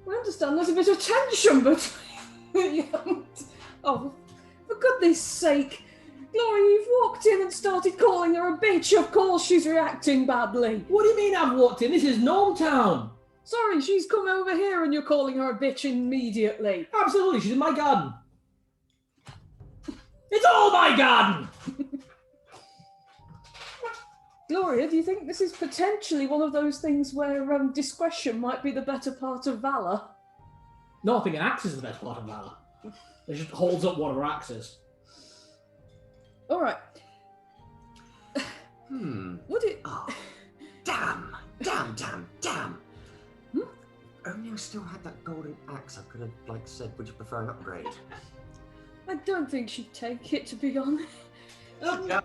We understand there's a bit of tension between you and... Oh, for goodness sake. Gloria, you've walked in and started calling her a bitch. Of course she's reacting badly. What do you mean I've walked in? This is Gnome Town. Sorry, she's come over here and you're calling her a bitch immediately. Absolutely, she's in my garden. It's all my garden! Gloria, do you think this is potentially one of those things where discretion might be the better part of valour? No, I think an axe is the best part of valour. It just holds up one of her axes. All right. Would it... Oh, damn. Only I still had that golden axe. I could have, said, would you prefer an upgrade? I don't think she'd take it, to be honest. Yeah.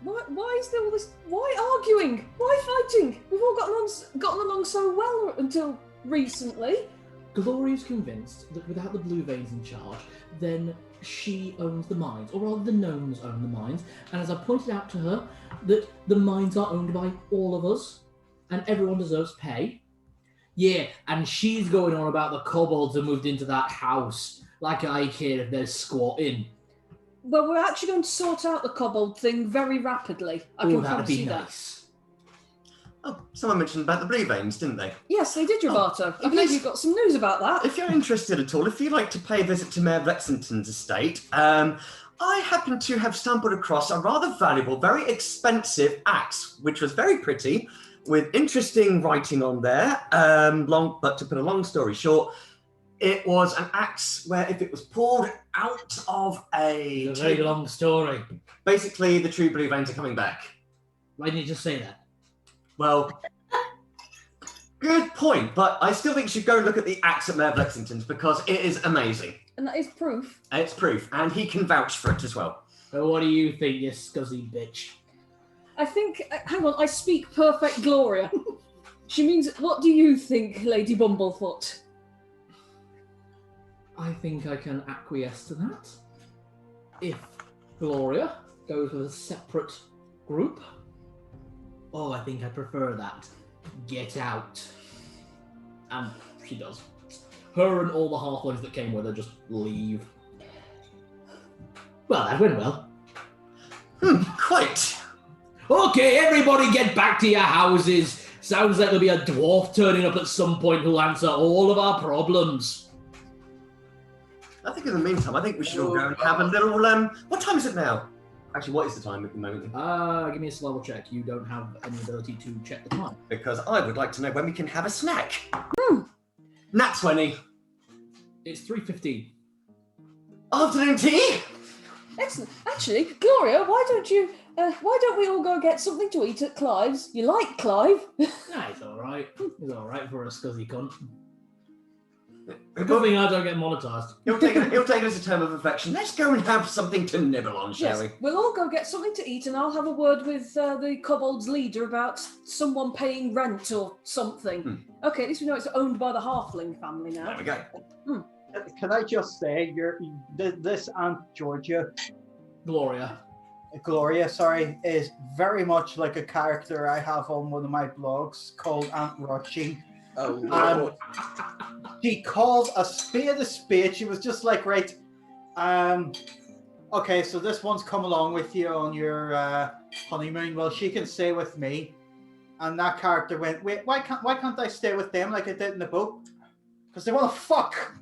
Why is there all this... Why arguing? Why fighting? We've all gotten along so well until recently. Gloria's convinced that without the blue veins in charge, then she owns the mines, or rather the gnomes own the mines. And as I pointed out to her, that the mines are owned by all of us, and everyone deserves pay. Yeah, and she's going on about the kobolds who moved into that house, like I care if they're squatting. Well, we're actually going to sort out the kobold thing very rapidly. I can that'd promise be you that. nice. Oh, someone mentioned about the blue veins, didn't they? Yes, they did, Roberto. I believe you've got some news about that. If you're interested at all, if you'd like to pay a visit to Mayor Lexington's estate, I happen to have stumbled across a rather valuable, very expensive axe, which was very pretty, with interesting writing on there. But to put a long story short, it was an axe where if it was pulled out of It's a very long story. basically the true blue veins are coming back. Why didn't you just say that? Well, good point, but I still think you should go look at the axe at Mayor Lexington's because it is amazing. And that is proof. It's proof, and he can vouch for it as well. So what do you think, you scuzzy bitch? I think, hang on, I speak perfect Gloria. She means, what do you think, Lady Bumblefoot? I think I can acquiesce to that. If Gloria goes with a separate group. Oh, I think I prefer that. Get out. And she does. Her and all the halflings that came with her just leave. Well, that went well. Quite. Okay, everybody get back to your houses. Sounds like there'll be a dwarf turning up at some point who'll answer all of our problems. I think in the meantime, I think we should all go and have a little, what time is it now? Actually, what is the time at the moment? Give me a survival check. You don't have any ability to check the time. Because I would like to know when we can have a snack. Nat 20. It's 3:15. Afternoon tea? Excellent. Actually, Gloria, why don't we all go get something to eat at Clive's? You like Clive? Nah, it's alright. It's alright for a scuzzy cunt. The good thing I don't get monetized. He'll take it as a term of affection. Let's go and have something to nibble on, shall we? We'll all go get something to eat and I'll have a word with the kobold's leader about someone paying rent or something. Okay, at least we know it's owned by the halfling family now. There we go. Can I just say, this Aunt Gloria, sorry, is very much like a character I have on one of my blogs called Aunt Rochi. Oh, She called a spade. She was just like, right, okay, so this one's come along with you on your honeymoon. Well, she can stay with me. And that character went, wait, why can't I stay with them like I did in the boat? Because they want to fuck.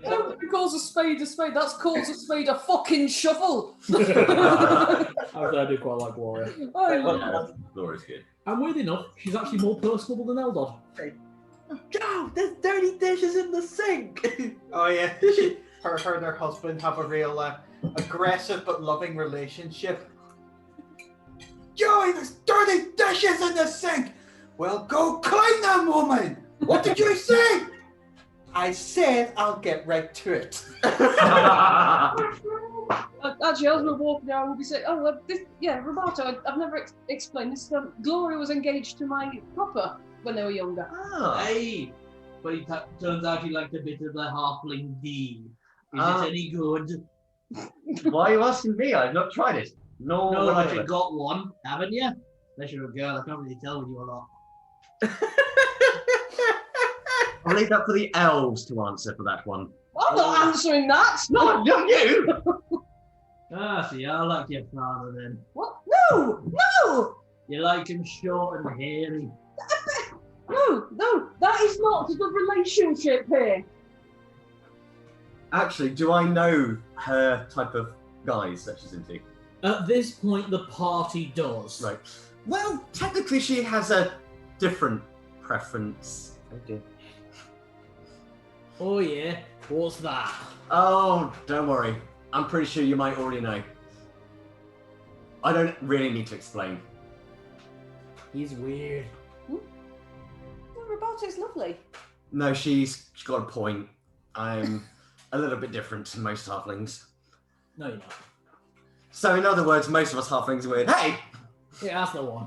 Nobody calls a spade, that's calls a spade a fucking shovel. I do quite like Gloria. Gloria's good. And weird enough, she's actually more personable than Eldod. Joe, there's dirty dishes in the sink. Oh yeah, her and her husband have a real aggressive but loving relationship. Joey, there's dirty dishes in the sink. Well, go clean them, woman. What did you say? I said I'll get right to it. Actually, as we're walking down, we'll be saying, Roberto, I've never explained this. Gloria was engaged to my papa when they were younger. Hey! But it turns out he liked a bit of the halfling D. Is it any good? Why are you asking me? I've not tried it. No, No, but you got one, haven't you? Unless you're a girl, I can't really tell when you're not. I'll leave that for the elves to answer for that one. I'm not answering that. No, not you! See, I like your father then. What? No! You like him short and hairy. No, that is not the relationship here. Actually, do I know her type of guys that she's into? At this point, the party does. Right. Well, technically she has a different preference. Oh dear. Oh yeah, what's that? Oh, don't worry. I'm pretty sure you might already know. I don't really need to explain. He's weird. Roberto's lovely. No, she's got a point. I'm a little bit different to most halflings. No, you're not. So in other words, most of us halflings are weird. Hey! Yeah, that's the one.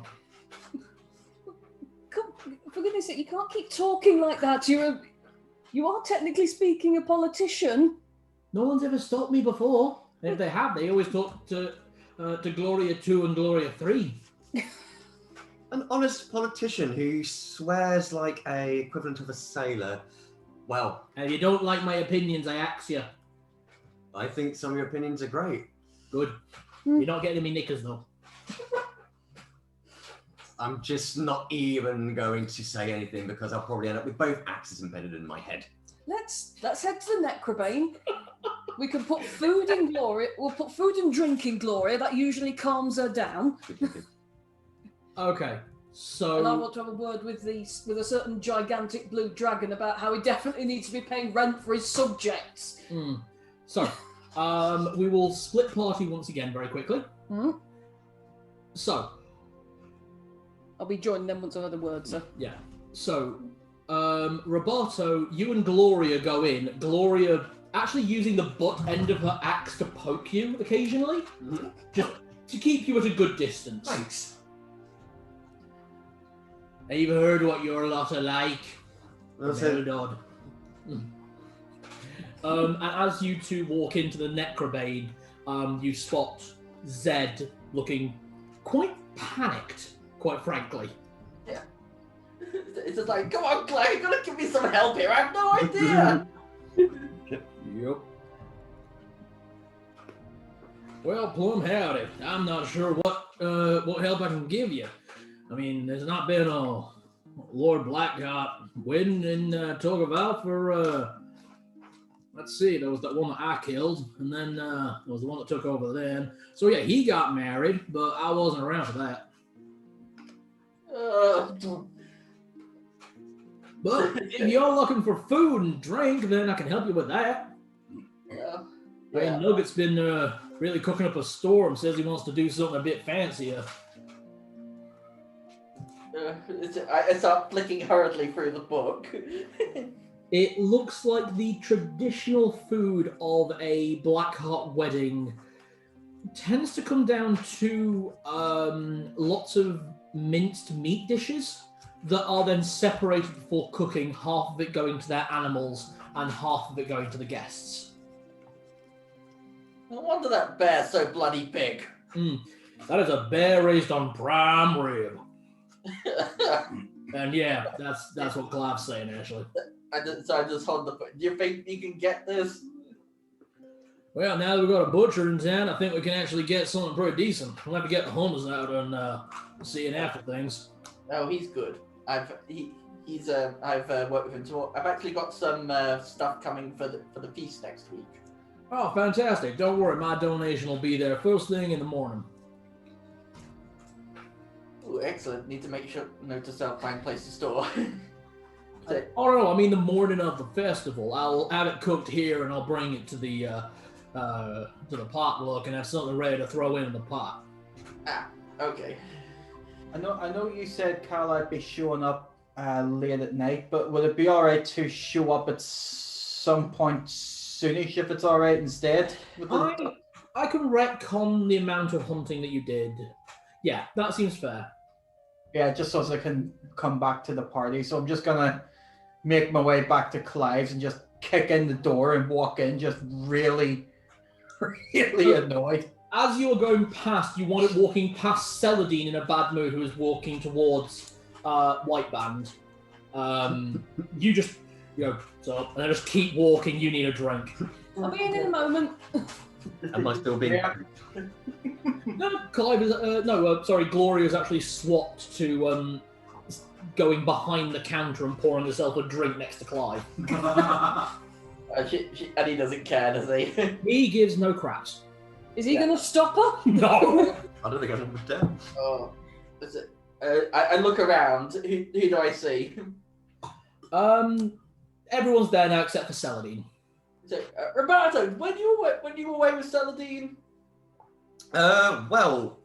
for goodness sake, you can't keep talking like that. You are technically speaking a politician. No one's ever stopped me before. If they have, they always talk to Gloria 2 and Gloria 3. An honest politician who swears like a equivalent of a sailor. Well, And if you don't like my opinions, I axe you. I think some of your opinions are great. Good. You're not getting me knickers, though. I'm just not even going to say anything because I'll probably end up with both axes embedded in my head. Let's head to the Necrobane. We can put food in Gloria. We'll put food and drink in Gloria. That usually calms her down. Okay, so... And I want to have a word with a certain gigantic blue dragon about how he definitely needs to be paying rent for his subjects. So, we will split party once again very quickly. So... I'll be joining them once I've had a word, sir. Yeah. So, Roberto, you and Gloria go in. Gloria actually using the butt end of her axe to poke you occasionally. Just to keep you at a good distance. Thanks. Have you heard what your lot are like? That's it. Eldod. And as you two walk into the Necrobane, you spot Zed looking quite panicked, quite frankly. Yeah. It's just like, come on, Claire, you gotta give me some help here. I have no idea. Yep. Well, plum howdy. I'm not sure what help I can give you. I mean, there's not been a Lord Blackheart wedding in Togaval for, let's see, there was that one that I killed, and then there was the one that took over then. So yeah, he got married, but I wasn't around for that. But if you're looking for food and drink, then I can help you with that. Yeah. I mean, Nugget's been really cooking up a storm, says he wants to do something a bit fancier. I start flicking hurriedly through the book. It looks like the traditional food of a Blackheart wedding tends to come down to lots of minced meat dishes that are then separated before cooking, half of it going to their animals and half of it going to the guests. No wonder that bear's so bloody big. That is a bear raised on prime rib. And yeah, that's what Clive's saying, actually. I just hold the book. Do you think you can get this? Well, now that we've got a butcher in town, I think we can actually get something pretty decent. We'll have to get the hunters out and seeing after things. Oh, he's good. I've worked with him too. I've actually got some stuff coming for the feast next week. Oh, fantastic. Don't worry, my donation will be there first thing in the morning. Ooh, excellent. Need to make sure note to self find place to store. Oh no, I mean the morning of the festival. I'll have it cooked here and I'll bring it to the potluck and have something ready to throw in the pot. Ah, okay. I know you said Carl I'd be showing up late at night, but would it be alright to show up at some point soonish if it's alright instead? I can retcon the amount of hunting that you did. Yeah, that seems fair. Yeah, just so as I can come back to the party. So I'm just gonna make my way back to Clive's and just kick in the door and walk in, just really, really annoyed. As you're going past, you want it walking past Celadine in a bad mood, who is walking towards White Band. You just, so, and I just keep walking. You need a drink. I'll be in a moment. Am I still being... No, Clive is, Gloria is actually swapped to going behind the counter and pouring herself a drink next to Clive. And he doesn't care, does he? He gives no craps. Is he going to stop her? No. I don't think I understand. Oh, is it? I look around. Who do I see? Everyone's there now except for Celadine. So, Roberto, when you were away with Celadine? Well,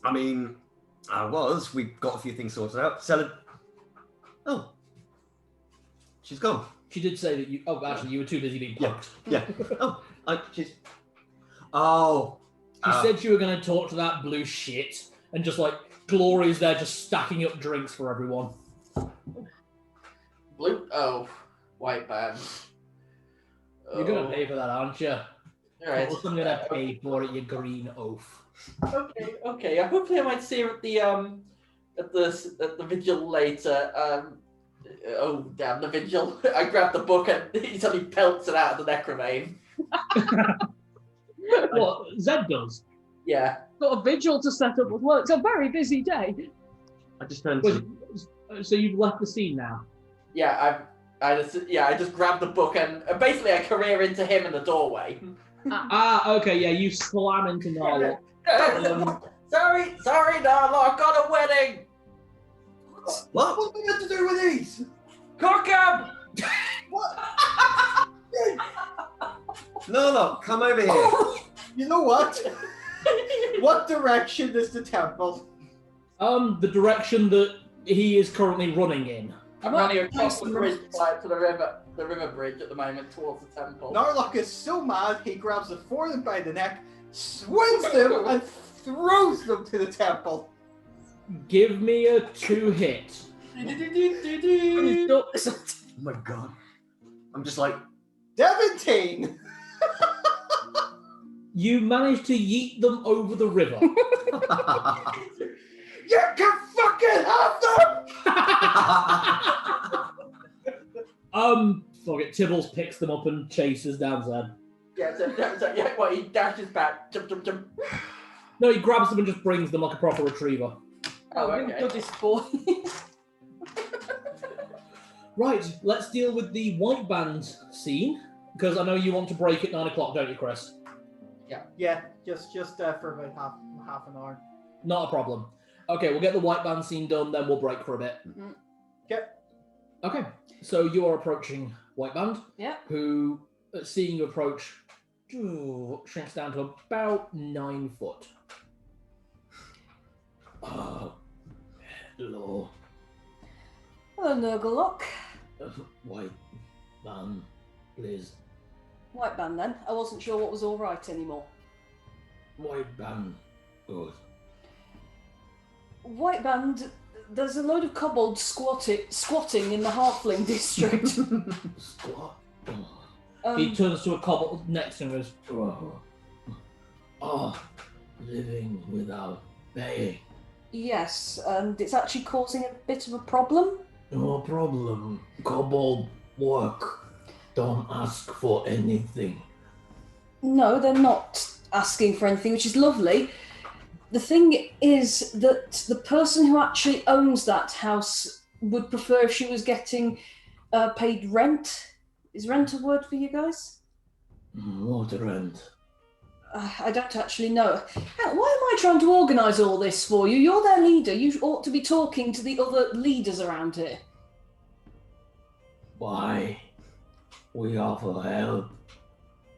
I mean, we got a few things sorted out. Oh. She's gone. She did say that you... Oh, actually, you were too busy being punked. Yeah. She's... Oh. She said you were going to talk to that blue shit, and just, Gloria's there just stacking up drinks for everyone. Oh, white band. You're gonna pay for that, aren't you? Alright. Of course I'm gonna pay for it, you green oaf. Okay. Hopefully I might see him at the vigil later. Oh damn, the vigil! I grab the book and he suddenly pelts it out of the necromain. What Zed does? Yeah. Got a vigil to set up with work. It's a very busy day. I just turned Wait, to. so you've left the scene now? Yeah, I just grab the book and basically I career into him in the doorway. Okay, yeah, you slam into Narlock. Sorry, Narlock, got a wedding. What? What do we have to do with these? Cook 'em! What? No, come over here. You know what? What direction is the temple? The direction that he is currently running in. I'm running across the bridge to the river bridge at the moment towards the temple. Narlock is so mad he grabs the four of them by the neck, swings them, and throws them to the temple. Give me a 2-hit. Oh my god. I'm just like, 17! You managed to yeet them over the river. You can fucking have them! Fuck it, Tibbles picks them up and chases down Zed. Yeah, well, he dashes back. Jump. No, he grabs them and just brings them like a proper retriever. Oh, you okay. goodest boy. Right, let's deal with the white band scene, because I know you want to break at 9 o'clock, don't you, Chris? Yeah, just for about half an hour. Not a problem. Okay, we'll get the white band scene done, then we'll break for a bit. Okay. Okay, so you are approaching white band, Yeah. who, seeing you approach, shrinks down to about 9 foot. Hello. Hello, Nurglelock. White band, please. White band then. I wasn't sure what was all right anymore. White band, good. White band. There's a load of kobolds squatting in the Halfling district. Squat. He turns to a kobold next to him and goes, living without paying. Yes, and it's actually causing a bit of a problem. No problem. Kobold work. Don't ask for anything. No, they're not asking for anything, which is lovely. The thing is that the person who actually owns that house would prefer if she was getting paid rent. Is rent a word for you guys? What rent? I don't actually know. Why am I trying to organise all this for you? You're their leader. You ought to be talking to the other leaders around here. Why? We offer help,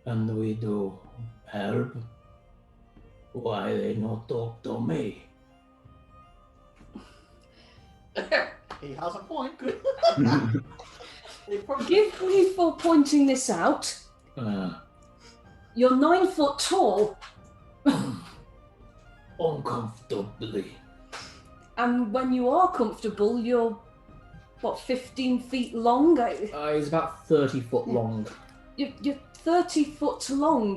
and we do help. Why they not talk to me? He has a point. Forgive me for pointing this out. You're 9 foot tall. Uncomfortably. And when you are comfortable, you're, 15 feet long? He's about 30 foot long. You're 30 foot long.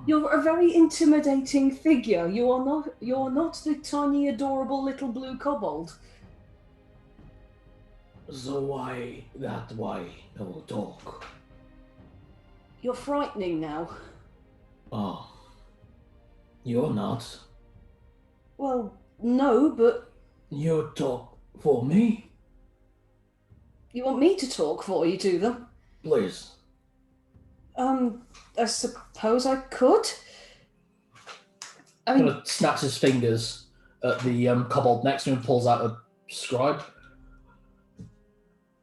You're a very intimidating figure. You're not the tiny, adorable little blue kobold. So why no talk? You're frightening now. Oh. You're not. Well, no, but... You talk for me? You want me to talk for you to them? Please. I suppose I could. I mean... Kind of snaps his fingers at the kobold next to him and pulls out a scribe.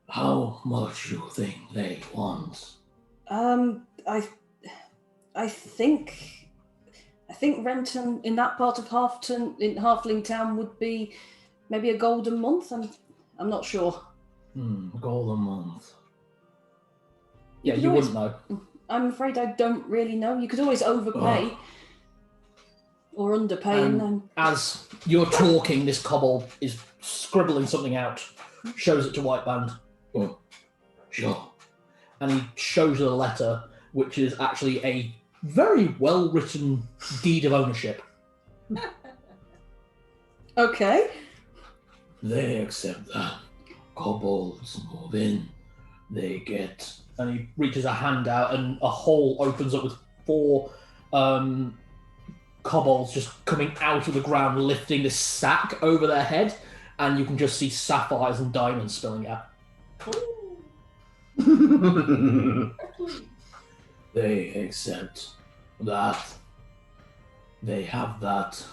How much you think they want? I think rent in that part of Halfling Town would be maybe a gold a month. I'm not sure. Gold a month. Yeah, you always, wouldn't know. I'm afraid I don't really know. You could always overpay or underpay, and then... As you're talking, this kobold is scribbling something out. Shows it to White Band. Oh, sure. And he shows you the letter, which is actually a very well-written deed of ownership. Okay. They accept that. Kobolds move in. They get... And he reaches a hand out and a hole opens up with 4 kobolds just coming out of the ground, lifting this sack over their head, and you can just see sapphires and diamonds spilling out. They accept that. They have that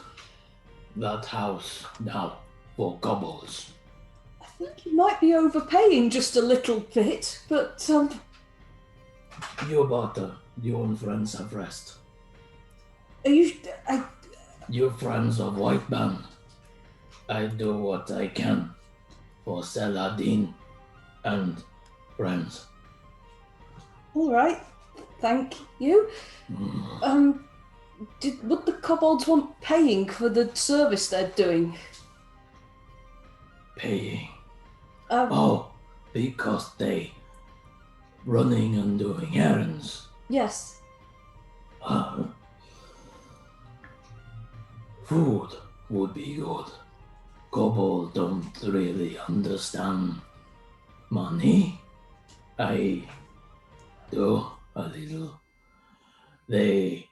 house now for kobolds. I think you might be overpaying just a little bit, but Your butter, you and friends have rest. are you? Your friends of White Man. I do what I can for Saladin and friends. All right. Thank you. Would the kobolds want paying for the service they're doing? Paying. Because they running and doing errands. Yes. Food would be good. Kobolds don't really understand money. I do a little. They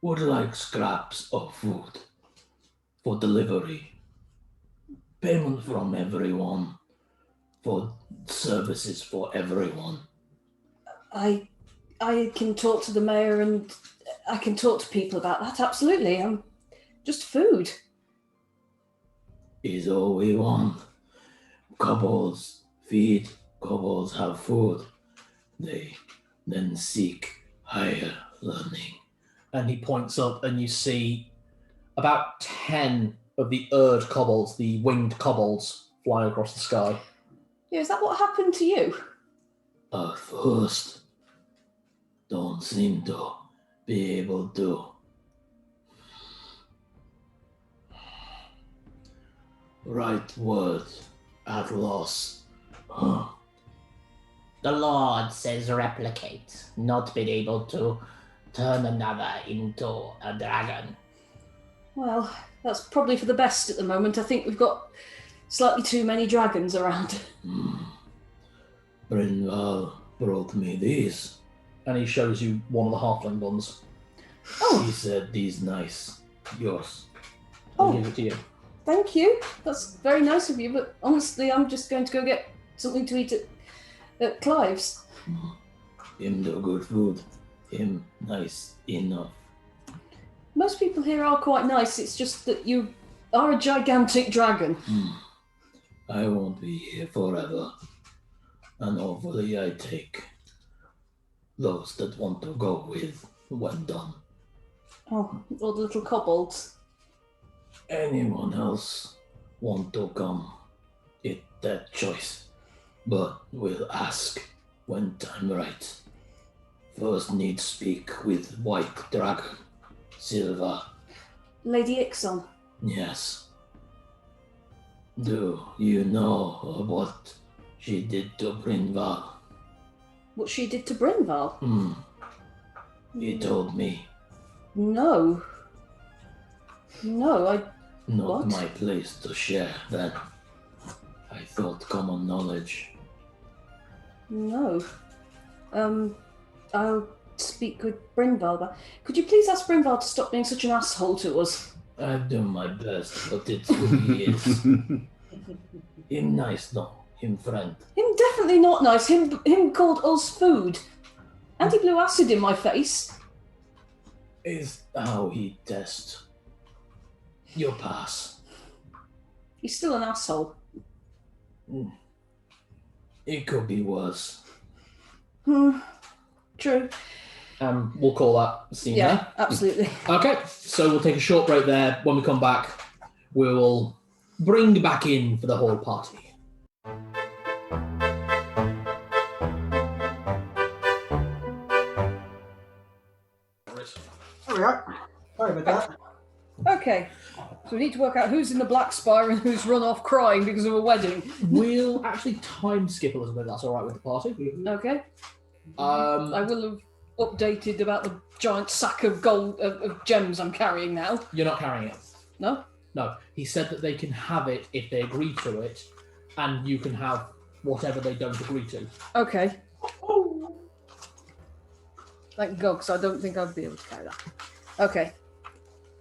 would like scraps of food for delivery. Payment from everyone for services for everyone. I can talk to the mayor and I can talk to people about that. Absolutely. Just food. Is all we want. Kobolds feed, kobolds have food. They then seek higher learning. And he points up and you see about 10 of the Erd kobolds, the winged kobolds, fly across the sky. Yeah, is that what happened to you? At first, don't seem to be able to. Right word at loss. The Lord says replicate, not being able to turn another into a dragon. Well, that's probably for the best at the moment. I think we've got slightly too many dragons around. Brynval brought me these. And he shows you one of the halfling ones. Oh. He said, these nice. Yours. I'll give it to you. Thank you. That's very nice of you, but honestly, I'm just going to go get something to eat at Clive's. Him do good food. Him nice enough. Most people here are quite nice. It's just that you are a gigantic dragon. I won't be here forever. And hopefully I take those that want to go with when done. Oh, all the little kobolds. Anyone else want to come, it's their choice. But we'll ask when time right. First need speak with White Dragon, Silva. Lady Ixon. Yes. Do you know what she did to Brynval? What she did to Brynval? He told me. No. No, Not What? my place to share then. I thought common knowledge. No. I'll speak with Brynval. But could you please ask Brynval to stop being such an asshole to us? I do my best, but it's who he is. Him nice, no. Him friend. Him definitely not nice. Him called us food. And he blew acid in my face. Is how he tests. Your pass. He's still an asshole. It could be worse. True. We'll call that scene Yeah, there. absolutely. Okay, so we'll take a short break there. When we come back, we will bring back in for the whole party. There we are. Sorry about that. Okay. So we need to work out who's in the Black Spire and who's run off crying because of a wedding. We'll actually time skip a little bit. That's all right with the party. Okay. I will have updated about the giant sack of gold of gems I'm carrying now. You're not carrying it. No? No. He said that they can have it if they agree to it, and you can have whatever they don't agree to. Okay. Thank God, because I don't think I'd be able to carry that. Okay.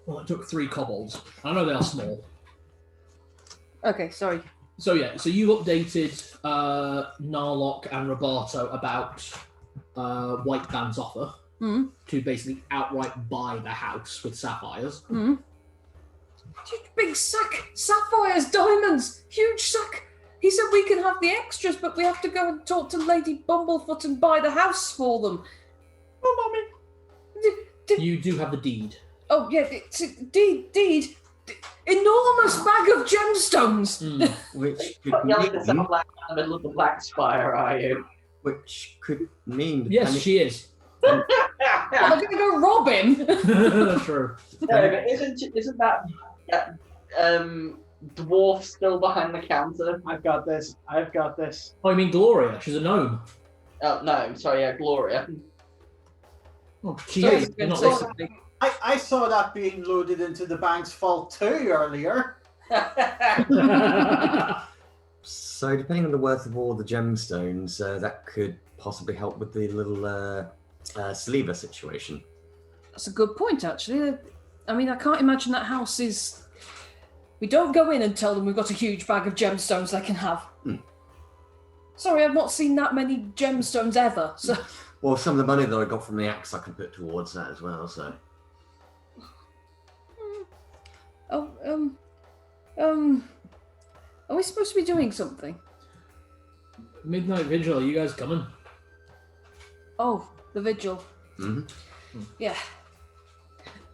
Well, it took 3 kobolds. I know they are small. Okay, sorry. So yeah, so you updated Narlock and Roberto about White Band's offer to basically outright buy the house with sapphires. Big sack, sapphires, diamonds, huge sack. He said we can have the extras, but we have to go and talk to Lady Bumblefoot and buy the house for them. Oh, Mommy. You do have the deed. Oh, yeah, it's a deed. Enormous bag of gemstones. Which could You're yelling mean, at someone like in the middle of the Black Spire, are you? which could mean. Yes, she is. Am I going to go rob him? True. No, but isn't that dwarf still behind the counter? I've got this. Oh, you mean Gloria? She's a gnome. Oh no, sorry, yeah, Gloria. Oh, she Sorry, is. You're not sorry. listening. I saw that being loaded into the bank's vault too earlier. So, depending on the worth of all the gemstones, that could possibly help with the little sleever situation. That's a good point, actually. I mean, I can't imagine that house is... We don't go in and tell them we've got a huge bag of gemstones they can have. Sorry, I've not seen that many gemstones ever, so... Well, some of the money that I got from the axe I can put towards that as well, so... Are we supposed to be doing something? Midnight Vigil, are you guys coming? Oh, the vigil. Yeah.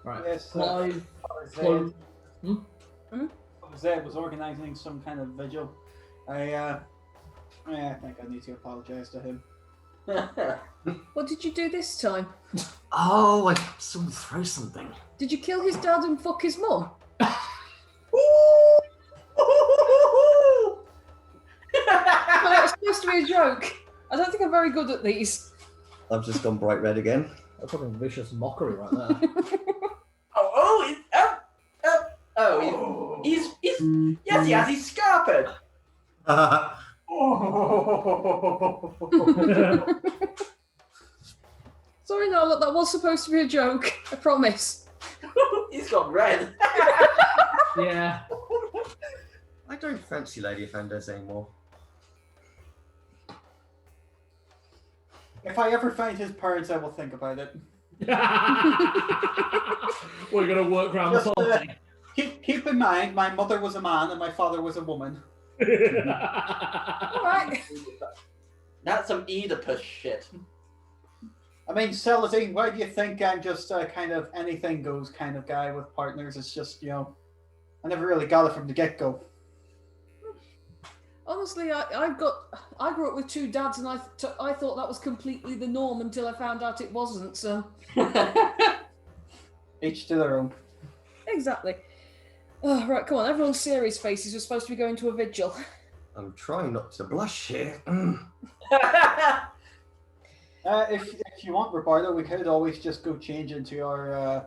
Right. Yes, Clive, Zed Chloe- was organising some kind of vigil. I think I need to apologise to him. What did you do this time? Oh, I saw him throw something. Did you kill his dad and fuck his mum? Well, that was supposed to be a joke. I don't think I'm very good at these. I've just gone bright red again. That's fucking vicious mockery right there. He's yes, he has his scarpet. Sorry, no, look, that was supposed to be a joke. I promise. He's got red. Yeah. I don't fancy Lady Offenders anymore. If I ever find his parents, I will think about it. We're going to work around Just, the party. Keep in mind, my mother was a man and my father was a woman. Alright. That's some Oedipus shit. I mean, Celadine, why do you think I'm just a kind of anything goes kind of guy with partners? It's just, I never really got it from the get-go. Honestly, I grew up with 2 dads, and I thought that was completely the norm until I found out it wasn't. So Each to their own. exactly. Oh, right, come on, everyone's serious faces. We're supposed to be going to a vigil. I'm trying not to blush here. If you want, Roberto, we could always just go change into our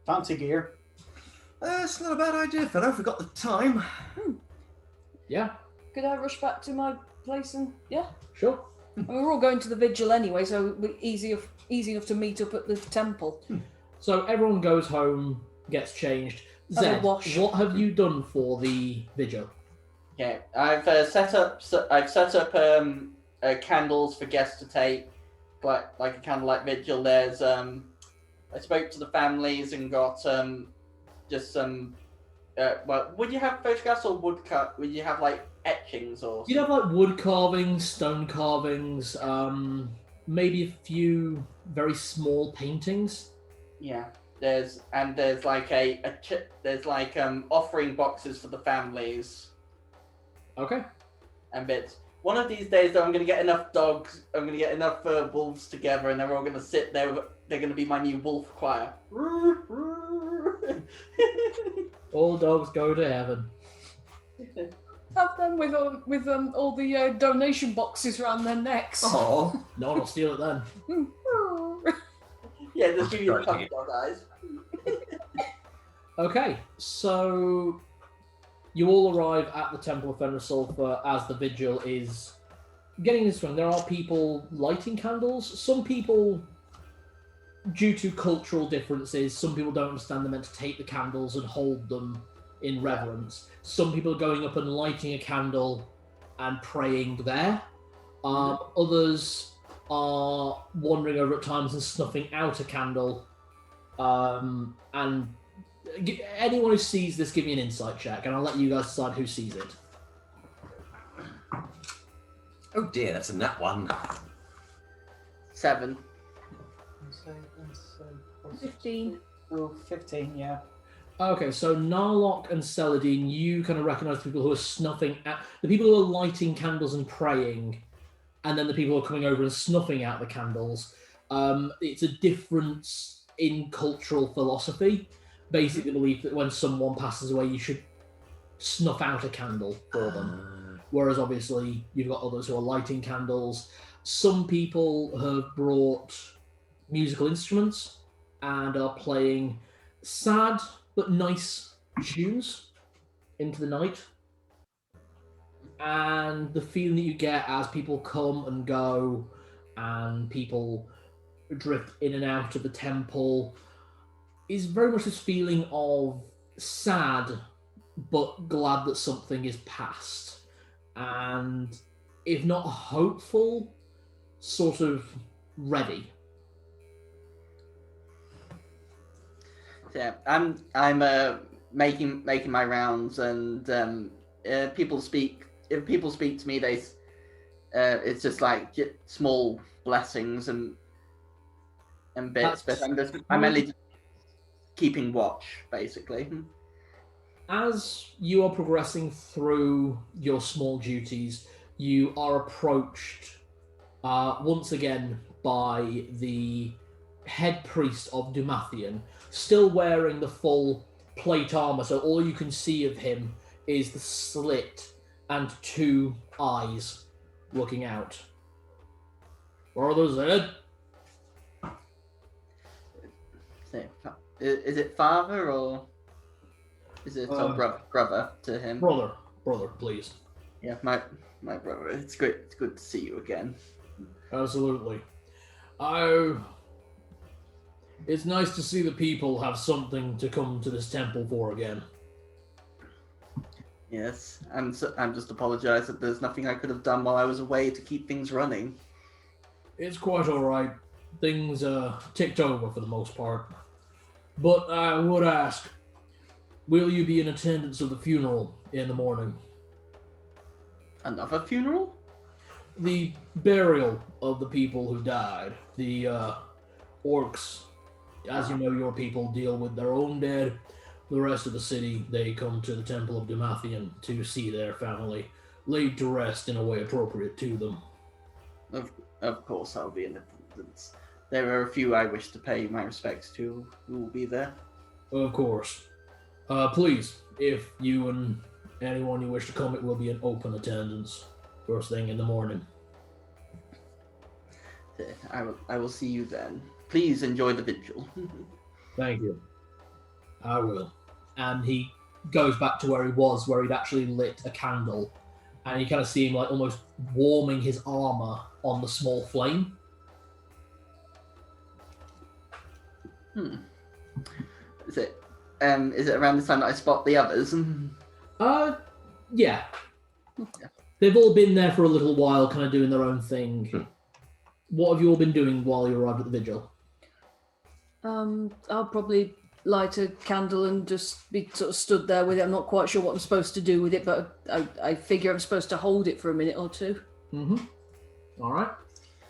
fancy gear. It's not a bad idea, fellow, if we got the time. Yeah, Could I rush back to my place and yeah? sure. I mean, we're all going to the vigil anyway, so we're easy enough to meet up at the temple. So everyone goes home, gets changed. Have a Zed, wash. what have you done for the vigil? Okay, I've set up candles for guests to take, like a candlelight vigil. There's I spoke to the families and got just some. Well, would you have photographs or woodcut? Would you have like etchings or? You'd have like wood carvings, stone carvings, maybe a few very small paintings. Yeah, there's like offering boxes for the families Okay. and bits. One of these days, though, I'm going to get enough dogs. I'm going to get enough wolves together, and they're all going to sit there. They're going to be my new wolf choir. All dogs go to heaven. Have them with all the donation boxes around their necks. Oh. No one will steal it then. Yeah, just give you the puppy dog eyes. Okay, so you all arrive at the Temple of Fenris Sulphur as the vigil is getting this one. There are people lighting candles. Some people, due to cultural differences, some people don't understand they're meant to take the candles and hold them in reverence. Some people are going up and lighting a candle and praying there. Others are wandering over at times and snuffing out a candle. And anyone who sees this, give me an insight check, and I'll let you guys decide who sees it. Oh dear, that's a nat one. 7. 15. Oh, 15, yeah. Okay, so Narlock and Celadine, you kind of recognise the people who are snuffing at... The people who are lighting candles and praying, and then the people who are coming over and snuffing out the candles. It's a difference in cultural philosophy. Basically, believe that when someone passes away, you should snuff out a candle for them. Whereas, obviously, you've got others who are lighting candles. Some people have brought musical instruments and are playing sad but nice tunes into the night. And the feeling that you get as people come and go and people drift in and out of the temple is very much this feeling of sad but glad that something is past. And if not hopeful, sort of ready. Yeah, I'm making my rounds, and if people speak to me, they it's just like small blessings and bits, but I'm only just keeping watch, basically. As you are progressing through your small duties, you are approached once again by the head priest of Dumathian, still wearing the full plate armor, so all you can see of him is the slit and 2 eyes looking out. Brother Zed? Is it father or is it brother to him? Brother, please. Yeah, my brother. It's great. It's good to see you again. Absolutely. It's nice to see the people have something to come to this temple for again. Yes, I'm just apologise that there's nothing I could have done while I was away to keep things running. It's quite all right. Things ticked over for the most part. But I would ask, will you be in attendance of the funeral in the morning? Another funeral? The burial of the people who died. The orcs. As you know, your people deal with their own dead. The rest of the city, they come to the Temple of Dumathian to see their family laid to rest in a way appropriate to them. Of course, I'll be in attendance. There are a few I wish to pay my respects to who will be there. Of course. Please, if you and anyone you wish to come, it will be an open attendance first thing in the morning. I will see you then. Please enjoy the vigil. Thank you. I will. And he goes back to where he was, where he'd actually lit a candle. And you kind of see him like almost warming his armor on the small flame. Is it around the time that I spot the others? Yeah. They've all been there for a little while, kind of doing their own thing. What have you all been doing while you arrived at the vigil? I'll probably light a candle and just be sort of stood there with it. I'm not quite sure what I'm supposed to do with it, but I figure I'm supposed to hold it for a minute or two. Mm-hmm. All right.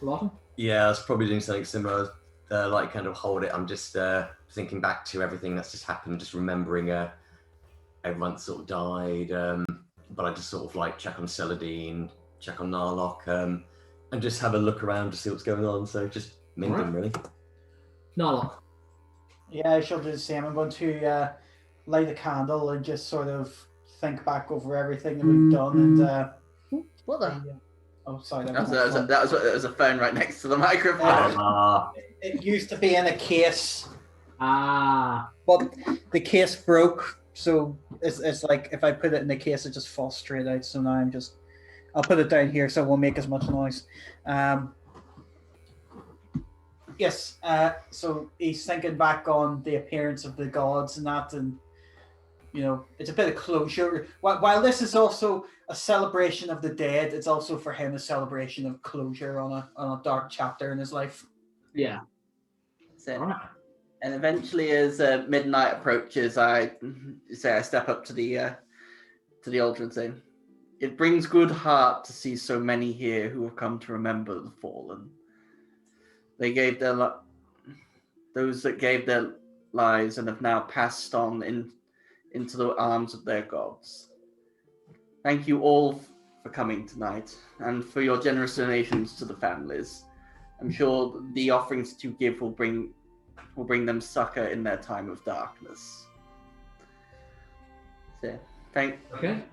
Lawton? Yeah, I was probably doing something similar. Like kind of hold it. I'm just thinking back to everything that's just happened, just remembering everyone sort of died. But I just sort of like check on Celadine, check on Narlock, and just have a look around to see what's going on. So just mingling, really. Narlock. Yeah, I shall do the same. I'm going to light a candle and just sort of think back over everything that we've done. And What the? oh, sorry, That was a phone right next to the microphone. it used to be in a case, But the case broke. So it's like if I put it in the case, it just falls straight out. So now I'll put it down here so it won't make as much noise. Yes. So he's thinking back on the appearance of the gods and that, and it's a bit of closure. While this is also a celebration of the dead, it's also for him a celebration of closure on a dark chapter in his life. yeah. So, and eventually, as midnight approaches, I step up to the altar and say, "It brings good heart to see so many here who have come to remember the fallen. They gave those that gave their lives and have now passed on into the arms of their gods. Thank you all for coming tonight and for your generous donations to the families. I'm sure the offerings that you give will bring them succor in their time of darkness." So, Okay.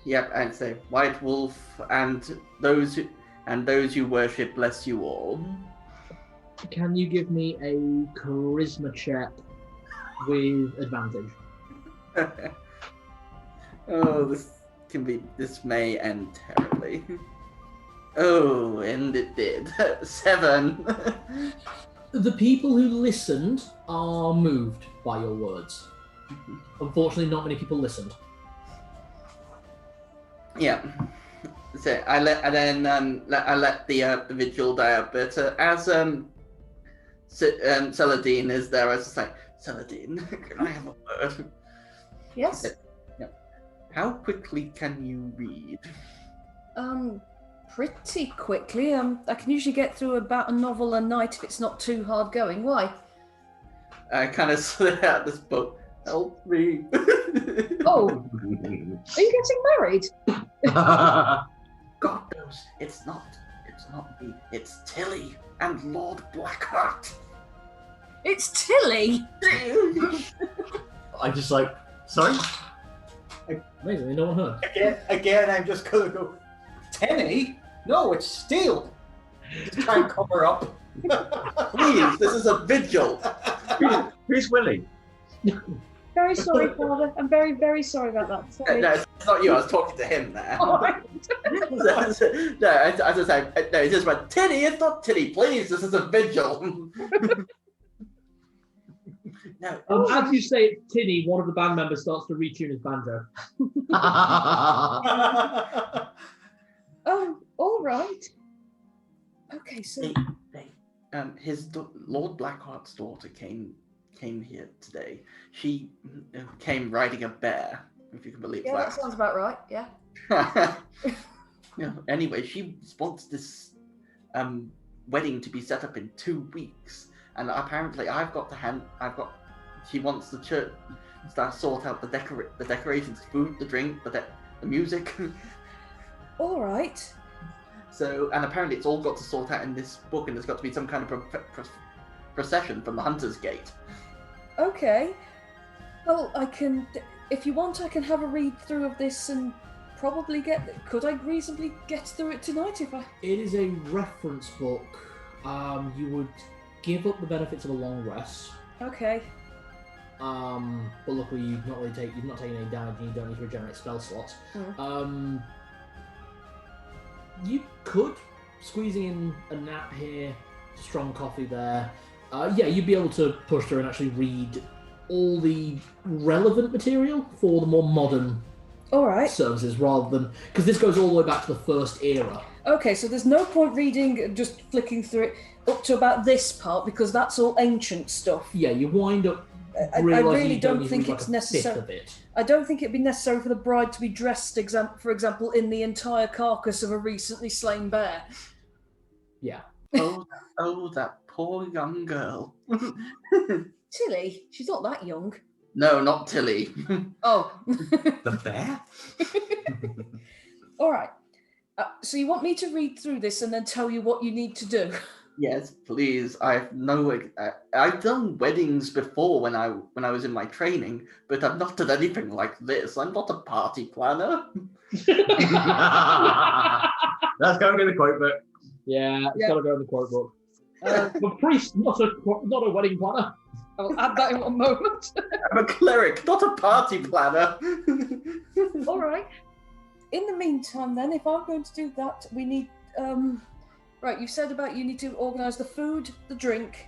Yep, and say, "White Wolf and those who worship, bless you all." Can you give me a charisma check with advantage? Oh, this may end terribly. Oh, and it did. 7. The people who listened are moved by your words. Unfortunately, not many people listened. Yeah. So I let the vigil die up, but as Saladin is there, I was just like, "Saladin, can I have a word?" Yes. Yeah. How quickly can you read? Pretty quickly. I can usually get through about a novel a night if it's not too hard going. Why? I kind of slid out this book. Help me. Oh, are you getting married? God knows, it's not me. It's Tilly and Lord Blackheart. It's Tilly. I just like, sorry? Amazingly, no one heard. Again, I'm just gonna go, Tenny? No, it's Steel. Just try and cover up. Please, this is a vigil. Who's Willie? Very sorry, Father. I'm very, very sorry about that. Sorry. No, it's not you. I was talking to him there. All right. No, I just said, no, he just went, "Tilly, it's not Tilly, please, this is a vigil." No. As you say it, Tinny, one of the band members starts to retune his banjo. Oh, all right. Okay, so Lord Blackheart's daughter came here today. She came riding a bear, if you can believe Yeah, that sounds about right. Yeah. Yeah. Anyway, she wants this wedding to be set up in 2 weeks, and apparently she wants the church to sort out the decorations, food, the drink, the music. All right. So, and apparently it's all got to sort out in this book, and there's got to be some kind of procession from the Hunter's Gate. Okay. Well, if you want, I can have a read through of this and probably could I reasonably get through it tonight if I... It is a reference book. You would give up the benefits of a long rest. Okay. But luckily you've not taken any damage and you don't need to regenerate spell slots. You could, squeezing in a nap here, strong coffee there. You'd be able to push through and actually read all the relevant material for the more modern services rather than... Because this goes all the way back to the first era. Okay, so there's no point reading, just flicking through it up to about this part because that's all ancient stuff. Yeah, you wind up I really don't think it's necessary. I don't think it'd be necessary for the bride to be dressed, for example, in the entire carcass of a recently slain bear. Yeah. Oh, that poor young girl. Tilly? She's not that young. No, not Tilly. Oh. The bear? All right. So you want me to read through this and then tell you what you need to do? Yes, please. I've done weddings before when I was in my training, but I've not done anything like this. I'm not a party planner. That's going in the quote book. Yeah, it's got to go in the quote book. The priest, not a wedding planner. I'll add that in one moment. I'm a cleric, not a party planner. All right. In the meantime, then, if I'm going to do that, we need. Right, you said about you need to organise the food, the drink,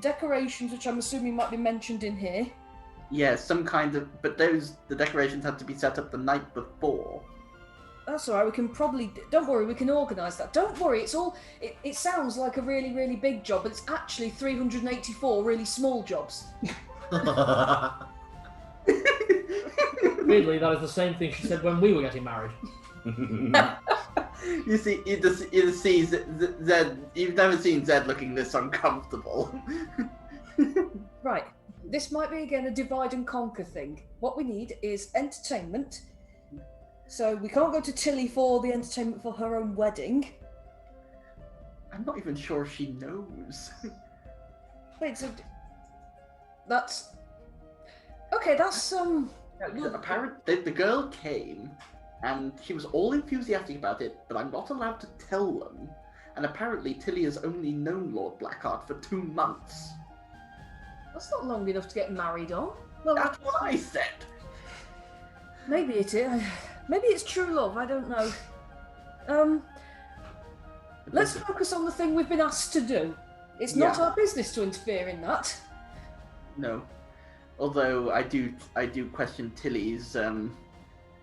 decorations, which I'm assuming might be mentioned in here. Yeah, some kind of. But the decorations have to be set up the night before. That's all right. We can probably. Don't worry, we can organise that. Don't worry. It's all. It sounds like a really, really big job, but it's actually 384 really small jobs. Weirdly, that is the same thing she said when we were getting married. You see, you see Zed. You've never seen Zed looking this uncomfortable. Right. This might be again a divide and conquer thing. What we need is entertainment. So we can't go to Tilly for the entertainment for her own wedding. I'm not even sure she knows. Wait, so that's okay. That's Apparently, the girl came, and she was all enthusiastic about it, but I'm not allowed to tell them. And apparently, Tilly has only known Lord Blackheart for 2 months. That's not long enough to get married on. Well, That's what I said. maybe it is. Maybe it's true love. I don't know. Let's focus on the thing we've been asked to do. It's not our business to interfere in that. No, although I do question Tilly's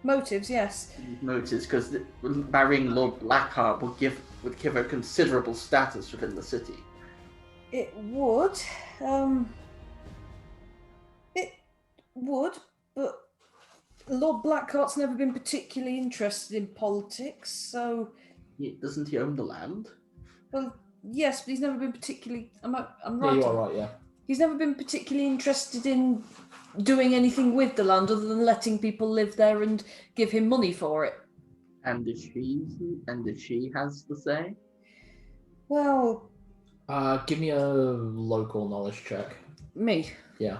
Motives, yes. motives, because marrying Lord Blackheart would give her considerable status within the city. It would. It would, but Lord Blackheart's never been particularly interested in politics, so. Doesn't he own the land? Well, yes, but he's never been particularly. I'm right. Yeah, you are right. Yeah. He's never been particularly interested in doing anything with the land other than letting people live there and give him money for it. And if she has the say? Well, Give me a local knowledge check. me. Yeah.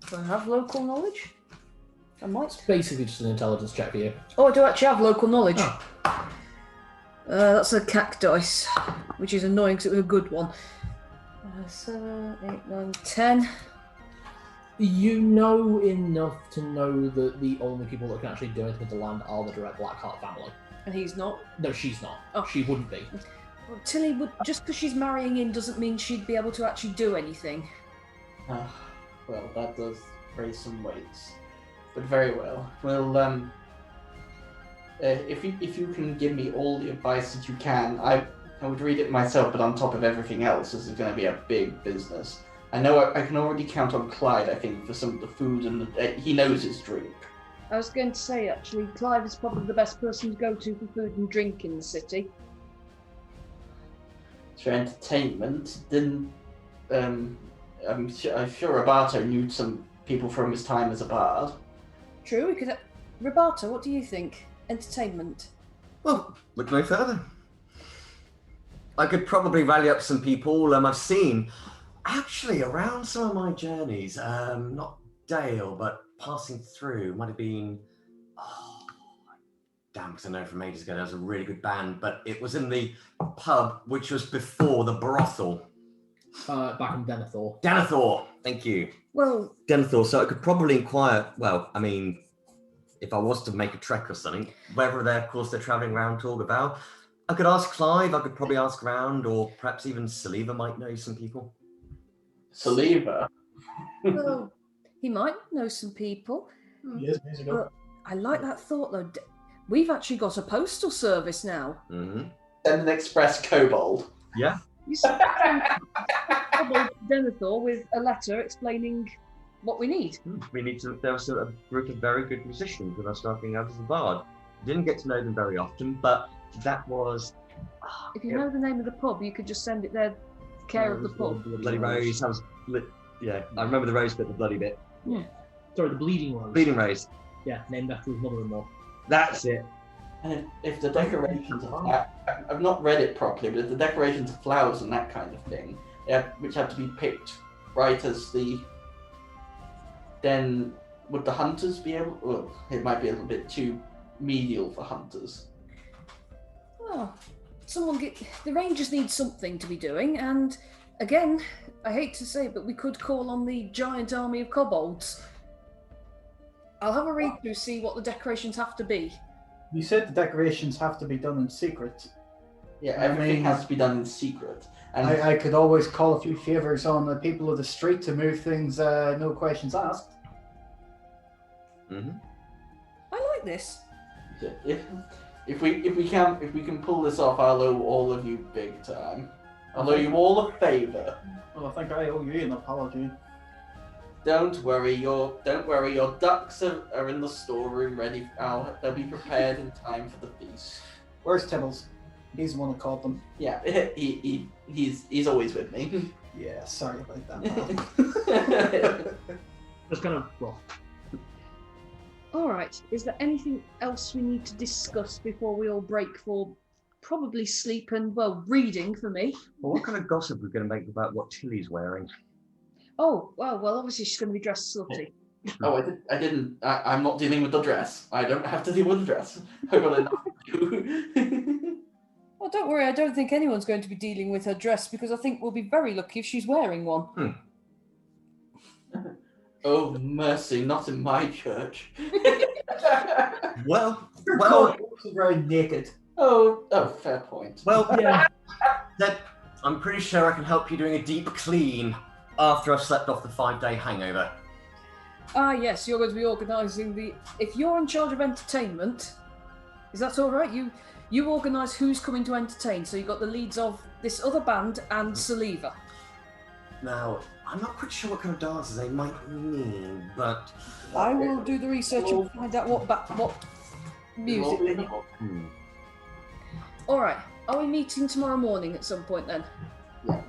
Do I have local knowledge? I might. It's basically just an intelligence check for you. Oh, I do actually have local knowledge. Oh. That's a cactus, which is annoying because it was a good one. 7, 8, 9, 10. You know enough to know that the only people that can actually do it with the land are the direct Blackheart family. And he's not? No, she's not. Oh. She wouldn't be. Well, Tilly would. Just because she's marrying in doesn't mean she'd be able to actually do anything. Well, that does raise some weights. But very well. Well, if you can give me all the advice that you can, I would read it myself, but on top of everything else, this is going to be a big business. I know I can already count on Clyde, I think, for some of the food, and he knows his drink. I was going to say, actually, Clive is probably the best person to go to for food and drink in the city. For entertainment, then I'm sure Roberto knew some people from his time as a bard. True, we could. Roberto, what do you think? Entertainment. Well, look no further. I could probably rally up some people I've seen actually around some of my journeys. Not Dale, but passing through. Might have been. Oh, damn, because I know from ages ago there was a really good band, but it was in the pub which was before the brothel. Back in Denethor. Denethor, thank you. Well, Denethor, so I could probably inquire, well, I mean, if I was to make a trek or something, whether they're travelling around Torgavale, I could ask Clive, I could probably ask around, or perhaps even Saliva might know some people. Saliva? well, he might know some people. Yes, musical. But I like that thought, though. We've actually got a postal service now. Mm-hmm. Send an express kobold. Yeah. You sent Denethor with a letter explaining what we need. We need to. There was a group of very good musicians when I was starting out as a bard. Didn't get to know them very often, but that was. If you know the name of the pub, you could just send it there, care of the pub. The Bloody Rose. Yeah, I remember the rose bit, the bloody bit. Yeah. Sorry, the Bleeding Rose. Bleeding Rose. Yeah, named after his mother-in-law. That's it. And if the decorations are I've not read it properly, but if the decorations are flowers and that kind of thing, which have to be picked right as then would the hunters be able? Well, it might be a little bit too medial for hunters. Oh, the rangers need something to be doing, and again, I hate to say it, but we could call on the giant army of kobolds. I'll have a read through, see what the decorations have to be. You said the decorations have to be done in secret. Yeah, everything has to be done in secret. And I could always call a few favors on the people of the street to move things, no questions asked. Mm-hmm. I like this. If we can pull this off, I'll owe all of you big time. I'll owe you all a favor. Well, I think I owe you an apology. Don't worry, your ducks are in the storeroom ready. They'll be prepared in time for the feast. Where's Tibbles? He's the one who called them. Yeah, he's always with me. Yeah, sorry about that. Just kind of rough. Alright, is there anything else we need to discuss before we all break for probably sleep and, well, reading for me? Well, what kind of gossip are we going to make about what Tilly's wearing? Oh, well, obviously she's going to be dressed slutty. Oh, I'm not dealing with the dress. I don't have to deal with the dress. I've got enough to do. Well, don't worry, I don't think anyone's going to be dealing with her dress, because I think we'll be very lucky if she's wearing one. Oh, mercy, not in my church. Well, very naked. Oh, fair point. Well, yeah. I'm pretty sure I can help you doing a deep clean after I've slept off the 5-day hangover. Ah, yes, you're going to be organising if you're in charge of entertainment, is that all right? You organise who's coming to entertain, so you've got the leads of this other band and Saliva. Now, I'm not quite sure what kind of dances they might mean, but... I will do the research and find out what music they need. Alright, are we meeting tomorrow morning at some point then? Yeah,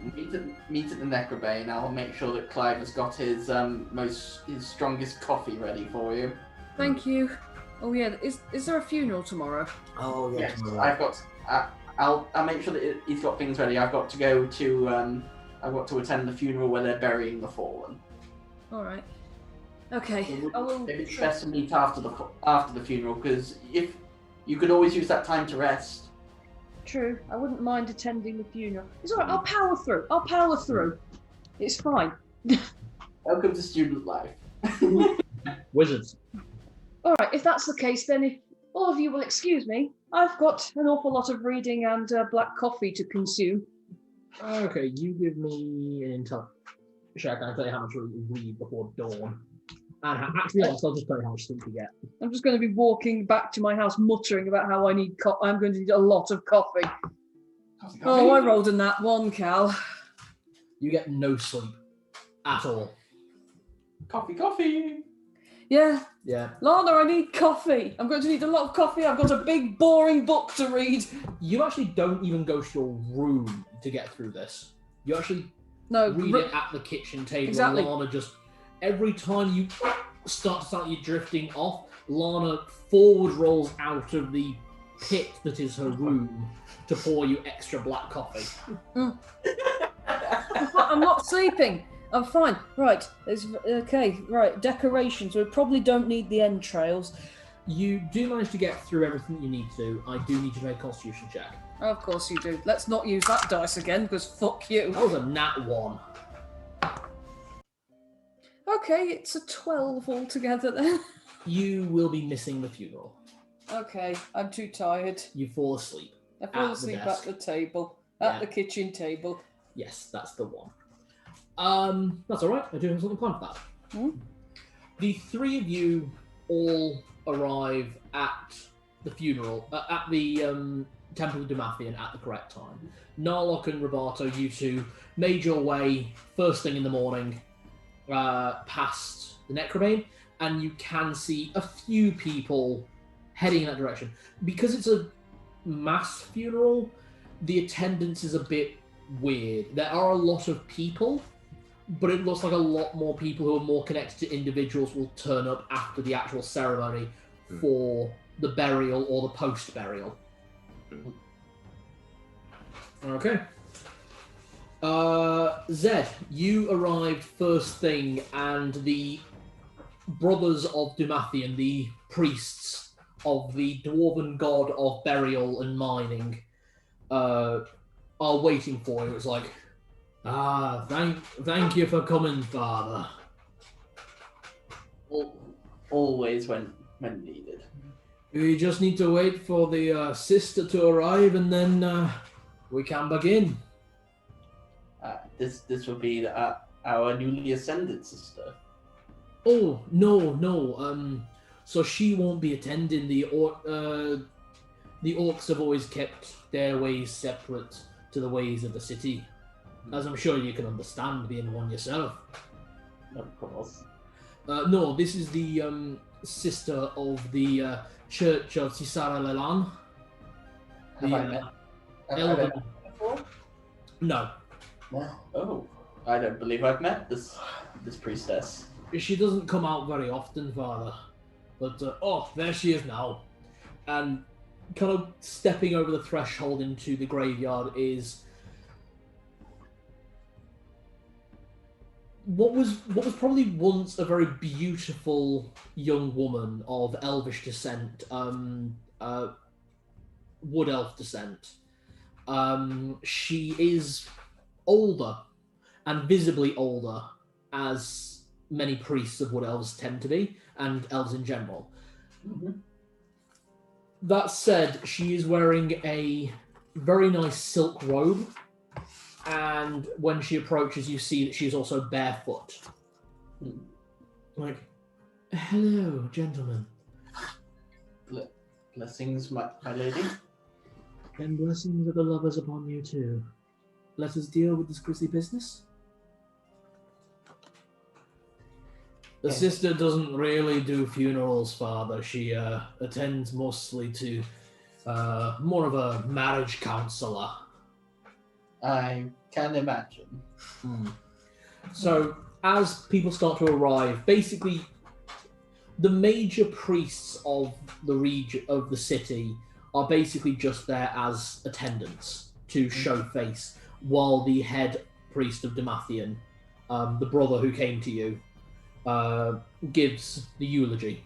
meet at the Necrobane. I'll make sure that Clive has got his strongest coffee ready for you. Thank you. Oh yeah, is there a funeral tomorrow? Oh yeah. Yes, I've got. I'll make sure that he's got things ready. I've got to go to. I've got to attend the funeral where they're burying the fallen. All right. Okay. Maybe it's best to meet after the funeral, because if you could always use that time to rest. True. I wouldn't mind attending the funeral. It's alright, I'll power through. It's fine. Welcome to student life. Wizards. Alright, if that's the case, then if all of you will excuse me, I've got an awful lot of reading and black coffee to consume. Okay, you give me an intel check. I'll tell you how much you read before dawn. And actually, I'll just tell you how much sleep you get. I'm just going to be walking back to my house muttering about how I'm going to need a lot of coffee. Oh, I rolled a nat 1, Cal. You get no sleep at all. Coffee. Yeah. Yeah. Lana, I need coffee. I'm going to need a lot of coffee. I've got a big, boring book to read. You actually don't even go to your room to get through this. You actually read it at the kitchen table. Exactly. And Lana just, every time you start you drifting off, Lana forward rolls out of the pit that is her room to pour you extra black coffee. I'm not sleeping. I'm fine. Right. Okay. Right. Decorations. We probably don't need the entrails. You do manage to get through everything you need to. I do need to make a constitution check. Of course you do. Let's not use that dice again, because fuck you. That was a nat 1. Okay, it's a 12 altogether then. You will be missing the funeral. Okay, I'm too tired. You fall asleep. I fall the asleep at desk. the table. Yeah. At the kitchen table. Yes, that's the one. That's all right. I do have something planned for that. The three of you all arrive at the funeral, at the Temple of Dumathian at the correct time. Narlock and Roberto, you two made your way first thing in the morning past the Necrobane, and you can see a few people heading in that direction. Because it's a mass funeral, the attendance is a bit weird. There are a lot of people, but it looks like a lot more people who are more connected to individuals will turn up after the actual ceremony for the burial or the post-burial. Okay. Zed, you arrived first thing, and the brothers of Dumathian, the priests of the dwarven god of burial and mining, are waiting for you. It's like, thank you for coming, Father. Always when needed. We just need to wait for the sister to arrive, and then we can begin. This will be our newly ascended sister. Oh, no. So she won't be attending. The orcs have always kept their ways separate to the ways of the city, as I'm sure you can understand, being one yourself. Of course. No, this is the sister of the Church of Cisara Lelan. Have I met her before? No. Oh, I don't believe I've met this priestess. She doesn't come out very often, Father. But, there she is now. And kind of stepping over the threshold into the graveyard is what was probably once a very beautiful young woman of elvish descent, wood elf descent. She is older, and visibly older, as many priests of wood elves tend to be, and elves in general. Mm-hmm. That said, she is wearing a very nice silk robe, and when she approaches, you see that she's also barefoot. Like, hello, gentlemen. Blessings, my lady. And blessings of the lovers upon you too. Let us deal with this grisly business. The sister doesn't really do funerals, Father. She attends mostly to more of a marriage counselor. I can imagine. So, as people start to arrive, basically, the major priests of the region of the city are basically just there as attendants to show face, while the head priest of Dumathian, the brother who came to you, gives the eulogy.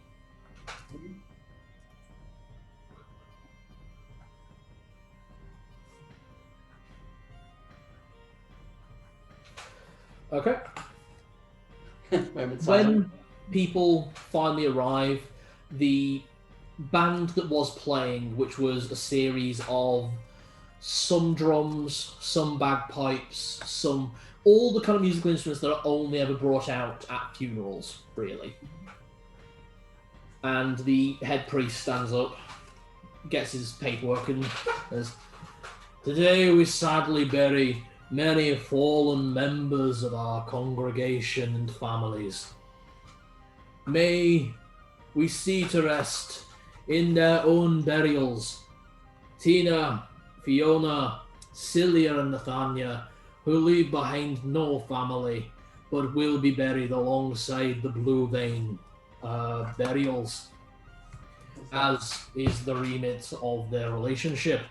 Okay. When people finally arrive, the band that was playing, which was a series of some drums, some bagpipes, all the kind of musical instruments that are only ever brought out at funerals, really. And the head priest stands up, gets his paperwork, and says, "Today we sadly bury many fallen members of our congregation and families. May we see to rest in their own burials Tina, Fiona, Cilia, and Nathania, who leave behind no family, but will be buried alongside the Blue Vein burials, as is the remit of their relationship."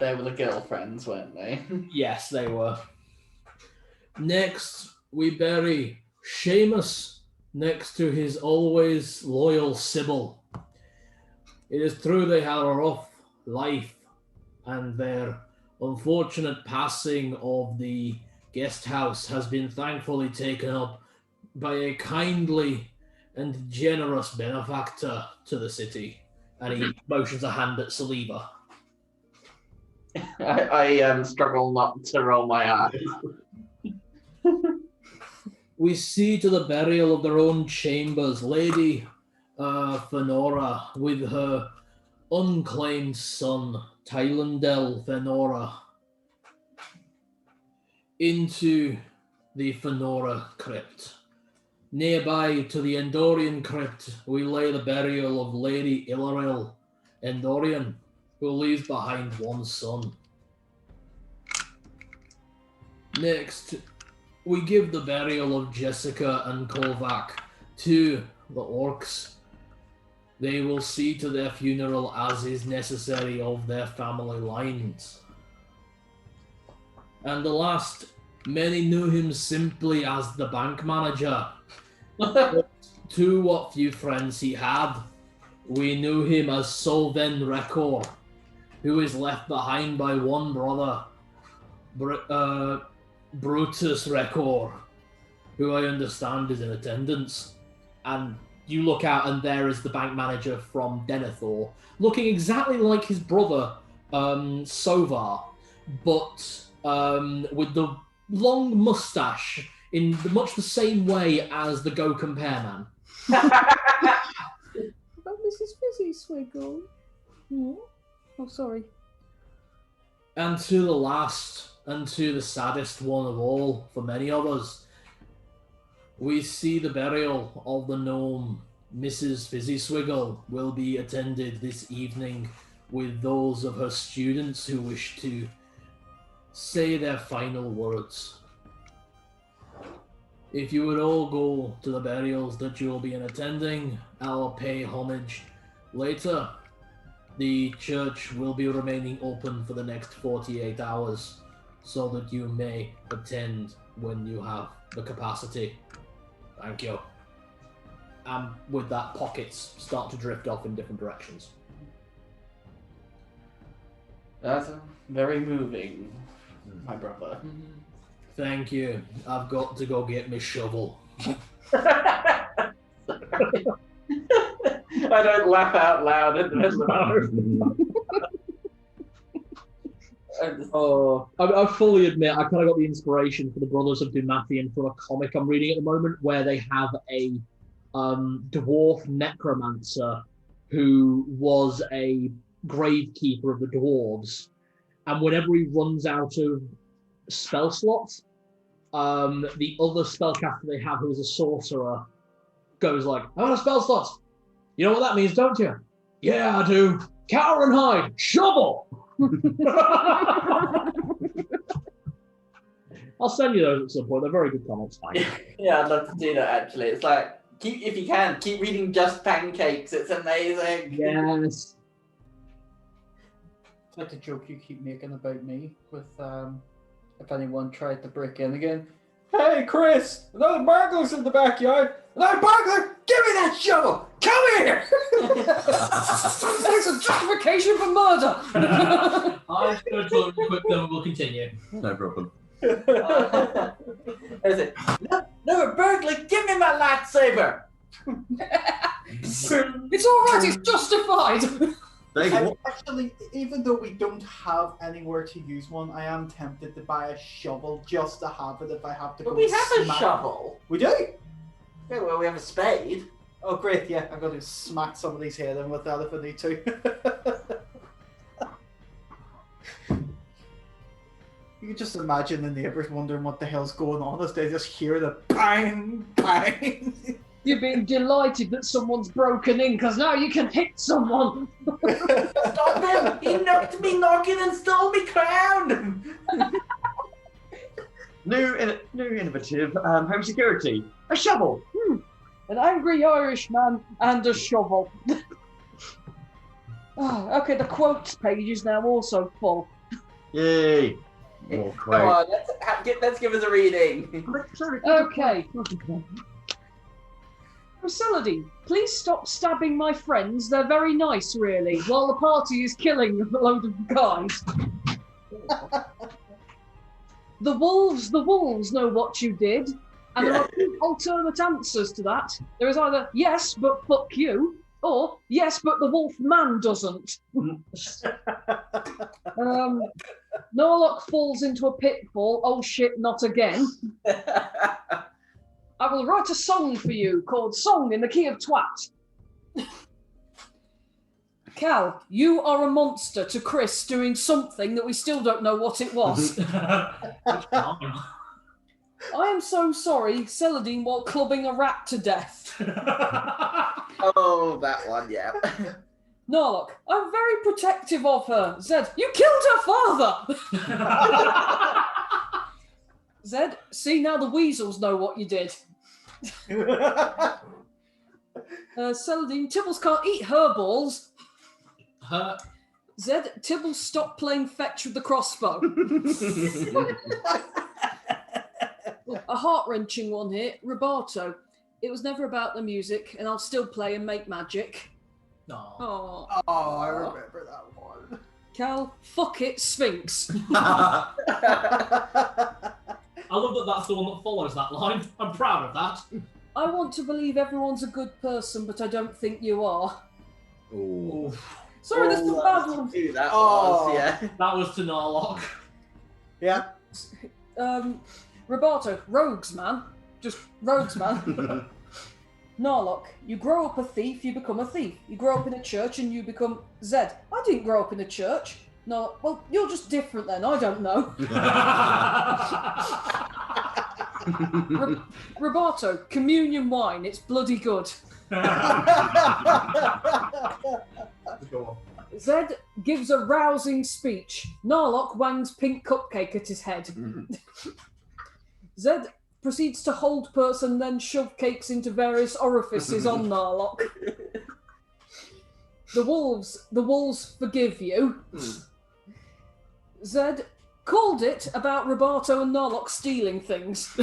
They were the girlfriends, weren't they? Yes, they were. Next, we bury Seamus next to his always loyal Sybil. It is true they had a rough life, and their unfortunate passing of the guest house has been thankfully taken up by a kindly and generous benefactor to the city. And he motions a hand at Saliva. I struggle not to roll my eyes. We see to the burial of their own chambers Lady Fenora with her unclaimed son, Tylandel Fenora, into the Fenora crypt. Nearby to the Endorian crypt, we lay the burial of Lady Ilaril Endorian, who leaves behind one son. Next, we give the burial of Jessica and Kovac to the orcs. They will see to their funeral as is necessary of their family lines. And the last, many knew him simply as the bank manager. But to what few friends he had, we knew him as Solven Rekor, who is left behind by one brother, Brutus Rekor, who I understand is in attendance. And you look out, and there is the bank manager from Denethor, looking exactly like his brother, Sovar, but with the long mustache in much the same way as the Go Compare Man. About Mrs. Fizzy Swiggle. Oh, sorry. And to the last, and to the saddest one of all, for many of us, we see the burial of the gnome, Mrs. Fizzy Swiggle, will be attended this evening with those of her students who wish to say their final words. If you would all go to the burials that you will be attending, I'll pay homage later. The church will be remaining open for the next 48 hours, so that you may attend when you have the capacity. Thank you. And with that, pockets start to drift off in different directions. That's very moving, my brother. Thank you. I've got to go get my shovel. I don't laugh out loud at the middle of I fully admit I kind of got the inspiration for the Brothers of Dumathian from a comic I'm reading at the moment, where they have a dwarf necromancer who was a gravekeeper of the dwarves, and whenever he runs out of spell slots, the other spellcaster they have, who is a sorcerer, goes like, "I'm out of spell slots. You know what that means, don't you?" "Yeah, I do. Cower and hide. Shovel." I'll send you those at some point. They're very good comics. Yeah, I'd love to do that actually. It's like, if you can, keep reading Just Pancakes. It's amazing. Yes. It's like the joke you keep making about me with if anyone tried to break in again. "Hey, Chris, another burglar's in the backyard. Another burglar! Give me that shovel! Come here!" That's a justification for murder! I'm just going to talk real quick, then we'll continue. No problem. Is it? No, burglar! Give me my lightsaber! It's alright, it's justified! Actually, even though we don't have anywhere to use one, I am tempted to buy a shovel just to have it if I have to go. But we have a smack. shovel. We do? Yeah, well, we have a spade. Oh, great, yeah. I'm going to smack somebody's head in with that if I need to. You can just imagine the neighbours wondering what the hell's going on as they just hear the bang, bang. You're being delighted that someone's broken in because now you can hit someone. Stop him! He knocked me knocking and stole me crown! New innovative home security. A shovel. An angry Irishman and a shovel. Okay, the quotes page is now also full. Yay. More Come on, let's give us a reading. Okay. Celadine, please stop stabbing my friends. They're very nice, really, while the party is killing a load of guys. The wolves know what you did, and there are two alternate answers to that. There is either yes, but fuck you, or yes, but the wolf man doesn't. Norlock falls into a pitfall. Oh shit, not again. I will write a song for you called Song in the Key of Twat. Cal, you are a monster to Chris doing something that we still don't know what it was. I am so sorry, Celadine while clubbing a rat to death. Oh, that one, yeah. Norlock, I'm very protective of her. Zed, you killed her father! Zed, see now the weasels know what you did. Celadine, Tibbles can't eat her balls. Her. Zed, Tibbles, stop playing fetch with the crossbow. A heart-wrenching one here. Roboto, it was never about the music, and I'll still play and make magic. No. Oh, I remember that one. Cal, fuck it, Sphinx. I love that that's the one that follows that line. I'm proud of that. I want to believe everyone's a good person, but I don't think you are. Ooh. Sorry, that's the bad one. Who that Oh. was, yeah. That was to Narlock. Yeah. Roboto, rogues, man. Just rogues, man. Narlock, you grow up a thief, you become a thief. You grow up in a church and you become Zed. I didn't grow up in a church. No, well, you're just different then. I don't know. Roboto, communion wine. It's bloody good. Zed gives a rousing speech. Narlock wangs pink cupcake at his head. Zed proceeds to hold person, then shove cakes into various orifices on Narlock. The wolves forgive you. Zed called it about Roboto and Narlock stealing things.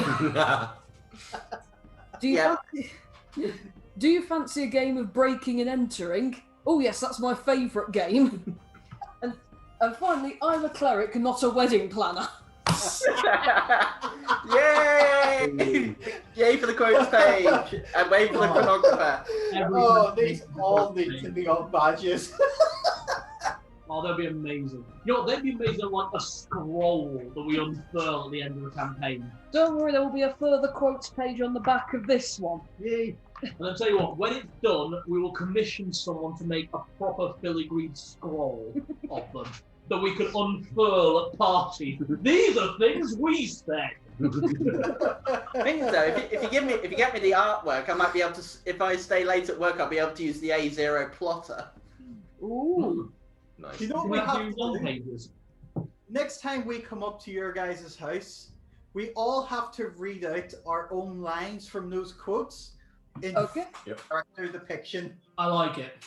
Do you fancy a game of breaking and entering? Oh yes, that's my favourite game. And finally, I'm a cleric, not a wedding planner. Yay! Yay for the quotes page! And wait for the chronographer. These all need to be on badges. Oh, that'd be amazing. You know, they'd be amazing like a scroll that we unfurl at the end of the campaign. Don't worry, there will be a further quotes page on the back of this one. Yay! And I'll tell you what, when it's done, we will commission someone to make a proper filigreed scroll of them that we can unfurl at parties. These are things we said. Thing is though, if you get me the artwork, I might be able to. If I stay late at work, I'll be able to use the A0 plotter. Ooh. Nice. You know what We we have have to do to one do? pages. Next time we come up to your guys' house, we all have to read out our own lines from those quotes in Okay. character depiction. I like it.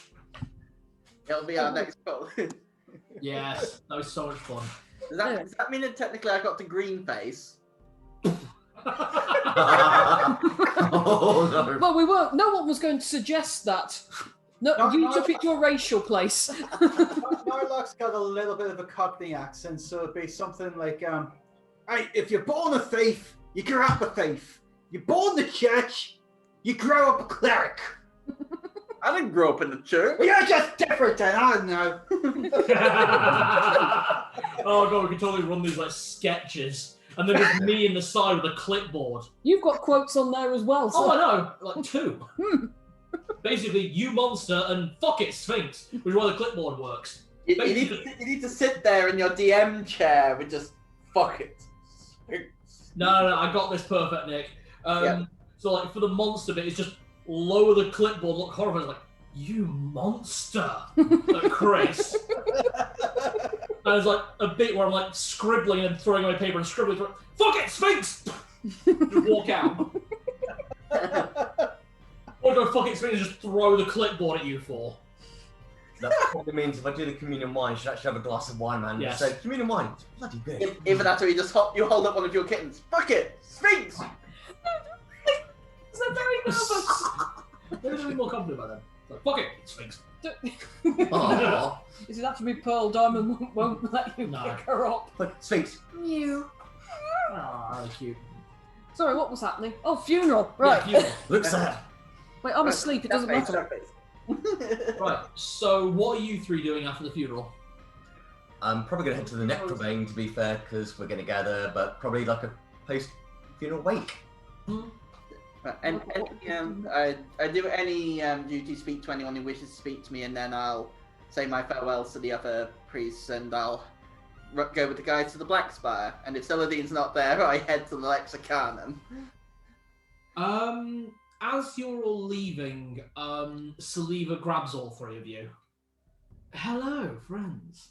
It'll be our next goal. Yes, that was so much fun. Does that mean that technically I got to green face? Oh no. Well, we weren't. No one was going to suggest that. No, you took it to a racial place. Narlock's got a little bit of a Cockney accent, so it'd be something like, hey, if you're born a thief, you grow up a thief. You're born the church, you grow up a cleric. I didn't grow up in the church. Well, you're just different then, I don't know. Oh god, we can totally run these like sketches. And then just me in the side with a clipboard. You've got quotes on there as well. So. Oh, I know, like 2. Basically, you monster and fuck it, Sphinx, which is why the clipboard works. You need to sit there in your DM chair and just fuck it. No, I got this perfect, Nick. Yeah. So, like, for the monster bit, it's just lower the clipboard, look horrified, like, you monster! Like, Chris. And there's, like, a bit where I'm, like, scribbling and throwing away paper and scribbling, fuck it, Sphinx! Just walk out. Or go fuck it, Sphinx, and just throw the clipboard at you for. That probably means if I do the communion wine, I should actually have a glass of wine, man. Yes. So, communion wine, it's bloody good. Either that or you just you hold up one of your kittens. Fuck it, Sphinx! They're very nervous. They're a bit more confident about them. Like, fuck it, Sphinx. Aww. Is it actually Pearl Diamond won't let you No. pick her up? But Sphinx. You. Ah, cute. Sorry, what was happening? Oh, funeral. Right. Yeah, cute. Look sad. Wait, I'm asleep. It doesn't matter. Right, so what are you 3 doing after the funeral? I'm probably going to head to the necrobane, to be fair, because we're going to gather, but probably like a post-funeral wake. And I do any duty speak to anyone who wishes to speak to me, and then I'll say my farewells to the other priests, and I'll go with the guys to the Black Spire. And if Celadine's not there, I head to the Lexicanum. As you're all leaving, Saliva grabs all 3 of you. Hello, friends.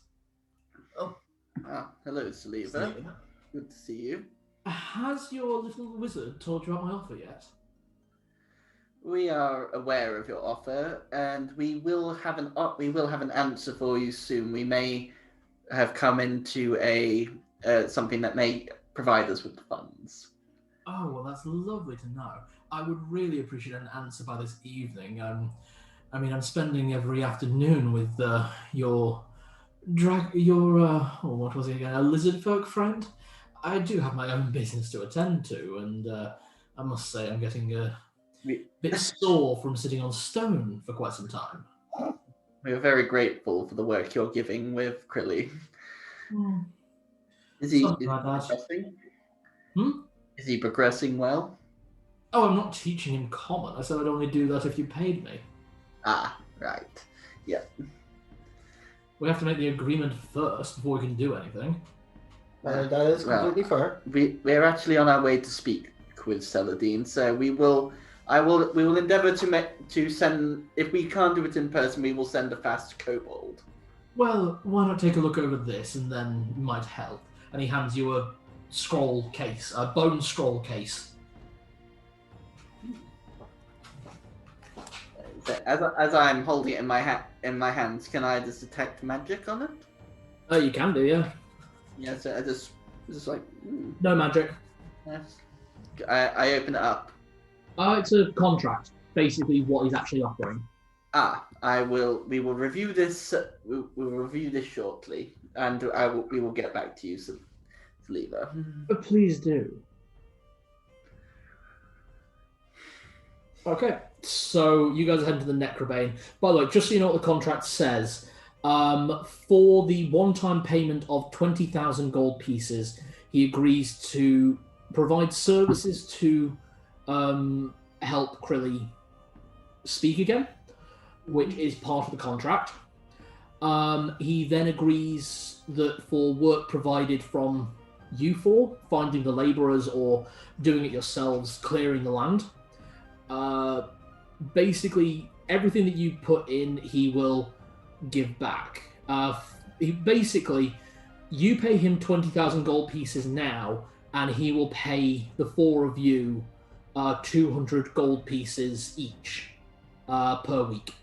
Oh, hello, Saliva. Good to see you. Has your little wizard told you about my offer yet? We are aware of your offer, and we will have an answer for you soon. We may have come into a something that may provide us with the funds. Oh, well, that's lovely to know. I would really appreciate an answer by this evening. I mean, I'm spending every afternoon with your what was it again? A lizardfolk friend. I do have my own business to attend to, and I must say I'm getting a bit sore from sitting on stone for quite some time. We are very grateful for the work you're giving with Krilly. Is he progressing? Is he progressing well? Oh, I'm not teaching him common. I said I'd only do that if you paid me. Ah, right. Yeah. We have to make the agreement first before we can do anything. That is completely fair. We're actually on our way to speak with Celadine, so we will endeavour to send. If we can't do it in person, we will send a fast kobold. Well, why not take a look over this and then it might help. And he hands you a scroll case, a bone scroll case. As I'm holding it in my hands, can I just detect magic on it? Oh, you can do, yeah. Yeah, so I just like no magic. Yes. I open it up. It's a contract, basically what he's actually offering. We will review this. We'll review this shortly, and we will get back to you, Lever. But please do. Okay, so you guys head to the Necrobane. By the way, just so you know what the contract says, for the one-time payment of 20,000 gold pieces, he agrees to provide services to help Krilly speak again, which is part of the contract. He then agrees that for work provided from you four, finding the labourers or doing it yourselves, clearing the land, basically everything that you put in, he will give back. You pay him 20,000 gold pieces now, and he will pay the four of you 200 gold pieces each per week.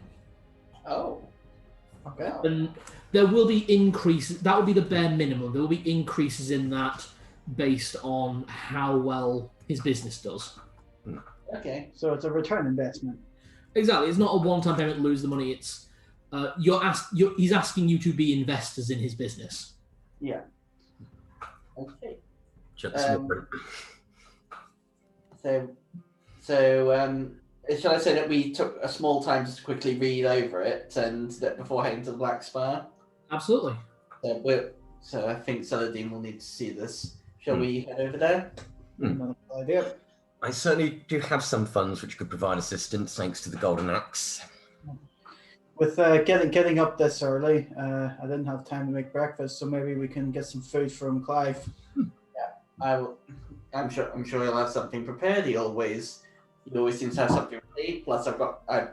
Oh. Okay. And there will be increases. That will be the bare minimum. There will be increases in that based on how well his business does. Okay. So it's a return investment. Exactly. It's not a one-time payment, lose the money. It's he's asking you to be investors in his business. Yeah. Okay. Shall I say that we took a small time just to quickly read over it and that before heading to the Black Spire? Absolutely. So I think Celadine will need to see this. Shall we head over there? Not a bad idea. I certainly do have some funds which could provide assistance thanks to the Golden Axe. With getting up this early, I didn't have time to make breakfast, so maybe we can get some food from Clive. Yeah, I'm sure he'll have something prepared. He always seems to have something ready. Plus, I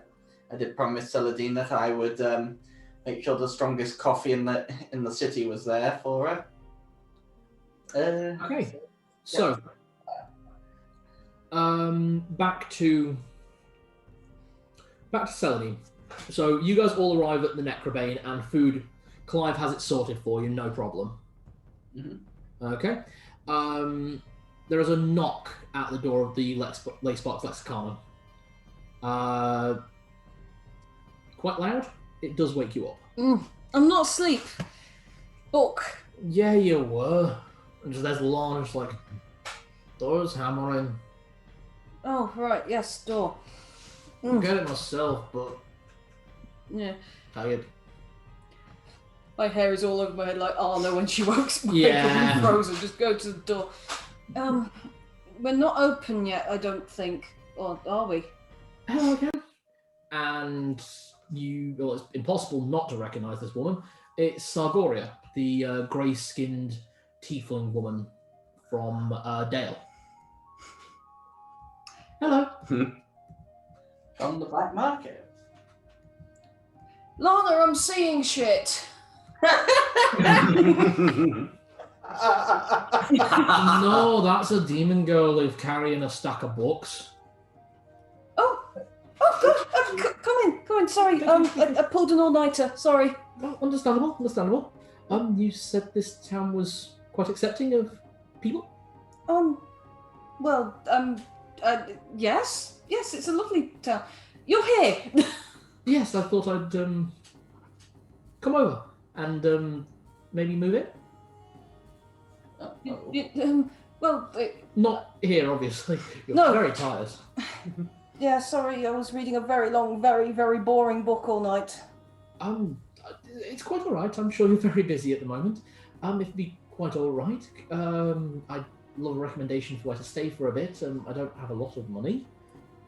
did promise Celadine that I would make sure the strongest coffee in the city was there for her. Okay, so back to Celadine. So you guys all arrive at the Necrobane, and food. Clive has it sorted for you, no problem. Mm-hmm. Okay. There is a knock at the door of the Leyspark Lexicon. Quite loud. It does wake you up. I'm not asleep. Book. Yeah, you were. And just there's Lorna just like, doors hammering. Oh, right, yes, door. I get it myself, but Yeah. tired. My hair is all over my head like Arno when she wakes up Yeah. frozen. Just go to the door. We're not open yet, I don't think. Or are we? Hello again. And well, it's impossible not to recognise this woman. It's Sargoria, the grey-skinned tiefling woman from Dale. Hello. From the black market. Lana, I'm seeing shit. No, that's a demon girl who's carrying a stack of books. Oh, Oh, good. Come in. Sorry, I pulled an all-nighter. Sorry. Oh, understandable. You said this town was quite accepting of people? Well, yes, it's a lovely town. You're here. Yes, I thought I'd come over and maybe move it. Well, Not here, obviously. You're No. very tired. yeah. Sorry, I was reading a very long, very, very boring book all night. It's quite all right. I'm sure you're very busy at the moment. It'd be quite all right. I'd love a recommendation for where to stay for a bit. I don't have a lot of money,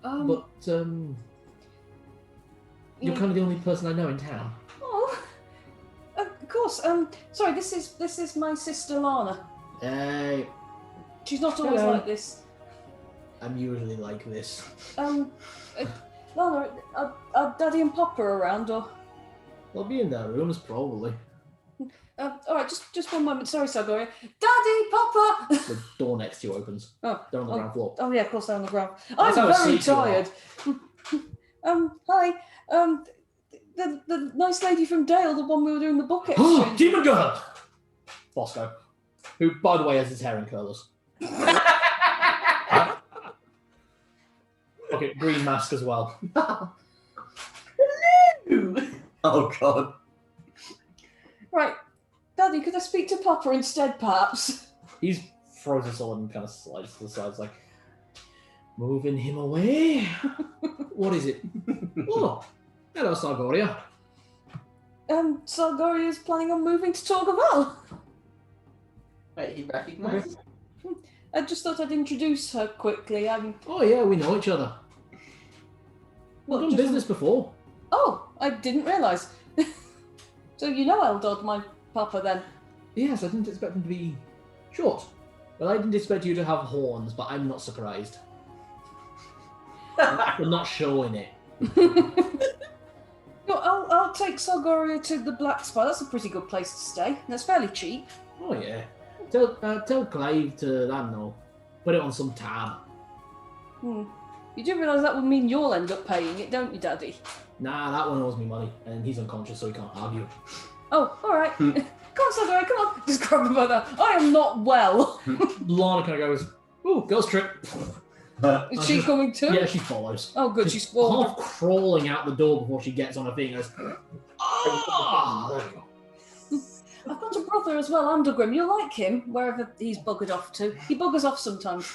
but you're kind of the only person I know in town. Oh, of course. Sorry, this is my sister Lana. Hey, She's not always Hello. like this. I'm usually like this. Lana, are Daddy and Papa around, or? They'll be in their rooms, probably. All right, just one moment. Sorry, Sargoria. Daddy, Papa. The door next to you opens. Oh, They're on the ground floor. Oh yeah, of course they're on the ground. That's I'm how very asleep you are. tired. Hi. The nice lady from Dale, the one we were doing the book exchange. Demon girl! Bosco. Who, by the way, has his hair in curlers. Okay, green mask as well. Oh God. Right, Daddy, could I speak to Papa instead, perhaps? He's frozen solid and kind of slides to the sides, like, moving him away. What is it? Oh, hello, Sargoria. Sargoria's planning on moving to Torgaval. Wait, he recognises? I just thought I'd introduce her quickly. Oh yeah, we know each other. We've done business before. Oh, I didn't realise. So you know Eldod, my Papa, then? Yes, I didn't expect him to be short. Well, I didn't expect you to have horns, but I'm not surprised. We're not showing it. No, I'll take Sargoria to the Black Spire. That's a pretty good place to stay. And it's fairly cheap. Oh yeah. Tell Clive to, I don't know, put it on some tab. You do realise that would mean you'll end up paying it, don't you, Daddy? Nah, that one owes me money, and he's unconscious, so he can't argue. Oh, all right. Come on, Sargoria, come on. Just grab him by the... I am not well. Lana kind of goes, ooh, girls trip. Is she coming too? Yeah, she follows. Oh, good. She's She's walking. half crawling out the door before she gets on her feet and goes, ah! There we go. I've got a brother as well, Undergrim. You'll like him, wherever he's buggered off to. He buggers off sometimes.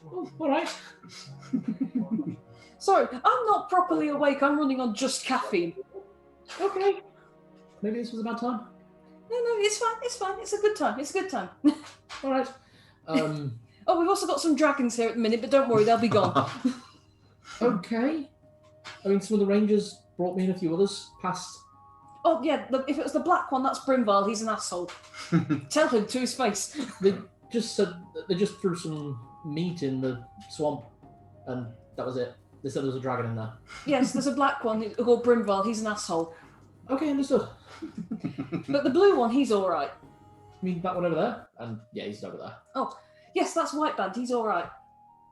Oh, all right. Sorry, I'm not properly awake. I'm running on just caffeine. Okay. Maybe this was a bad time. No, it's fine. It's fine. It's a good time. It's a good time. All right. Oh, we've also got some dragons here at the minute, but don't worry, they'll be gone. Okay. I mean, some of the rangers brought me in a few others past. Oh, yeah, if it was the black one, that's Brimval. He's an asshole. Tell him to his face. They just said they just threw some meat in the swamp, and that was it. They said there was a dragon in there. Yes, there's a black one called Brimval. He's an asshole. Okay, understood. But the blue one, he's all right. I mean, that one over there, and yeah, he's over there. Oh, yes, that's Whiteband. He's all right.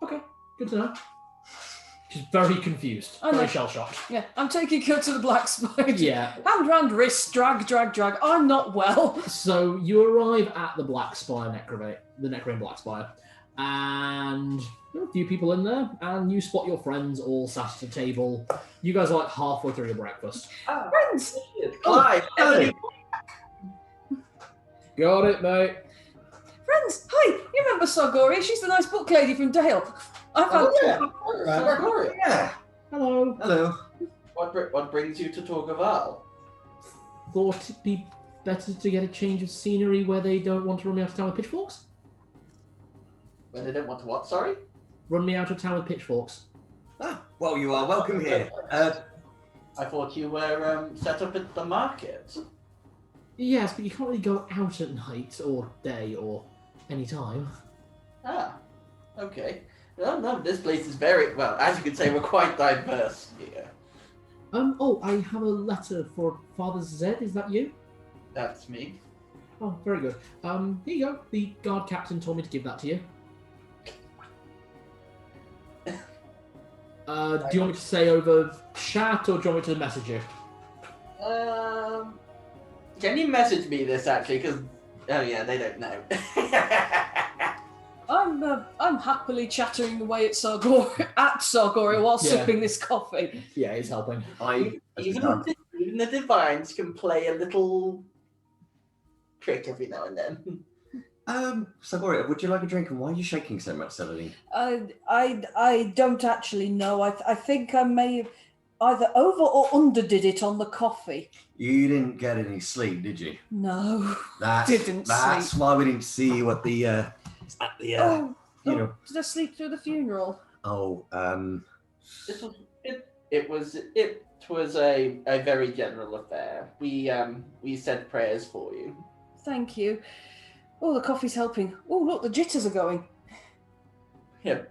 Okay, good to know. She's very confused, I know. very shell-shocked. Yeah, I'm taking her to the black spider. Yeah. Hand round wrist, drag. I'm not well. So you arrive at the Black Spire the Necrane Black Spire, and there are a few people in there, and you spot your friends all sat at a table. You guys are like halfway through your breakfast. Friends! Clive! Hey. Got it, mate. Friends! Hi! You remember Sargoria? She's the nice book lady from Dale. I've had... All right. Yeah. Hello. Hello. What brings you to Torgaval? Thought it'd be better to get a change of scenery where they don't want to run me out of town with pitchforks? When they don't want to what, sorry? Run me out of town with pitchforks. Ah, well, you are welcome here. I thought you were set up at the market. Yes, but you can't really go out at night or day or any time. Ah, okay. No, this place is very, well, as you can say, we're quite diverse here. Oh, I have a letter for Father Zed. Is that you? That's me. Oh, very good. Here you go. The guard captain told me to give that to you. Do you want me to say over chat or do you want me to message you? Can you message me this actually? Because they don't know. I'm happily chattering away at Sargoria while sipping this coffee. Yeah, it's helping. Even the divines can play a little trick every now and then. Sagoria, would you like a drink? And why are you shaking so much, Celine? I don't actually know. I think I may have either over or underdid it on the coffee. You didn't get any sleep, did you? No, That's why we didn't see you at the funeral. Did I sleep through the funeral? Oh, It was a very general affair. We said prayers for you. Thank you. Oh, the coffee's helping. Oh, look, the jitters are going. Yeah,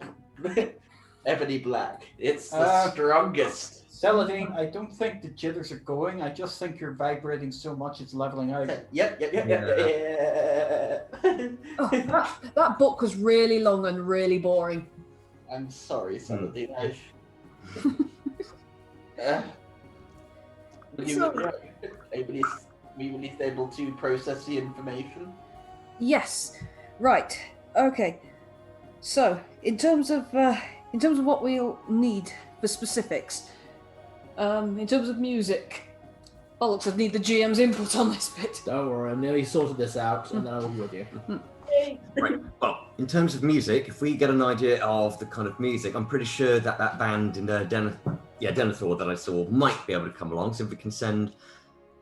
ebony black. It's the strongest. Celadine, I don't think the jitters are going. I just think you're vibrating so much it's leveling out. Yep. Oh, that book was really long and really boring. I'm sorry, Celadine. Were you at least able to process the information? Yes. Right. Okay. So, in terms of what we'll need for specifics, in terms of music, bollocks, I need the GM's input on this bit. Don't worry, I nearly sorted this out, and then I'll be with you. Right. Well, in terms of music, if we get an idea of the kind of music, I'm pretty sure that band in Denethor that I saw might be able to come along. So if we can send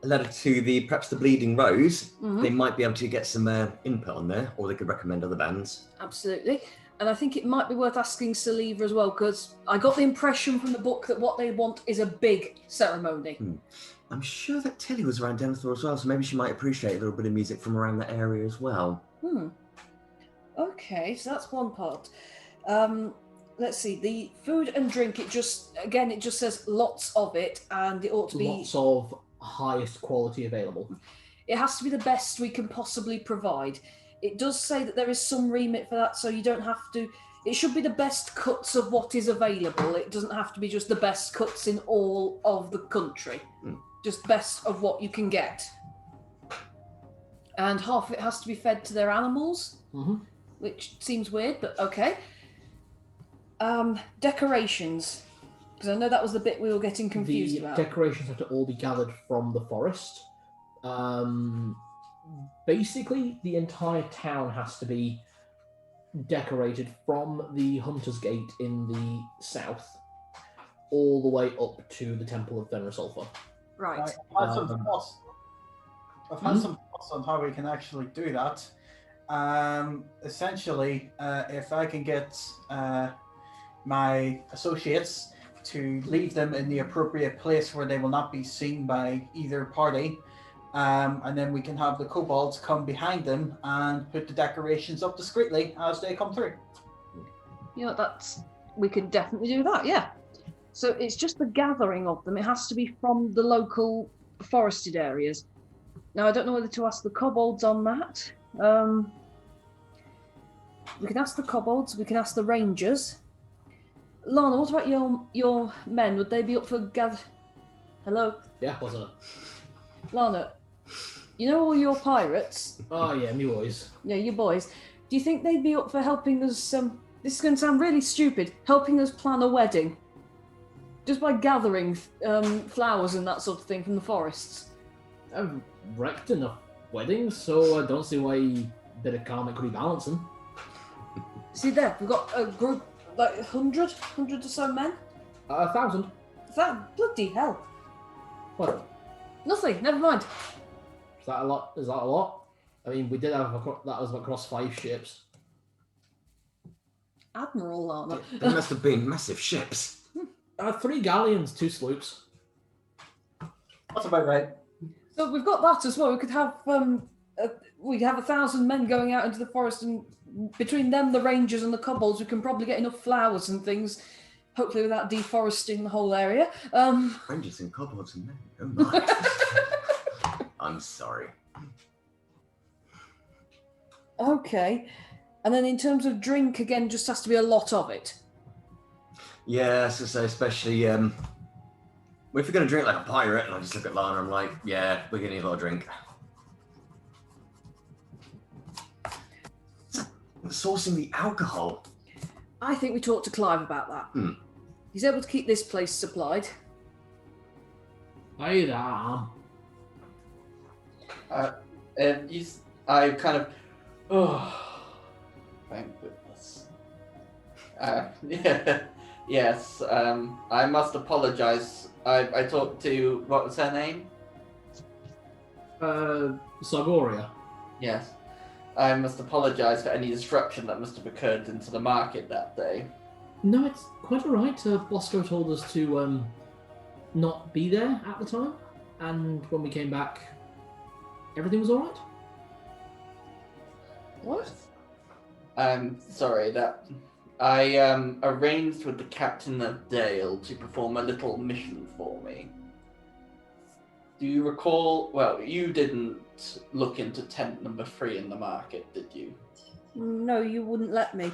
a letter to perhaps the Bleeding Rose, they might be able to get some input on there, or they could recommend other bands. Absolutely. And I think it might be worth asking Saliva as well, because I got the impression from the book that what they want is a big ceremony. I'm sure that Tilly was around Denethor as well, so maybe she might appreciate a little bit of music from around that area as well. Okay, so that's one part. Let's see, the food and drink, it just says lots of it, and it ought to be... Lots of highest quality available. It has to be the best we can possibly provide. It does say that there is some remit for that, so you don't have to... It should be the best cuts of what is available. It doesn't have to be just the best cuts in all of the country. Just best of what you can get. And half of it has to be fed to their animals, which seems weird, but okay. Decorations. Because I know that was the bit we were getting confused about. Decorations have to all be gathered from the forest. Basically, the entire town has to be decorated from the Hunter's Gate in the south all the way up to the Temple of Fenrisulfur. Right. I've had some thoughts on how we can actually do that. Essentially, if I can get my associates to leave them in the appropriate place where they will not be seen by either party, and then we can have the kobolds come behind them and put the decorations up discreetly as they come through. We could definitely do that, yeah. So it's just the gathering of them. It has to be from the local forested areas. Now, I don't know whether to ask the kobolds on that. We can ask the kobolds, we can ask the rangers. Lana, what about your men? Would they be up for Hello? Yeah, what's up? Lana, you know all your pirates? Oh yeah, me boys. Yeah, you boys. Do you think they'd be up for helping us, this is going to sound really stupid, helping us plan a wedding? Just by gathering flowers and that sort of thing from the forests? I've wrecked enough weddings, so I don't see why a bit of karmic rebalancing. See there, we've got a group, like 100 or so men? 1,000. That bloody hell. What? Nothing, never mind. Is that a lot? Is that a lot? I mean, we did have that was across 5 ships. Admiral Lana. They must have been massive ships. 3 galleons, 2 sloops. That's about right. So we've got that as well. We could have 1,000 men going out into the forest, and between them, the rangers and the kobolds, we can probably get enough flowers and things, hopefully without deforesting the whole area. Rangers and kobolds and men. Oh my. I'm sorry. Okay. And then in terms of drink, again, just has to be a lot of it. Yeah, so especially if you're going to drink like a pirate, and I just look at Lana, I'm like, yeah, we're going to need a lot of drink. Sourcing the alcohol. I think we talked to Clive about that. He's able to keep this place supplied. Hey there. I kind of, oh, thank goodness. Yeah, yes. I must apologize. I talked to, what was her name? Sargoria. Yes. I must apologize for any disruption that must have occurred into the market that day. No, it's quite alright. Bosco told us to not be there at the time, and when we came back, everything was alright. What? I'm sorry that I arranged with the captain of Dale to perform a little mission for me. Do you recall? Well, you didn't look into tent number 3 in the market, did you? No, you wouldn't let me.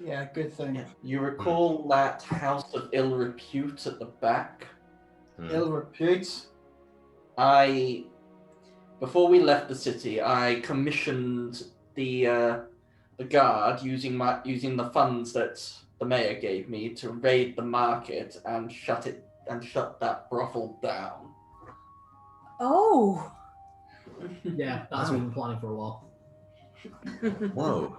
Yeah, good thing. You recall that house of ill repute at the back? Ill repute. Before we left the city, I commissioned the guard using the funds that the mayor gave me to raid the market and shut that brothel down. Oh! Yeah, that's what we've been planning for a while. Whoa.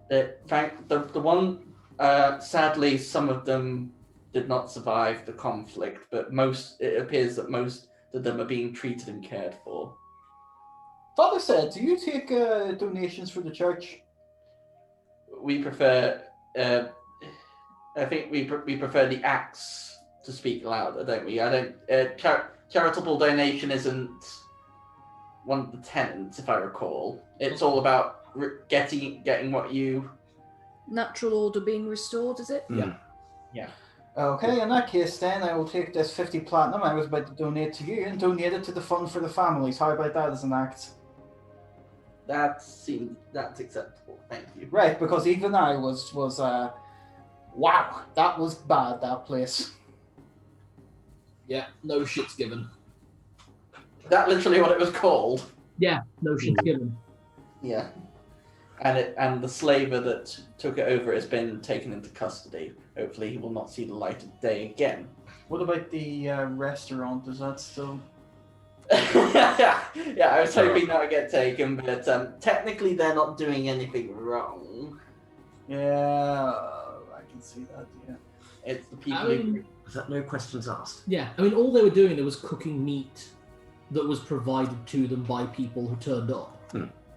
The one, sadly, some of them did not survive the conflict, but it appears that most of them are being treated and cared for. Father said, do you take donations for the church? We prefer, I think we prefer the acts to speak louder, don't we? I don't. Charitable donation isn't one of the tenets, if I recall. It's all about getting what you. Natural order being restored, is it? Yeah. Okay, in that case then, I will take this 50 platinum I was about to donate to you and donate it to the fund for the families. How about that as an act? That's acceptable, thank you. Right, because even I was wow, that was bad, that place. Yeah, no shits given. Is that literally what it was called? Yeah, no shits given. Yeah. And the slaver that took it over has been taken into custody. Hopefully he will not see the light of day again. What about the restaurant? Is that still... Yeah, I was hoping that would get taken, but technically they're not doing anything wrong. Yeah, I can see that, yeah. It's the people who... Is that no questions asked? Yeah, I mean, all they were doing there was cooking meat that was provided to them by people who turned up.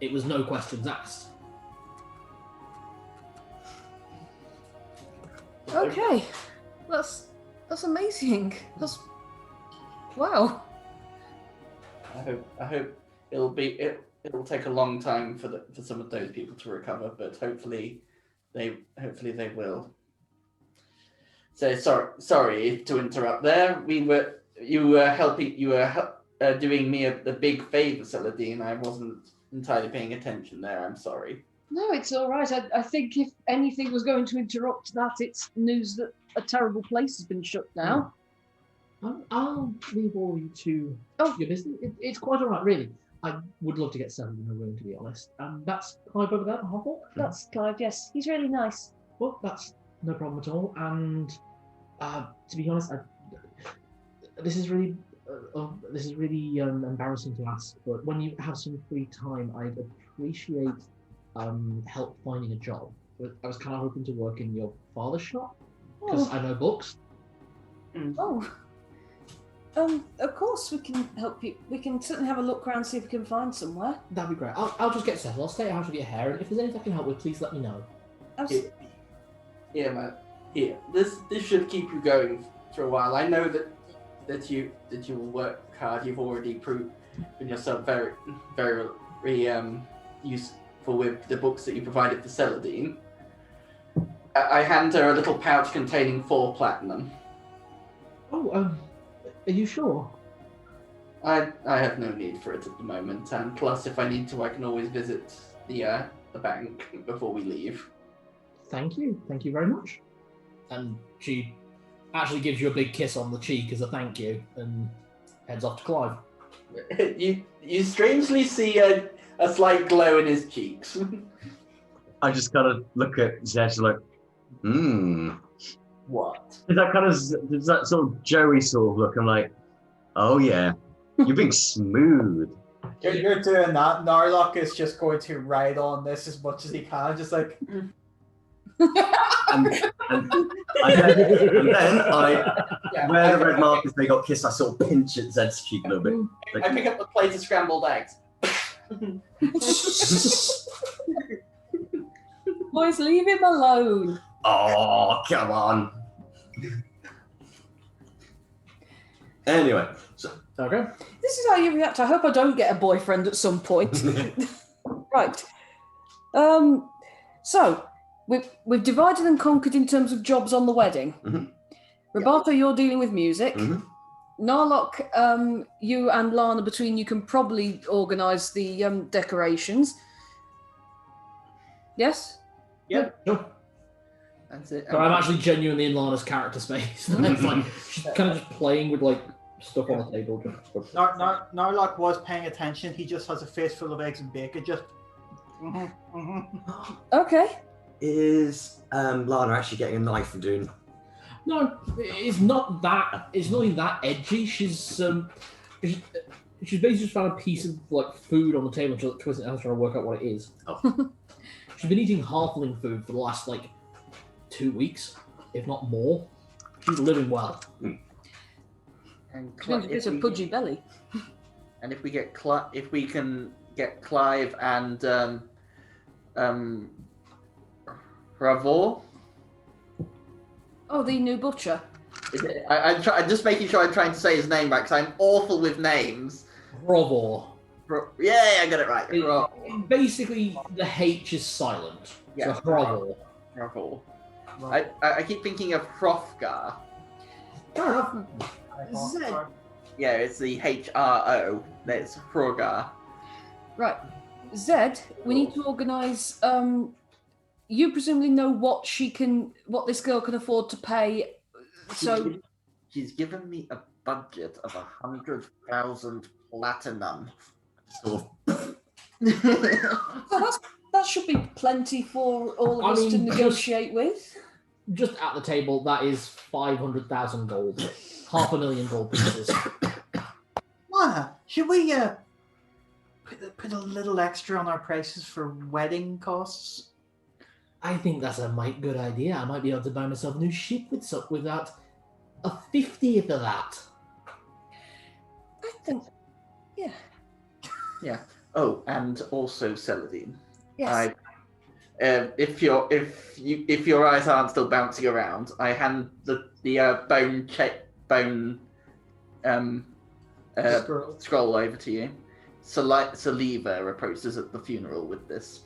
It was no questions asked. Okay, that's amazing. That's wow. I hope it'll take a long time for some of those people to recover, but hopefully they will. So sorry to interrupt there. You were doing me the big favor, Saladin. I wasn't entirely paying attention there. I'm sorry. No, it's all right. I think if anything was going to interrupt that, it's news that a terrible place has been shut down. I'll leave all you to your business. It's quite all right, really. I would love to get settled in a room, to be honest. That's Clive over there, Hopple. That's Clive, yes. He's really nice. Well, that's no problem at all. And to be honest, this is really embarrassing to ask, but when you have some free time, I'd appreciate help finding a job. I was kind of hoping to work in your father's shop because I know books. Oh. Of course we can help you. We can certainly have a look around, see if we can find somewhere. That'd be great. I'll just get settled. I'll stay out of your hair, and if there's anything I can help with, please let me know. Absolutely. Yeah, man. Here, this should keep you going for a while. I know that you will work hard. You've already proven yourself very, very useful with the books that you provided for Celadine. I hand her a little pouch containing 4 platinum. Oh, are you sure? I have no need for it at the moment, and plus, if I need to, I can always visit the bank before we leave. Thank you very much. And she actually gives you a big kiss on the cheek as a thank you, and heads off to Clive. You strangely see a slight glow in his cheeks. I just kind of look at Zed like, What? There's that sort of Joey sort of look. I'm like, oh yeah, you're being smooth. You're doing that. Narlock is just going to ride on this as much as he can, just like. and then where the red markers they got kissed, I sort of pinch at Zed's cheek a little bit. Like, I pick up the plate of scrambled eggs. Boys, leave him alone. oh, come on. Anyway, so Okay. This is how you react. I hope I don't get a boyfriend at some point. Right. So we've divided and conquered in terms of jobs on the wedding. Mhm. Roberto, you're dealing with music. Mhm. Narlock, you and Lana, between you can probably organise the decorations. Yes? Yep. Sure. That's it. So I'm actually genuinely in Lana's character space. It's like she's kind of just playing with like stuff on the table. Just Narlock was paying attention. He just has a face full of eggs and bacon. Just. Okay. is Lana actually getting a knife and doing? No, it's not that. It's not even that edgy. She's basically just found a piece of like food on the table and she's like, twisting it out trying to work out what it is. Oh. She's been eating halfling food for the last like 2 weeks, if not more. She's living well. And It's a pudgy belly. And if we get if we can get Clive and Ravor. Oh, the new butcher. Is it, I'm just making sure I'm trying to say his name right because I'm awful with names. Rovor. Yeah, I got it right. Basically, the H is silent. Yeah. So Rovor. Ravor. I keep thinking of Hrothgar. Fair enough. Zed. Yeah, it's the HRO. That's Hrothgar. Right. Zed, we need to organise. You presumably know what this girl can afford to pay. So She's given me a budget of 100,000 platinum. Sort of. that should be plenty for all of us to negotiate with. Just at the table, that is 500,000 gold. 500,000 gold pieces. Lana, should we put a little extra on our prices for wedding costs? I think that's a good idea. I might be able to buy myself a new ship without a 50th of that. I think, yeah. Yeah. Oh, and also Celadine. Yes. If your eyes aren't still bouncing around, I hand the bone scroll over to you. Saliva approaches at the funeral with this.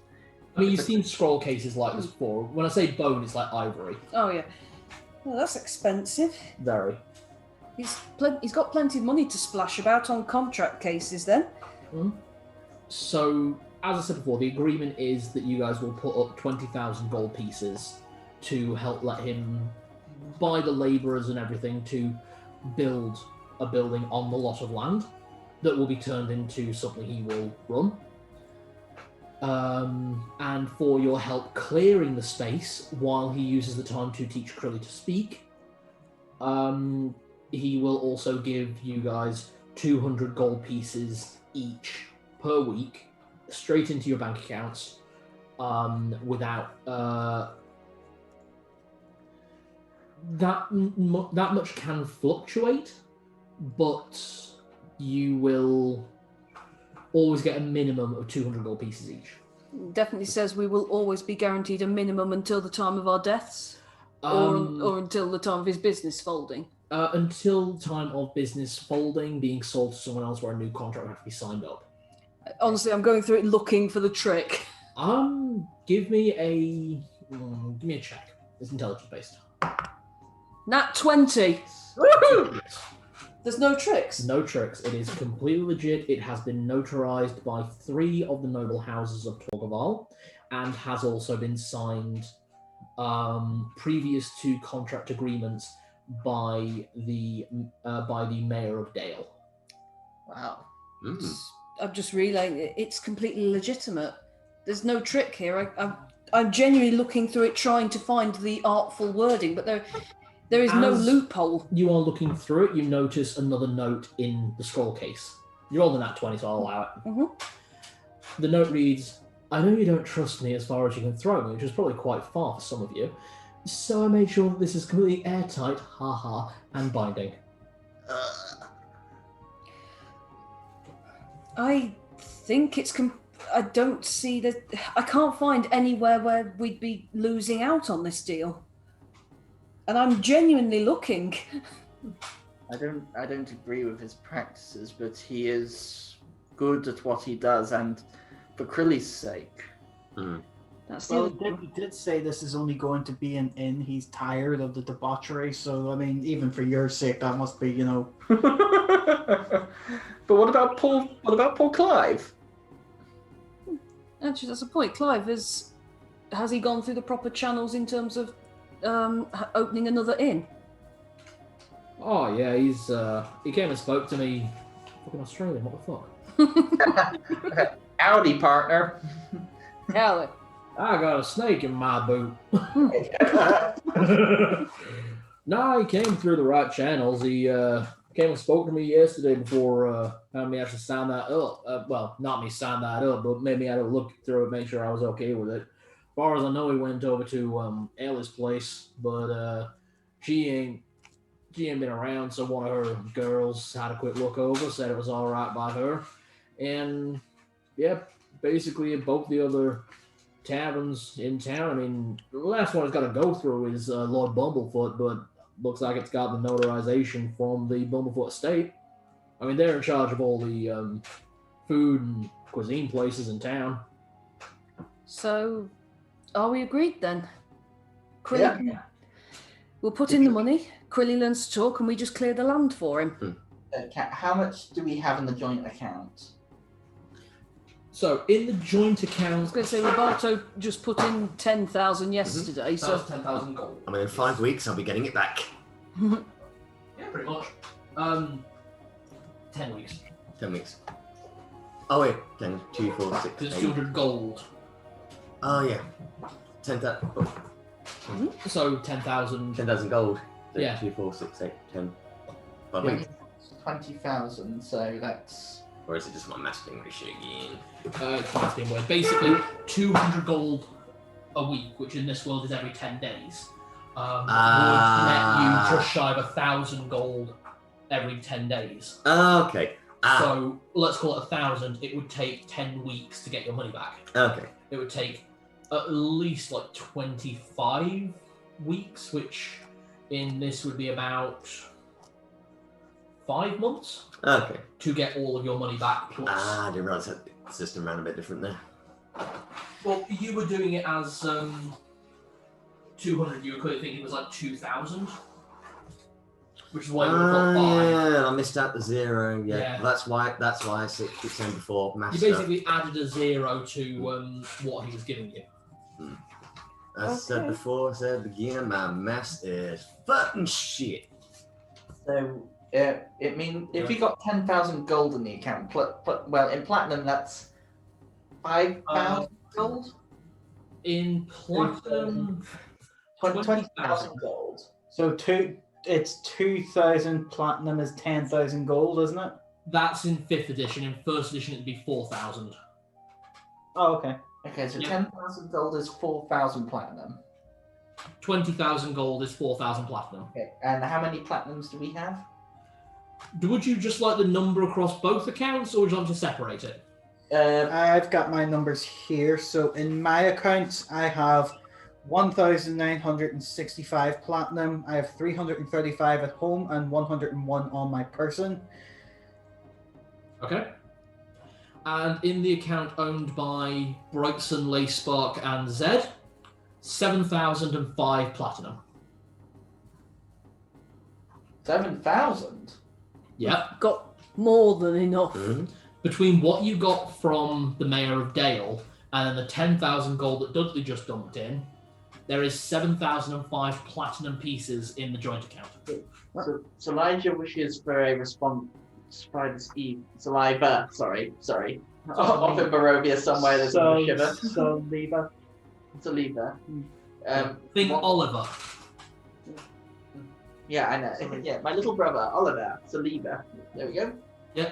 I mean, you've seen scroll cases like this before. When I say bone, it's like ivory. Oh yeah. Well, that's expensive. Very. He's got plenty of money to splash about on contract cases then. So, as I said before, the agreement is that you guys will put up 20,000 gold pieces to help let him buy the labourers and everything to build a building on the lot of land that will be turned into something he will run. And for your help clearing the space while he uses the time to teach Krilly to speak, he will also give you guys 200 gold pieces each per week straight into your bank accounts without that much can fluctuate, but you will always get a minimum of 200 gold pieces each. Definitely says we will always be guaranteed a minimum until the time of our deaths, or until the time of his business folding. Until time of business folding, being sold to someone else where a new contract has to be signed up. Honestly, I'm going through it looking for the trick. Give me a check. It's intelligence based. Nat 20. Woohoo! There's no tricks. No tricks. It is completely legit. It has been notarized by 3 of the noble houses of Torgaval, and has also been signed previous to contract agreements by the mayor of Dale. Wow. I'm just relaying it's completely legitimate. There's no trick here. I'm genuinely looking through it, trying to find the artful wording, but there is no loophole. You are looking through it, you notice another note in the scroll case. You're older than that 20, so I'll allow it. Mm-hmm. The note reads, I know you don't trust me as far as you can throw me, which is probably quite far for some of you, so I made sure that this is completely airtight, haha, and binding. I think it's... I don't see that... I can't find anywhere where we'd be losing out on this deal. And I'm genuinely looking. I don't agree with his practices, but he is good at what he does, and for Krilly's sake. That's Well, he did say this is only going to be an inn. He's tired of the debauchery, so I mean, even for your sake, that must be, But what about Paul Clive? Actually, that's a point. Clive, has he gone through the proper channels in terms of opening another inn? Oh yeah, he came and spoke to me. Fucking Australian, what the fuck? Howdy, partner. Howdy. I got a snake in my boot. No, he came through the right channels. He came and spoke to me yesterday before having me actually sign that up. Well, not me sign that up, but made me have to look through it, make sure I was okay with it. As far as I know, he went over to Ellie's place, but she ain't been around, so one of her girls had a quick look over, said it was all right by her. And, yeah, basically both the other taverns in town. I mean, the last one it's got to go through is Lord Bumblefoot, but looks like it's got the notarization from the Bumblefoot estate. I mean, they're in charge of all the food and cuisine places in town. So, are we agreed then? Krilly, Yeah. We'll put in the money, Krilly learns to talk, and we just clear the land for him. How much do we have in the joint account? So, in the joint I account... was going to say, Roberto just put in 10,000 yesterday, That so... was 10,000 gold. I mean, in 5 weeks, I'll be getting it back. Yeah, pretty much. 10 weeks. 10 weeks. Oh, wait. 10, 2, 4, 6, Because it's 8. 200 gold. Oh, yeah. 10,000. So, 10,000... 10,000 gold. So Yeah. 2, 4, 6, 8, 10. 5 Yeah. weeks. 20,000, so that's... Or is it just my math being really shit again? It's not being weird. Basically, 200 gold a week, which in this world is every 10 days, would net you just shy of 1,000 gold every 10 days. Okay. So let's call it 1,000. It would take 10 weeks to get your money back. Okay. It would take at least like 25 weeks, which in this would be about 5 months Okay. to get all of your money back. Plus, I didn't realise that the system ran a bit different there. well, you were doing it as 200. You were clearly thinking it was like 2,000, which is why you would have got 5. Yeah, I missed out the 0. Yeah, Yeah. That's why I keep saying before. Math You stuff. basically added a 0 to what he was giving you. As said before, I said again, my math is fucking shit. So, it means if we got 10,000 gold in the account, well, in platinum that's 5,000 gold? In platinum, 20,000 gold. So it's 2,000 platinum is 10,000 gold, isn't it? that's in 5th edition. In 1st edition, it'd be 4,000. Oh, okay. Okay, so Yep. 10,000 gold is 4,000 platinum. 20,000 gold is 4,000 platinum. Okay, and how many platinums do we have? Would you just like the number across both accounts, or would you like to separate it? I've got my numbers here. So in my account, I have 1,965 platinum. I have 335 at home and 101 on my person. Okay. And in the account owned by Brightson, Leyspark, and Zed, 7,005 platinum. 7,000? Yeah. Got more than enough. Mhm. Between what you got from the Mayor of Dale and then the 10,000 gold that Dudley just dumped in, there is 7,005 platinum pieces in the joint account. So Elijah wishes for a response. Saliva. Sorry. Off in Barovia somewhere. There's a shiver. Saliva. Think what- Oliver. Yeah, I know. Yeah, my little brother Oliver. Saliva. There we go. Yeah.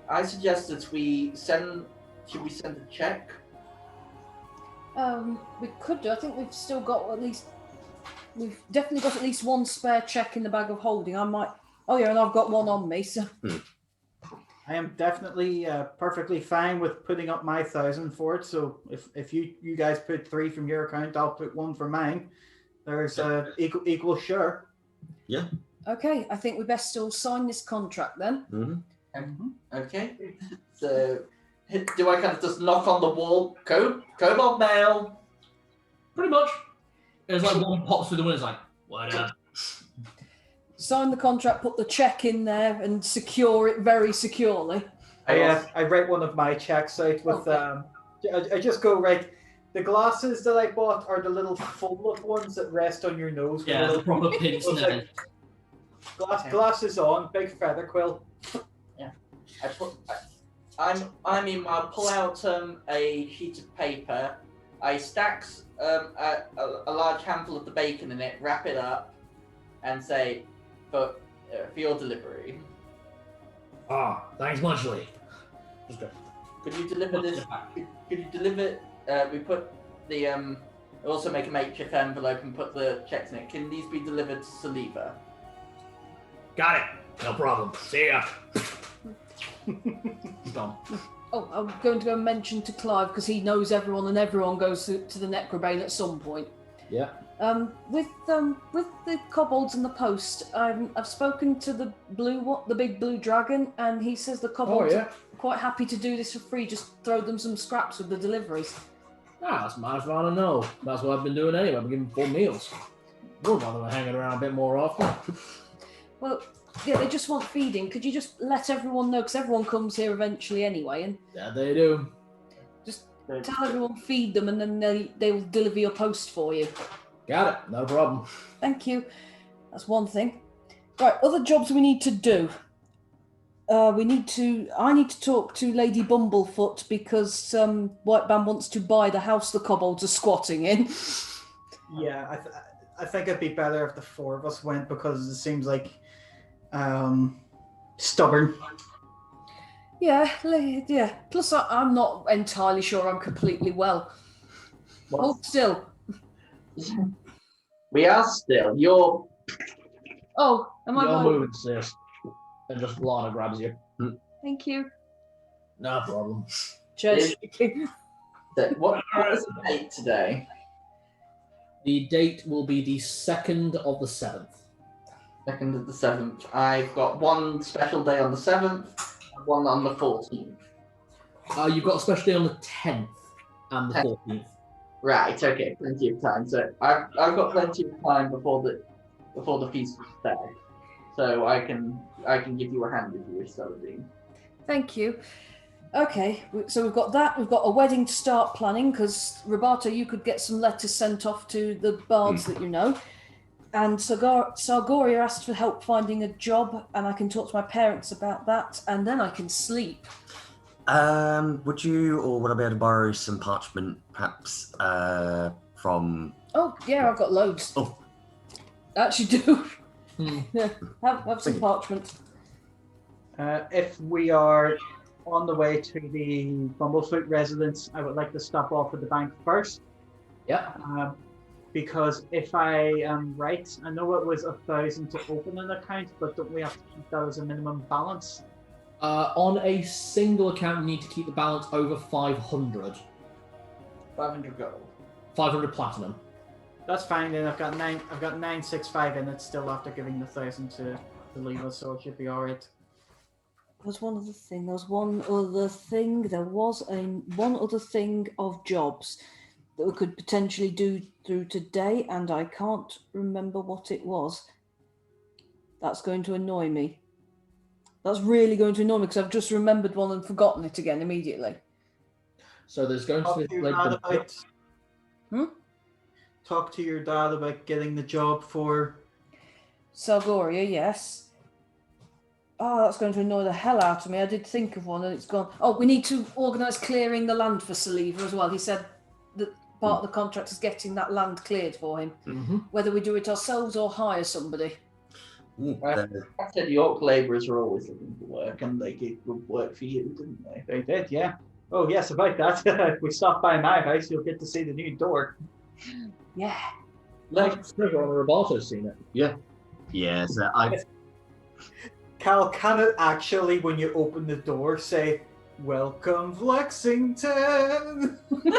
I suggest that we send. Should we send a check? We could do. I think we've still got at least. We've definitely got at least one spare check in the bag of holding. I might. Oh yeah, and I've got one on me. So. I am definitely perfectly fine with putting up my 1,000 for it. So if you guys put 3 from your account, I'll put 1 for mine. There's equal share. Yeah. Okay, I think we best still sign this contract then. Mm-hmm. Okay. So, do I kind of just knock on the wall? Cobalt mail. Pretty much. There's like one pops through the window, it's like, what up? Sign the contract, put the check in there, and secure it very securely. I write one of my checks out with I just go right. The glasses that I bought are the little full look ones that rest on your nose. Yeah, the proper pince nez. Glasses on, big feather quill. Yeah. I'll pull out a sheet of paper. I stack a large handful of the bacon in it, wrap it up, and say, for your delivery. Ah, thanks much, Lee. Could you deliver this? Could you deliver? We put the also make a makeshift envelope and put the checks in it. Can these be delivered to Saliva? Got it. No problem. See ya. He's gone. Oh, I'm going to go mention to Clive because he knows everyone, and everyone goes to the Necrobane at some point. Yeah. With the kobolds and the post, I've spoken to the big blue dragon, and he says the kobolds are quite happy to do this for free. Just throw them some scraps with the deliveries. Ah, that's nice for to know. That's what I've been doing anyway. I've been giving full meals. Wouldn't bother with hanging around a bit more often. Well, yeah, they just want feeding. Could you just let everyone know? Because everyone comes here eventually anyway, and Yeah, they do. just tell everyone feed them, and then they'll deliver your post for you. Got it. No problem. Thank you. That's one thing. Right, other jobs we need to do. I need to talk to Lady Bumblefoot because White Band wants to buy the house the kobolds are squatting in. Yeah, I think it'd be better if the 4 of us went because it seems like stubborn. Yeah. Plus, I'm not entirely sure I'm completely well. Hold still. We are still. You're. Oh, am I You're well? moving, sis. And just Lana grabs you. Thank you. No problem. Cheers. What is the date today? The date will be the 2nd of the 7th. 2nd of the 7th. I've got one special day on the 7th, and one on the 14th. You've got a special day on the 10th and the 14th. Right. Okay. Plenty of time. So I've got plenty of time before the feast is there, so I can give you a hand if you wish, Saladin. Thank you. Okay, so we've got that. We've got a wedding to start planning because Roberto, you could get some letters sent off to the bards that you know. And Sargoria asked for help finding a job, and I can talk to my parents about that, and then I can sleep. Would you, or would I be able to borrow some parchment, perhaps, from... Oh, yeah, I've got loads. Oh. Actually do. Yeah, have some parchment. If we are on the way to the Bumblefoot residence, I would like to stop off at the bank first. Yeah. Because if I am right, I know it was 1,000 to open an account, but don't we have to keep that as a minimum balance? On a single account, you need to keep the balance over 500. 500 gold. 500 platinum. That's fine. Then I've got 965 in it still after giving the 1,000 to Leela, so it should be all right. There was one other thing of jobs that we could potentially do through today, and I can't remember what it was. That's going to annoy me. That's really going to annoy me because I've just remembered one and forgotten it again immediately. So there's going to be Talk to your dad about getting the job for Salgoria, yes. Oh, that's going to annoy the hell out of me. I did think of one and it's gone. Oh, we need to organise clearing the land for Saliva as well. He said that part of the contract is getting that land cleared for him. Mm-hmm. Whether we do it ourselves or hire somebody. I said York labourers are always looking for work, and they gave good work for you, didn't they? They did, yeah. Oh, yes, about that. If we stop by my house, you'll get to see the new door. Yeah. Roberto's seen it. Yeah. Yes, Cal, can it actually, when you open the door, say, "Welcome, Lexington"? You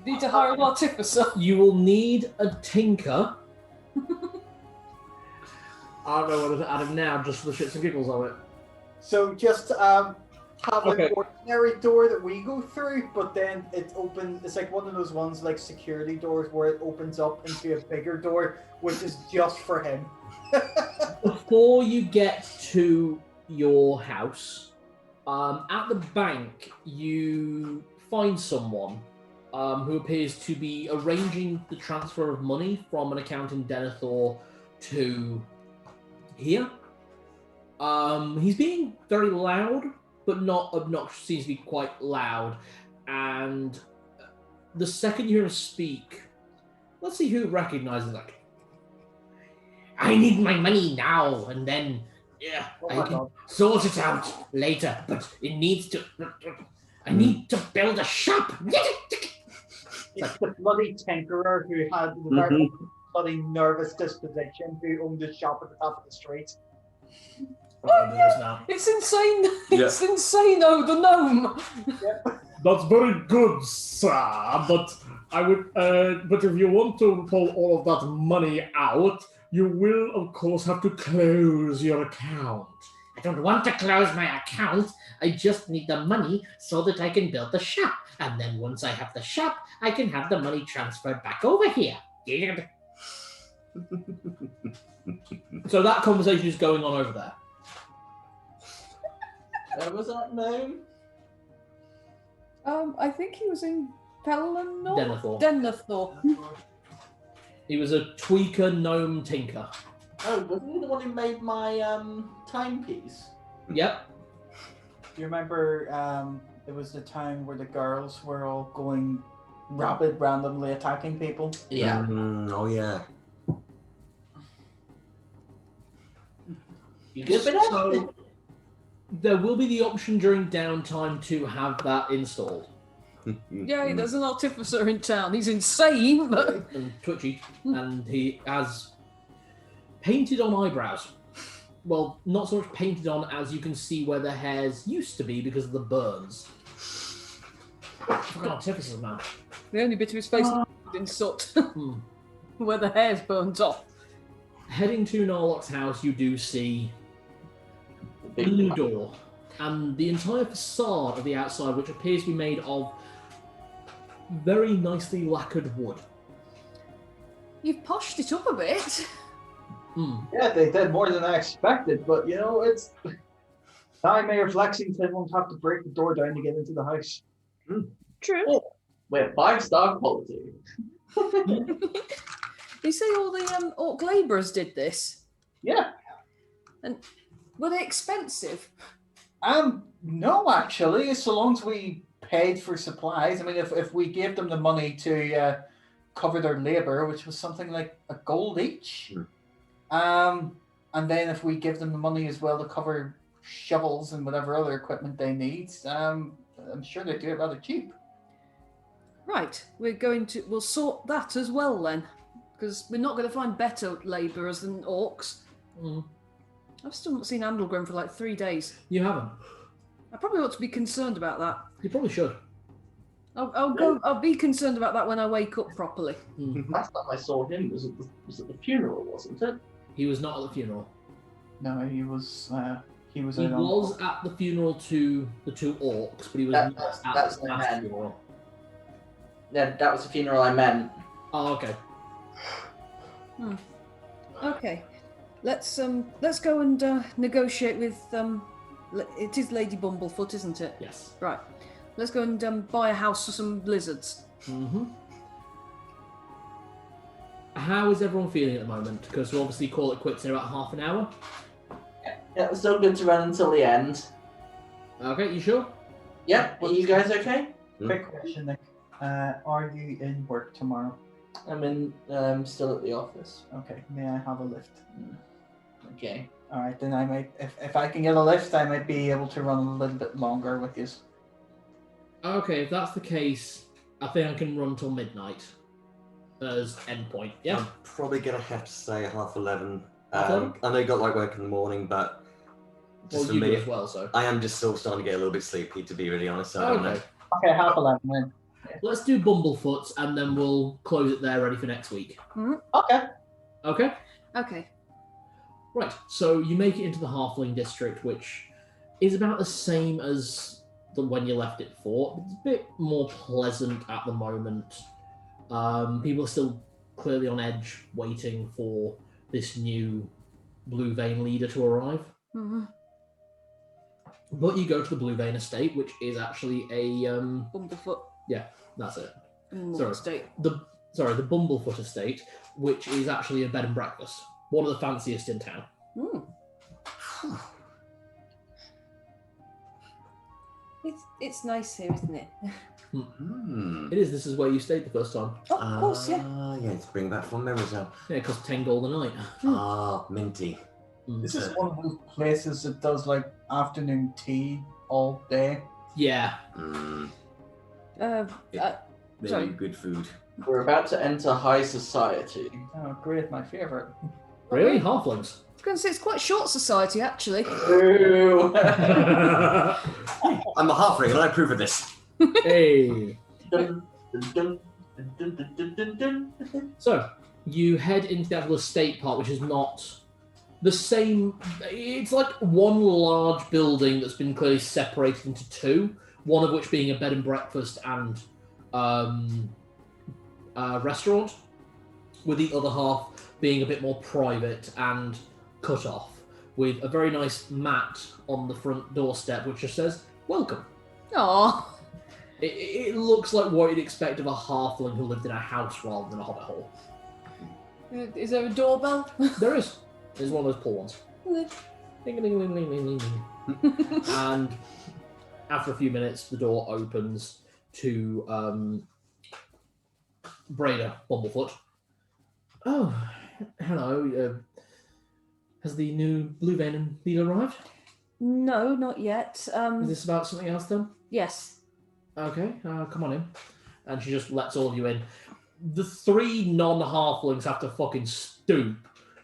need to hire an artificer. You will need a tinker. I don't know whether to add him now, just for the shits and giggles of it. So just have Okay. an ordinary door that we go through, but then it opens. It's like one of those ones like security doors where it opens up into a bigger door, which is just for him. Before you get to your house, at the bank, you find someone who appears to be arranging the transfer of money from an account in Denethor to here. He's being very loud, but not obnoxious. Seems to be quite loud. And the second you hear him speak, let's see who recognizes that. I need my money now, and then I my can God. sort it out later. But it needs to. I need to build a shop. It's the bloody tinkerer who had the very bloody nervous disposition who owned the shop at the top of the street. It's insane. It's insane, oh, the gnome. That's very good, sir. But I would. But if you want to pull all of that money out, you will, of course, have to close your account. I don't want to close my account. I just need the money so that I can build the shop. And then once I have the shop, I can have the money transferred back over here. So that conversation is going on over there. Where was that gnome? I think he was in Pelennor? Denethor. Denethor. He was a tweaker gnome tinker. Oh, wasn't he the one who made my timepiece? Yep. Do you remember it was the time where the girls were all going rabid, randomly attacking people? Yeah. Oh yeah. So there will be the option during downtime to have that installed. Yeah, there's an artificer in town. He's insane, but And twitchy, and he has painted on eyebrows. Well, not so much painted on as you can see where the hairs used to be because of the burns. Fucking artificers, man. the only bit of his face is in soot, where the hair's burnt off. Heading to Narlock's house, you do see a new door, and the entire facade of the outside, which appears to be made of very nicely lacquered wood. You've poshed it up a bit. Yeah, they did more than I expected, but you know, it's now Mayor of Lexington won't have to break the door down to get into the house. True. Oh, we're 5-star quality. You say all the orc labourers did this? Yeah. And were they expensive? No, actually, so long as we paid for supplies. I mean, if we gave them the money to cover their labour, which was something like a gold each, and then if we give them the money as well to cover shovels and whatever other equipment they need, I'm sure they do it rather cheap. Right, we'll sort that as well then, because we're not going to find better labourers than orcs. I've still not seen Andalgrim for like 3 days. You haven't? I probably ought to be concerned about that. You probably should. I'll be concerned about that when I wake up properly. Last time I saw him was at the funeral, wasn't it? He was not at the funeral. No, he was. He was. He was at the funeral to the two orcs, but he was not that's at the the last man. funeral. Yeah, that was the funeral I meant. Oh, okay. Okay, let's go and negotiate with it is Lady Bumblefoot, isn't it? Yes. Right. Let's go and buy a house for some lizards. Mm-hmm. How is everyone feeling at the moment? Because we'll obviously call it quits in about half an hour. Yeah, we're still good to run until the end. Okay, you sure? Yep, are you guys okay? Quick question, Nick. Are you in work tomorrow? I'm in, still at the office. Okay, may I have a lift? Okay. Alright, then I might, if I can get a lift, I might be able to run a little bit longer with you. Okay, if that's the case, I think I can run till midnight as endpoint. Yeah. I'm probably gonna have to say 11:30. 11:30? I know you got like work in the morning, but just Well, for you do me, as well, so. I am just still starting to get a little bit sleepy, to be really honest. So I don't know. Okay. Okay, 11:30 then. Let's do Bumblefoot, and then we'll close it there, ready for next week. Okay. Okay? Okay. Right, so you make it into the Halfling District, which is about the same as the when you left it for. It's a bit more pleasant at the moment. People are still clearly on edge, waiting for this new Blue Vein leader to arrive. Mm-hmm. But you go to the Blue Vein Estate, which is actually a Bumblefoot. yeah, that's it. Sorry. State. The Bumblefoot Estate, which is actually a bed and breakfast, one of the fanciest in town. Mm. It's nice here, isn't it? Hmm. It is. This is where you stayed the first time. Oh, of course, yeah. Yeah, let's bring back fond memories now. Yeah, it cost 10 gold a night. Ah, minty. This is one of those places that does like afternoon tea all day. Yeah. They Sorry. do good food. We're about to enter high society. Oh, great, my favourite. Really? Halflings? I was going to say it's quite short society, actually. Ooh. I'm a halfling and I approve of this. Hey. Dun, dun, dun, dun, dun, dun, dun, dun. So, you head into the actual estate part, which is not the same. It's like one large building that's been clearly separated into two, one of which being a bed and breakfast and restaurant, with the other half being a bit more private and cut off, with a very nice mat on the front doorstep which just says, "Welcome." Aww. It looks like what you'd expect of a halfling who lived in a house rather than a hobbit hole. Is there a doorbell? There is. There's one of those pull ones. Ding, ding, ding, ding, ding, ding. And after a few minutes, the door opens to Breda Bumblefoot. Oh, hello. Has the new Blue Vein leader arrived? No, not yet. Is this about something else then? Yes. Okay, come on in. And she just lets all of you in. The three non-halflings have to fucking stoop.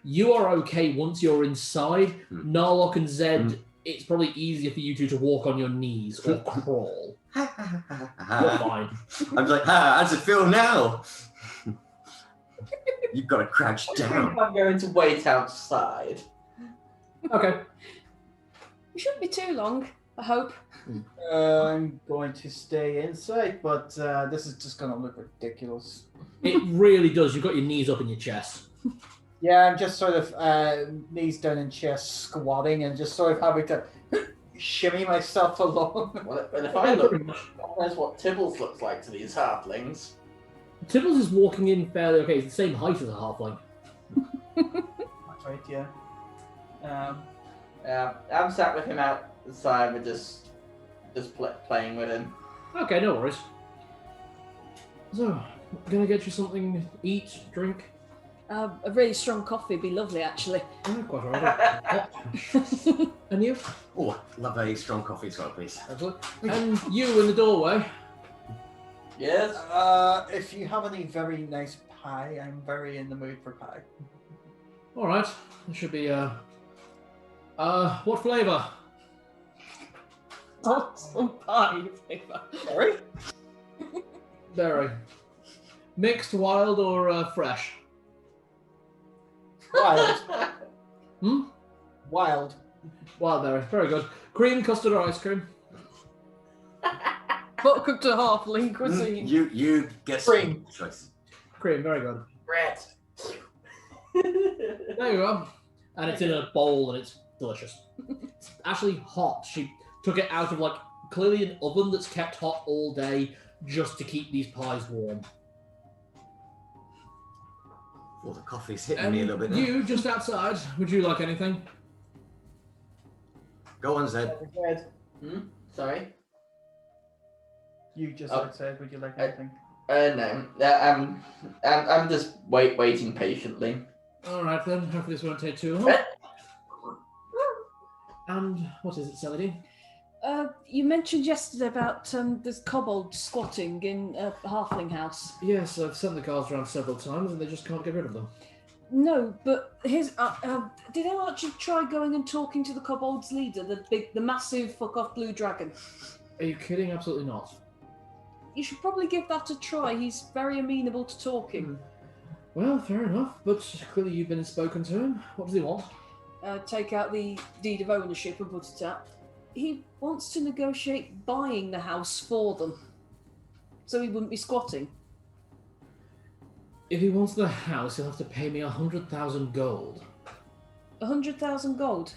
You are okay once you're inside. Narlock and Zed, it's probably easier for you two to walk on your knees or crawl. You're fine. I'm like, how does it feel now? You've got to crouch I down. think I'm going to wait outside. Okay. It shouldn't be too long, I hope. I'm going to stay inside, but this is just going to look ridiculous. It really does. You've got your knees up in your chest. Yeah, I'm just sort of knees down in chest, squatting, and just sort of having to shimmy myself along. Well, if I look, that's what Tibbles looks like to these halflings. Tibbles is walking in fairly okay. He's the same height as a halfling. That's right, yeah. I'm sat with him outside, we're just playing with him. Okay, no worries. So, gonna get you something to eat, drink? A really strong coffee would be lovely, actually. Oh, quite alright. And you? Oh, love a strong coffee as well, please. Absolutely. And you in the doorway. Yes? If you have any very nice pie, I'm very in the mood for pie. Alright. It should be, what flavour? Some pie flavour. Sorry? Berry. Mixed, wild, or fresh? Wild. Wild. Wild berry. Very good. Cream, custard, or ice cream? Welcome to halfling cuisine. You get Cream. choice. Cream, very good. Brett. There you go. And it's in a bowl and it's delicious. It's actually hot. She took it out of like clearly an oven that's kept hot all day just to keep these pies warm. Well, the coffee's hitting me a little bit now. You just outside. Would you like anything? Go on, Zed. Zed, Sorry? you just Oh. said, would you like anything? No. I'm just waiting patiently. All right then. Hopefully this won't take too long. And what is it, Celadine? You mentioned yesterday about this kobold squatting in a halfling house. Yes, I've sent the guards around several times and they just can't get rid of them. No, but his did anyone actually try going and talking to the kobold's leader, the massive fuck off blue dragon? Are you kidding? Absolutely not. You should probably give that a try. He's very amenable to talking. Well, fair enough, but clearly you've been spoken to him. What does he want? Take out the deed of ownership and put it out. He wants to negotiate buying the house for them, so he wouldn't be squatting. If he wants the house, he'll have to pay me 100,000 gold. 100,000 gold.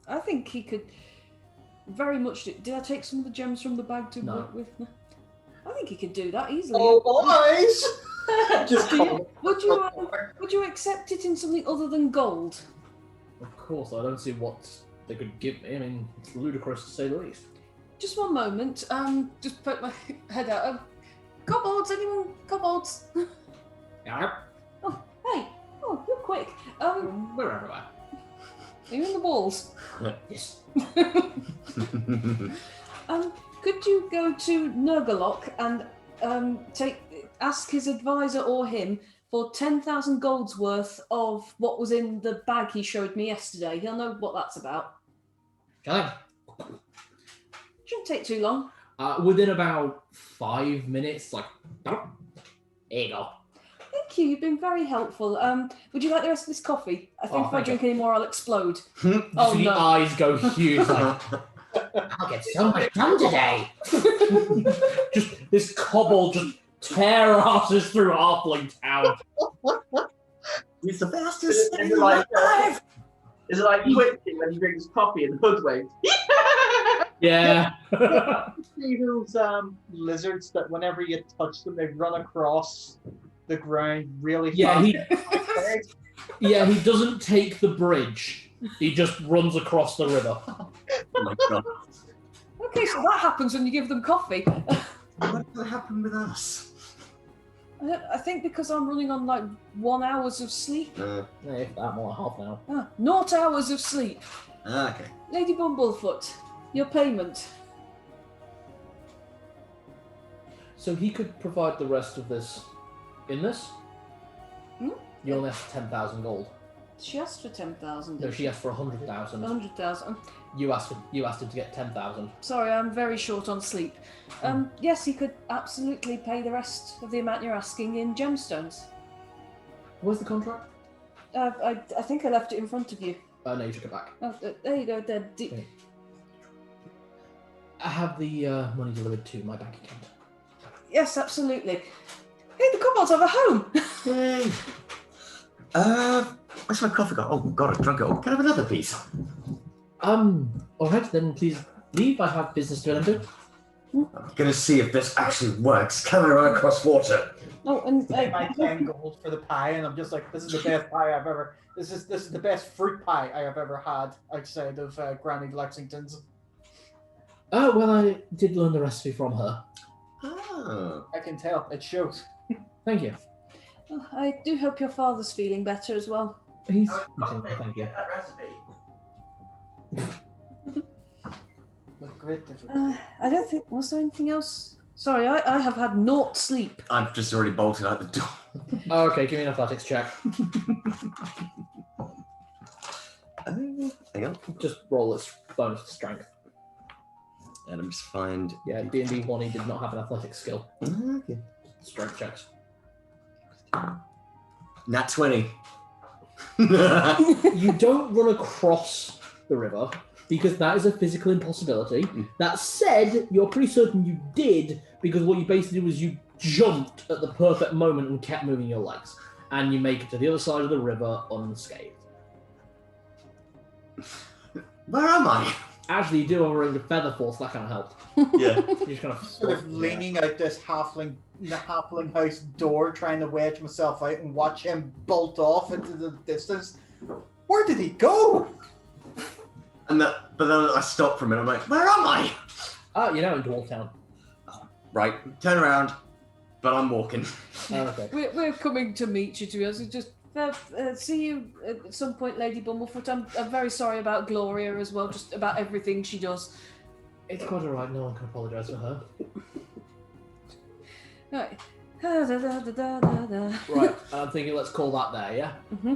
I think he could very much. Did I take some of the gems from the bag to No. work with? No. I think he could do that easily. Oh, boys! Just call. Would you accept it in something other than gold? Of course, I don't see what they could give me. I mean, it's ludicrous to say the least. Just one moment. Just poke my head out. Kobolds, anyone? Kobolds? Yeah, Oh, hey. Oh, you're quick. we're everywhere. Are you in the walls? Yes. Could you go to Nurgalok and ask his advisor or him for 10,000 gold's worth of what was in the bag he showed me yesterday? He'll know what that's about. Shall Shouldn't take too long. I? Within about 5 minutes, like, oh, here you go. Thank you. You've been very helpful. Would you like the rest of this coffee? I think Oh, if I thank drink you. any more, I'll explode. You Oh, see the no. eyes go huge. Like, I'll get so much done today. just this kobold just tear asses through halfling town. He's the fastest. Is it like twitching when he drinks coffee and hoodwinked? Yeah. See those lizards that whenever you touch them, they run across the ground really Yeah, fast. he doesn't take the bridge. He just runs across the river. Oh my god. Okay, so that happens when you give them coffee. What will happen with us? I think because I'm running on like 1 hour of sleep. Yeah, if that more half an hour. 0 hours of sleep. Okay. Lady Bumblefoot, your payment. So he could provide the rest of this in this? Hmm? You only asked 10,000 gold. She asked for 10,000. No, she asked for 100,000. 100,000. You asked him to get 10,000. Sorry, I'm very short on sleep. Yes, he could absolutely pay the rest of the amount you're asking in gemstones. Where's the contract? I think I left it in front of you. No, you took it back. Oh, there you go. There. Okay. I have the money delivered to my bank account. Yes, absolutely. Hey, the kobolds have a home. Yay. Where's my coffee gone? Oh god, I drunk it all. Can I have another piece? Alright, then please leave. I have business to attend to. I'm gonna see if this actually works. Can I run across water? Oh, and Pay my 10 gold for the pie, and I'm just like, this is the best pie I've ever. This is the best fruit pie I have ever had outside of Granny Lexington's. Oh, well, I did learn the recipe from her. Oh. I can tell. It shows. Thank you. I do hope your father's feeling better as well. He's... Thank you. That recipe. With great difficulty. I don't think. Was there anything else? Sorry, I have had naught sleep. I've just already bolted out the door. Oh, okay, give me an athletics check. Hang on. Just roll its bonus to strength. And I'm just find. Yeah, ADnD1E did not have an athletics skill. Okay. Strength checks. Nat 20. You don't run across the river because that is a physical impossibility. That said, you're pretty certain you did because what you basically did was you jumped at the perfect moment and kept moving your legs. and you make it to the other side of the river unscathed. Where am I? Actually, you do have a ring of feather fall, so that kind of helped. Yeah. You just kind of Sort of leaning out this the halfling house door, trying to wedge myself out and watch him bolt off into the distance. Where did he go? But then I stop for a minute. I'm like, where am I? You're now in Dwarf Town. Right, turn around, but I'm walking. Okay. We're coming to meet you, to be honest. Just see you at some point, Lady Bumblefoot. I'm very sorry about Gloria as well, just about everything she does. It's quite alright, no one can apologise for her. Right. Right, I'm thinking let's call that there, yeah? Mm-hmm.